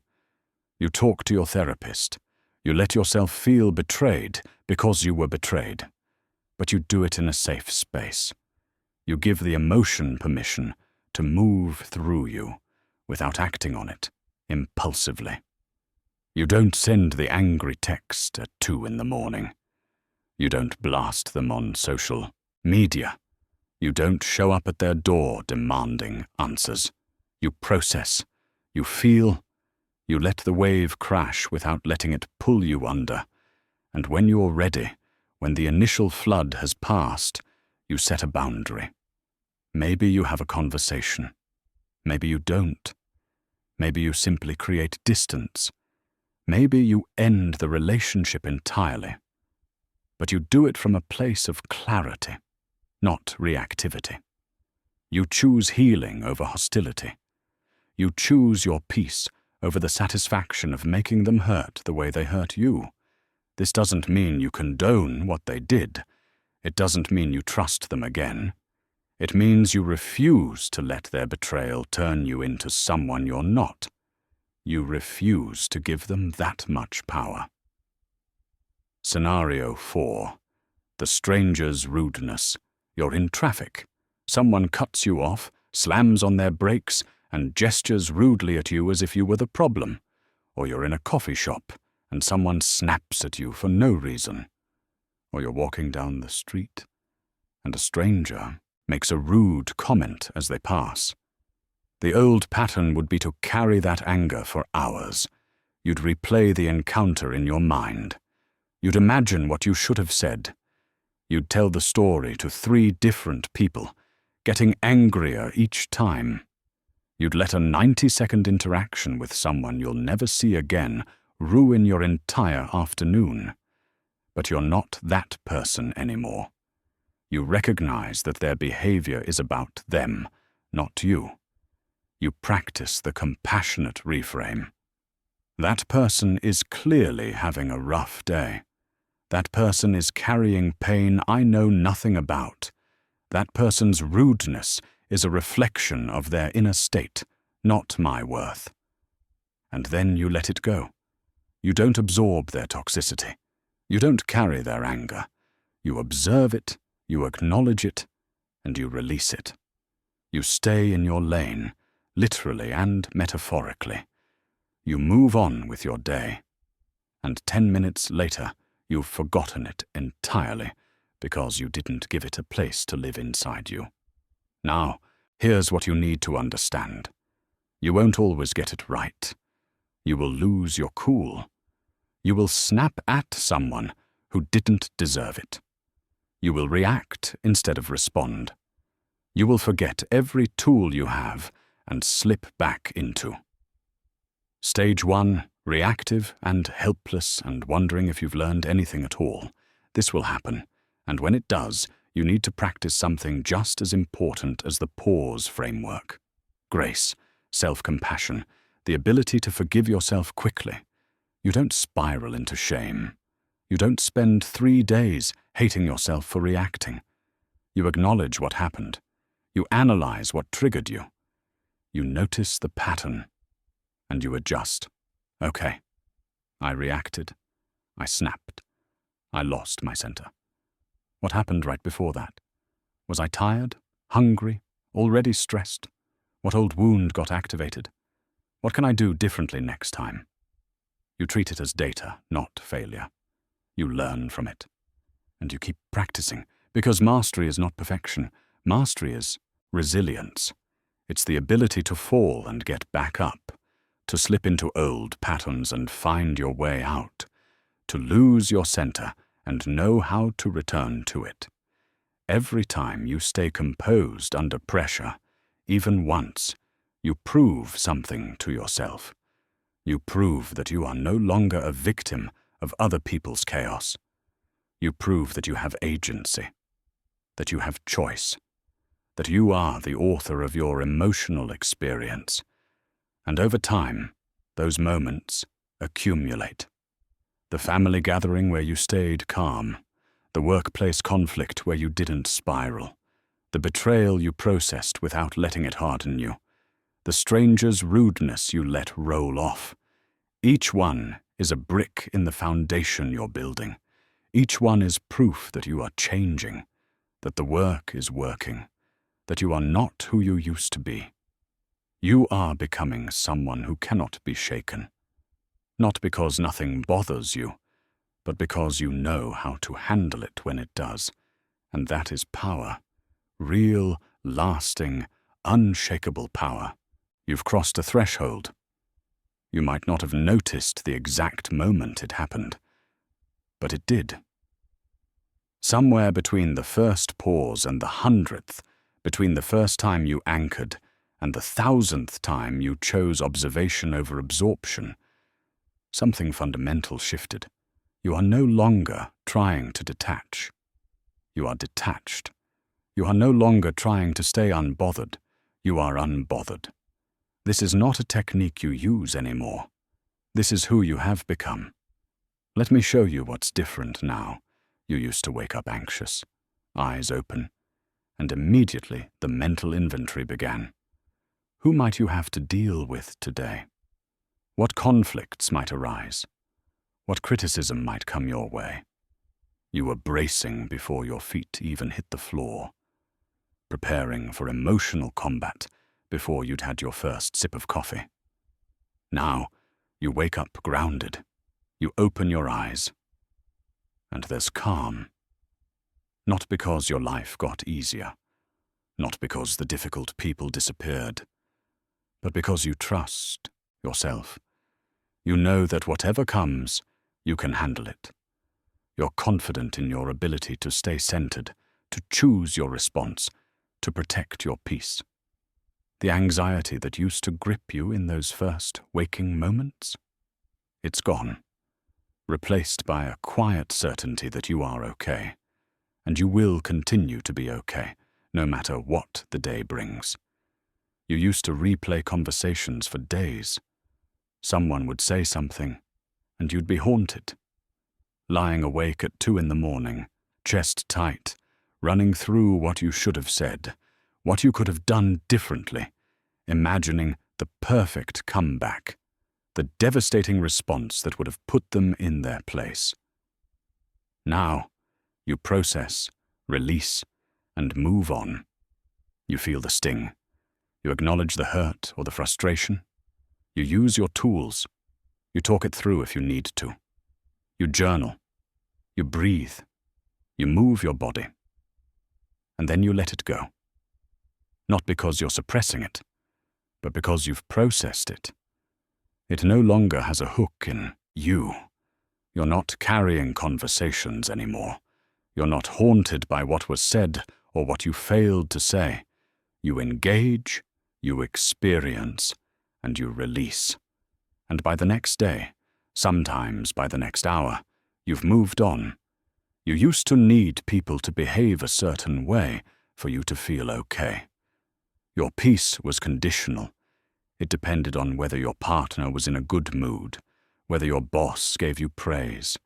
You talk to your therapist. You let yourself feel betrayed because you were betrayed. But you do it in a safe space. You give the emotion permission to move through you without acting on it, impulsively. You don't send the angry text at 2 in the morning. You don't blast them on social media. You don't show up at their door demanding answers. You process. You feel. You let the wave crash without letting it pull you under. And when you're ready, when the initial flood has passed, you set a boundary. Maybe you have a conversation. Maybe you don't. Maybe you simply create distance. Maybe you end the relationship entirely. But you do it from a place of clarity, not reactivity. You choose healing over hostility. You choose your peace over the satisfaction of making them hurt the way they hurt you. This doesn't mean you condone what they did. It doesn't mean you trust them again. It means you refuse to let their betrayal turn you into someone you're not. You refuse to give them that much power. Scenario 4. The stranger's rudeness. You're in traffic. Someone cuts you off, slams on their brakes, and gestures rudely at you as if you were the problem. Or you're in a coffee shop, and someone snaps at you for no reason. Or you're walking down the street, and a stranger makes a rude comment as they pass. The old pattern would be to carry that anger for hours. You'd replay the encounter in your mind. You'd imagine what you should have said. You'd tell the story to 3 different people, getting angrier each time. You'd let a 90-second interaction with someone you'll never see again ruin your entire afternoon. But you're not that person anymore. You recognize that their behavior is about them, not you. You practice the compassionate reframe. That person is clearly having a rough day. That person is carrying pain I know nothing about. That person's rudeness is a reflection of their inner state, not my worth. And then you let it go. You don't absorb their toxicity. You don't carry their anger. You observe it, you acknowledge it, and you release it. You stay in your lane, literally and metaphorically. You move on with your day. And 10 minutes later, you've forgotten it entirely because you didn't give it a place to live inside you. Now, here's what you need to understand. You won't always get it right. You will lose your cool. You will snap at someone who didn't deserve it. You will react instead of respond. You will forget every tool you have and slip back into. Stage 1, reactive and helpless and wondering if you've learned anything at all. This will happen, and when it does, you need to practice something just as important as the pause framework. Grace, self-compassion, the ability to forgive yourself quickly. You don't spiral into shame. You don't spend 3 days hating yourself for reacting. You acknowledge what happened. You analyze what triggered you. You notice the pattern, and you adjust. Okay, I reacted. I snapped. I lost my center. What happened right before that? Was I tired, hungry, already stressed? What old wound got activated? What can I do differently next time? You treat it as data, not failure. You learn from it. And you keep practicing, because mastery is not perfection. Mastery is resilience. It's the ability to fall and get back up, to slip into old patterns and find your way out, to lose your center and know how to return to it. Every time you stay composed under pressure, even once, you prove something to yourself. You prove that you are no longer a victim of other people's chaos. You prove that you have agency, that you have choice, that you are the author of your emotional experience. And over time, those moments accumulate. The family gathering where you stayed calm, the workplace conflict where you didn't spiral, the betrayal you processed without letting it harden you, the stranger's rudeness you let roll off. Each one is a brick in the foundation you're building. Each one is proof that you are changing, that the work is working, that you are not who you used to be. You are becoming someone who cannot be shaken, not because nothing bothers you, but because you know how to handle it when it does, and that is power, real, lasting, unshakable power. You've crossed a threshold. You might not have noticed the exact moment it happened, but it did. Somewhere between the first pause and the 100th, between the first time you anchored and the 1,000th time you chose observation over absorption, something fundamental shifted. You are no longer trying to detach. You are detached. You are no longer trying to stay unbothered. You are unbothered. This is not a technique you use anymore. This is who you have become. Let me show you what's different now. You used to wake up anxious, eyes open, and immediately the mental inventory began. Who might you have to deal with today? What conflicts might arise? What criticism might come your way? You were bracing before your feet even hit the floor, preparing for emotional combat before you'd had your first sip of coffee. Now, you wake up grounded. You open your eyes, and there's calm. Not because your life got easier, not because the difficult people disappeared, but because you trust yourself. You know that whatever comes, you can handle it. You're confident in your ability to stay centered, to choose your response, to protect your peace. The anxiety that used to grip you in those first waking moments, it's gone, replaced by a quiet certainty that you are okay, and you will continue to be okay, no matter what the day brings. You used to replay conversations for days. Someone would say something, and you'd be haunted. Lying awake at 2 a.m, chest tight, running through what you should have said, what you could have done differently, imagining the perfect comeback, the devastating response that would have put them in their place. Now, you process, release, and move on. You feel the sting. You acknowledge the hurt or the frustration. You use your tools. You talk it through if you need to. You journal. You breathe. You move your body. And then you let it go. Not because you're suppressing it, but because you've processed it. It no longer has a hook in you. You're not carrying conversations anymore. You're not haunted by what was said or what you failed to say. You engage, you experience, and you release. And by the next day, sometimes by the next hour, you've moved on. You used to need people to behave a certain way for you to feel okay. Your peace was conditional. It depended on whether your partner was in a good mood, whether your boss gave you praise,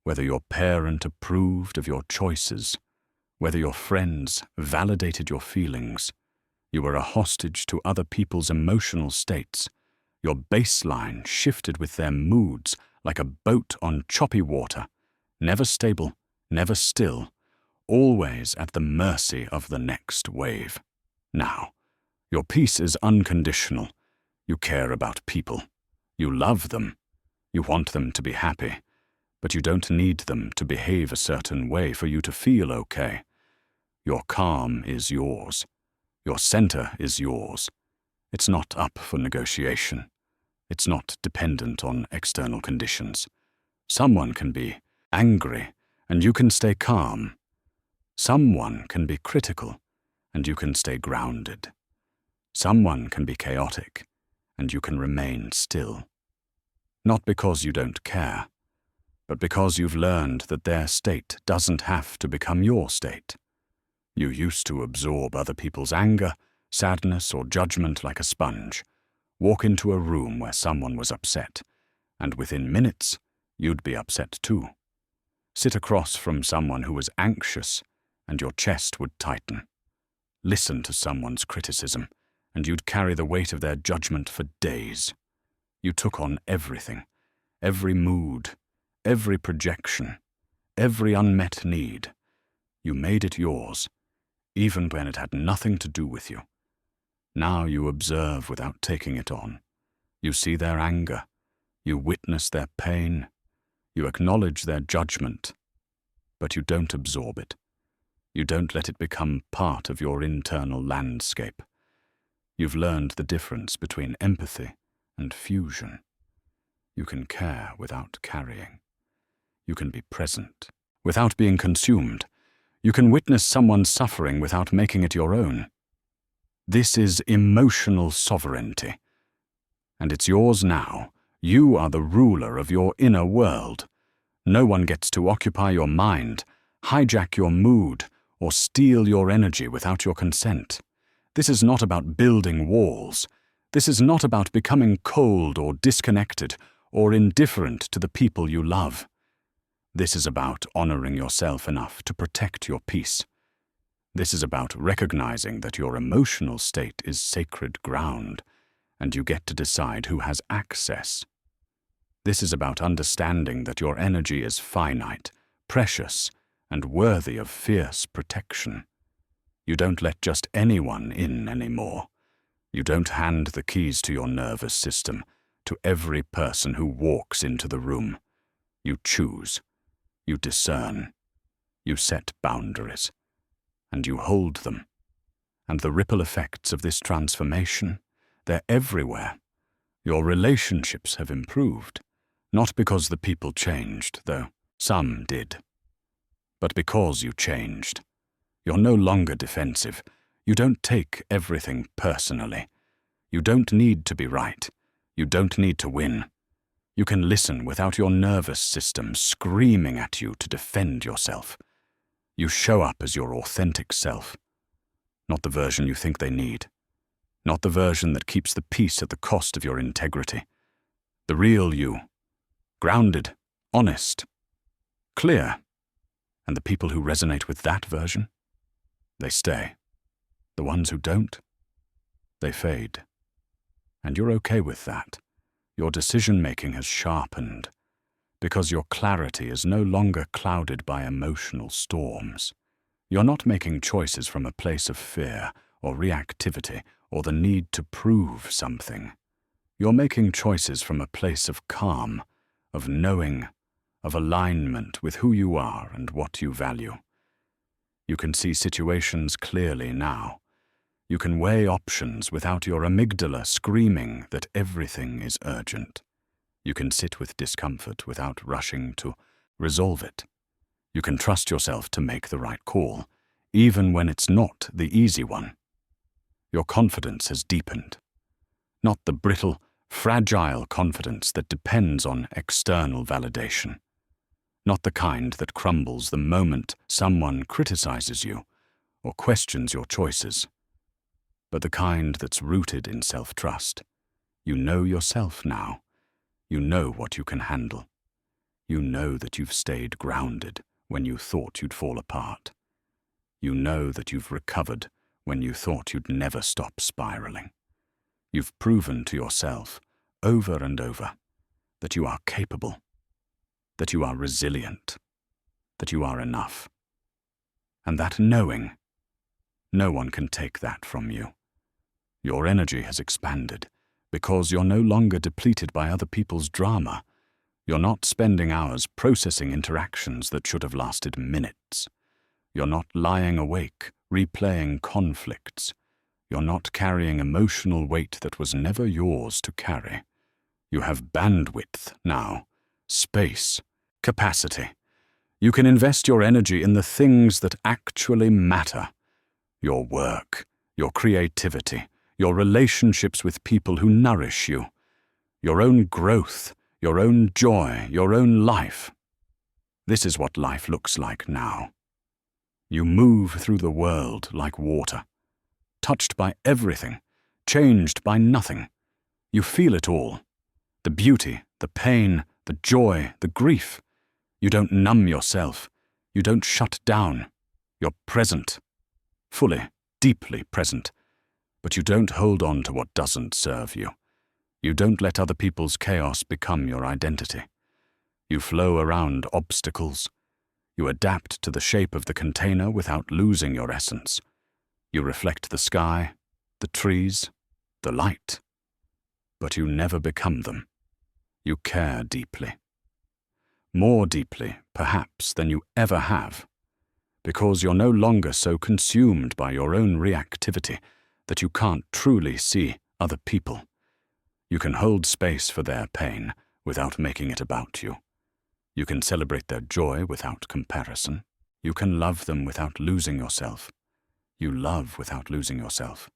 whether your parent approved of your choices, whether your friends validated your feelings. You were a hostage to other people's emotional states. Your baseline shifted with their moods like a boat on choppy water, never stable, never still, always at the mercy of the next wave. Now, your peace is unconditional. You care about people. You love them. You want them to be happy. But you don't need them to behave a certain way for you to feel okay. Your calm is yours. Your center is yours. It's not up for negotiation. It's not dependent on external conditions. Someone can be angry, and you can stay calm. Someone can be critical, and you can stay grounded. Someone can be chaotic, and you can remain still. Not because you don't care, but because you've learned that their state doesn't have to become your state. You used to absorb other people's anger, sadness, or judgment like a sponge. Walk into a room where someone was upset, and within minutes, you'd be upset too. Sit across from someone who was anxious, and your chest would tighten. Listen to someone's criticism, and you'd carry the weight of their judgment for days. You took on everything, every mood, every projection, every unmet need. You made it yours, even when it had nothing to do with you. Now you observe without taking it on. You see their anger. You witness their pain. You acknowledge their judgment. But you don't absorb it. You don't let it become part of your internal landscape. You've learned the difference between empathy and fusion. You can care without carrying. You can be present without being consumed. You can witness someone's suffering without making it your own. This is emotional sovereignty. And it's yours now. You are the ruler of your inner world. No one gets to occupy your mind, hijack your mood, or steal your energy without your consent. This is not about building walls. This is not about becoming cold or disconnected or indifferent to the people you love. This is about honoring yourself enough to protect your peace. This is about recognizing that your emotional state is sacred ground, and you get to decide who has access. This is about understanding that your energy is finite, precious, and worthy of fierce protection. You don't let just anyone in anymore. You don't hand the keys to your nervous system to every person who walks into the room. You choose. You discern. You set boundaries. And you hold them. And the ripple effects of this transformation, they're everywhere. Your relationships have improved, not because the people changed, though some did, but because you changed. You're no longer defensive. You don't take everything personally. You don't need to be right. You don't need to win. You can listen without your nervous system screaming at you to defend yourself. You show up as your authentic self, not the version you think they need, not the version that keeps the peace at the cost of your integrity. The real you, grounded, honest, clear. And the people who resonate with that version, they stay. The ones who don't, they fade. And you're okay with that. Your decision-making has sharpened, because your clarity is no longer clouded by emotional storms. You're not making choices from a place of fear or reactivity or the need to prove something. You're making choices from a place of calm, of knowing, of alignment with who you are and what you value. You can see situations clearly now. You can weigh options without your amygdala screaming that everything is urgent. You can sit with discomfort without rushing to resolve it. You can trust yourself to make the right call, even when it's not the easy one. Your confidence has deepened. Not the brittle, fragile confidence that depends on external validation. Not the kind that crumbles the moment someone criticizes you or questions your choices, but the kind that's rooted in self-trust. You know yourself now. You know what you can handle. You know that you've stayed grounded when you thought you'd fall apart. You know that you've recovered when you thought you'd never stop spiraling. You've proven to yourself, over and over, that you are capable, that you are resilient, that you are enough. And that knowing, no one can take that from you. Your energy has expanded because you're no longer depleted by other people's drama. You're not spending hours processing interactions that should have lasted minutes. You're not lying awake, replaying conflicts. You're not carrying emotional weight that was never yours to carry. You have bandwidth now, space, capacity. You can invest your energy in the things that actually matter. Your work, your creativity, your relationships with people who nourish you, your own growth, your own joy, your own life. This is what life looks like now. You move through the world like water, touched by everything, changed by nothing. You feel it all. The beauty, the pain, the joy, the grief. You don't numb yourself. You don't shut down. You're present. Fully, deeply present. But you don't hold on to what doesn't serve you. You don't let other people's chaos become your identity. You flow around obstacles. You adapt to the shape of the container without losing your essence. You reflect the sky, the trees, the light, but you never become them. You care deeply. More deeply, perhaps, than you ever have, because you're no longer so consumed by your own reactivity that you can't truly see other people. You can hold space for their pain without making it about you. You can celebrate their joy without comparison. You can love them without losing yourself. You love without losing yourself.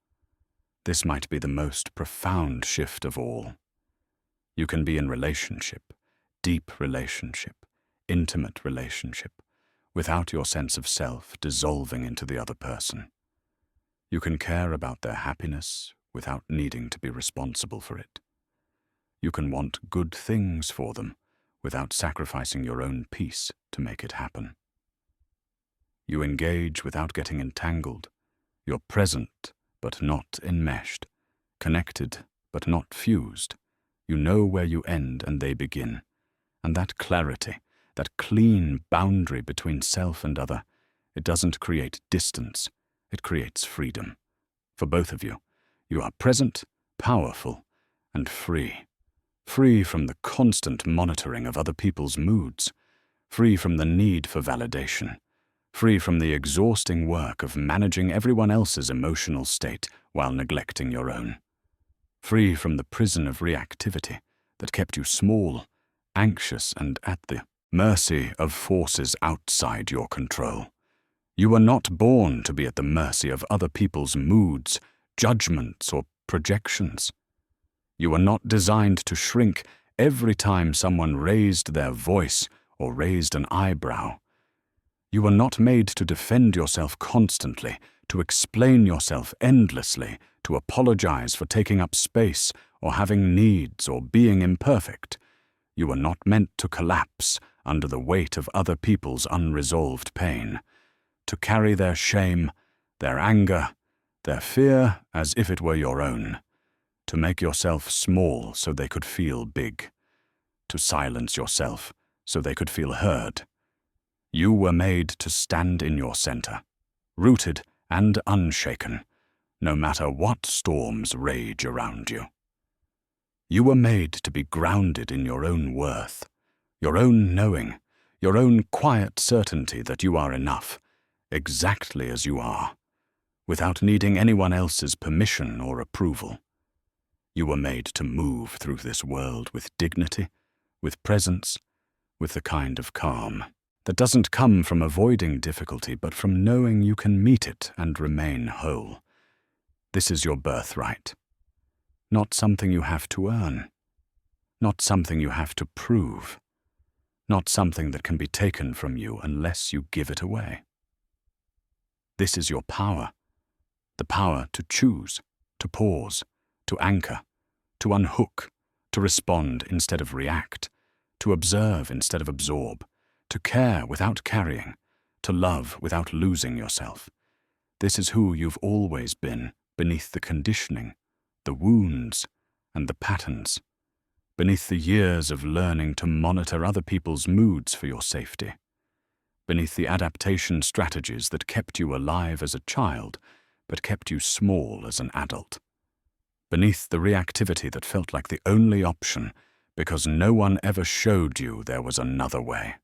This might be the most profound shift of all. You can be in relationship, deep relationship, intimate relationship, without your sense of self dissolving into the other person. You can care about their happiness without needing to be responsible for it. You can want good things for them without sacrificing your own peace to make it happen. You engage without getting entangled. You're present but not enmeshed, connected but not fused. You know where you end and they begin. And that clarity, that clean boundary between self and other, it doesn't create distance, it creates freedom. For both of you, you are present, powerful, and free. Free from the constant monitoring of other people's moods, free from the need for validation, free from the exhausting work of managing everyone else's emotional state while neglecting your own. Free from the prison of reactivity that kept you small, anxious, and at the mercy of forces outside your control. You were not born to be at the mercy of other people's moods, judgments, or projections. You were not designed to shrink every time someone raised their voice or raised an eyebrow. You were not made to defend yourself constantly, to explain yourself endlessly, to apologize for taking up space or having needs or being imperfect. You were not meant to collapse under the weight of other people's unresolved pain, to carry their shame, their anger, their fear as if it were your own, to make yourself small so they could feel big, to silence yourself so they could feel heard. You were made to stand in your center, rooted and unshaken, no matter what storms rage around you. You were made to be grounded in your own worth, your own knowing, your own quiet certainty that you are enough, exactly as you are, without needing anyone else's permission or approval. You were made to move through this world with dignity, with presence, with the kind of calm that doesn't come from avoiding difficulty, but from knowing you can meet it and remain whole. This is your birthright. Not something you have to earn. Not something you have to prove. Not something that can be taken from you unless you give it away. This is your power. The power to choose, to pause, to anchor, to unhook, to respond instead of react, to observe instead of absorb, to care without carrying, to love without losing yourself. This is who you've always been, beneath the conditioning, the wounds, and the patterns, beneath the years of learning to monitor other people's moods for your safety, beneath the adaptation strategies that kept you alive as a child, but kept you small as an adult, beneath the reactivity that felt like the only option because no one ever showed you there was another way.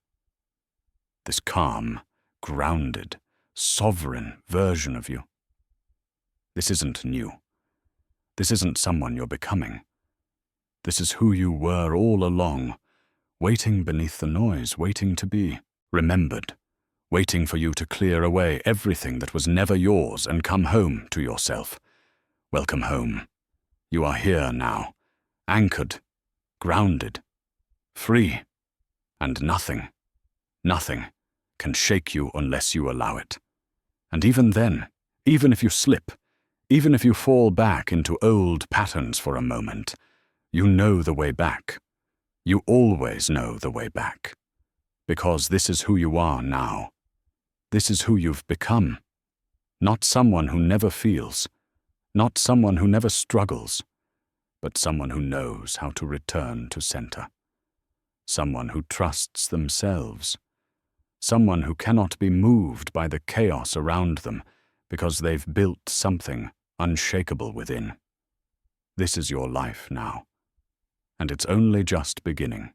This calm, grounded, sovereign version of you. This isn't new. This isn't someone you're becoming. This is who you were all along, waiting beneath the noise, waiting to be remembered, waiting for you to clear away everything that was never yours and come home to yourself. Welcome home. You are here now, anchored, grounded, free, and nothing can shake you unless you allow it. And even then, even if you slip, even if you fall back into old patterns for a moment, you know the way back. You always know the way back. Because this is who you are now. This is who you've become. Not someone who never feels, not someone who never struggles, but someone who knows how to return to center. Someone who trusts themselves. Someone who cannot be moved by the chaos around them because they've built something unshakable within. This is your life now, and it's only just beginning.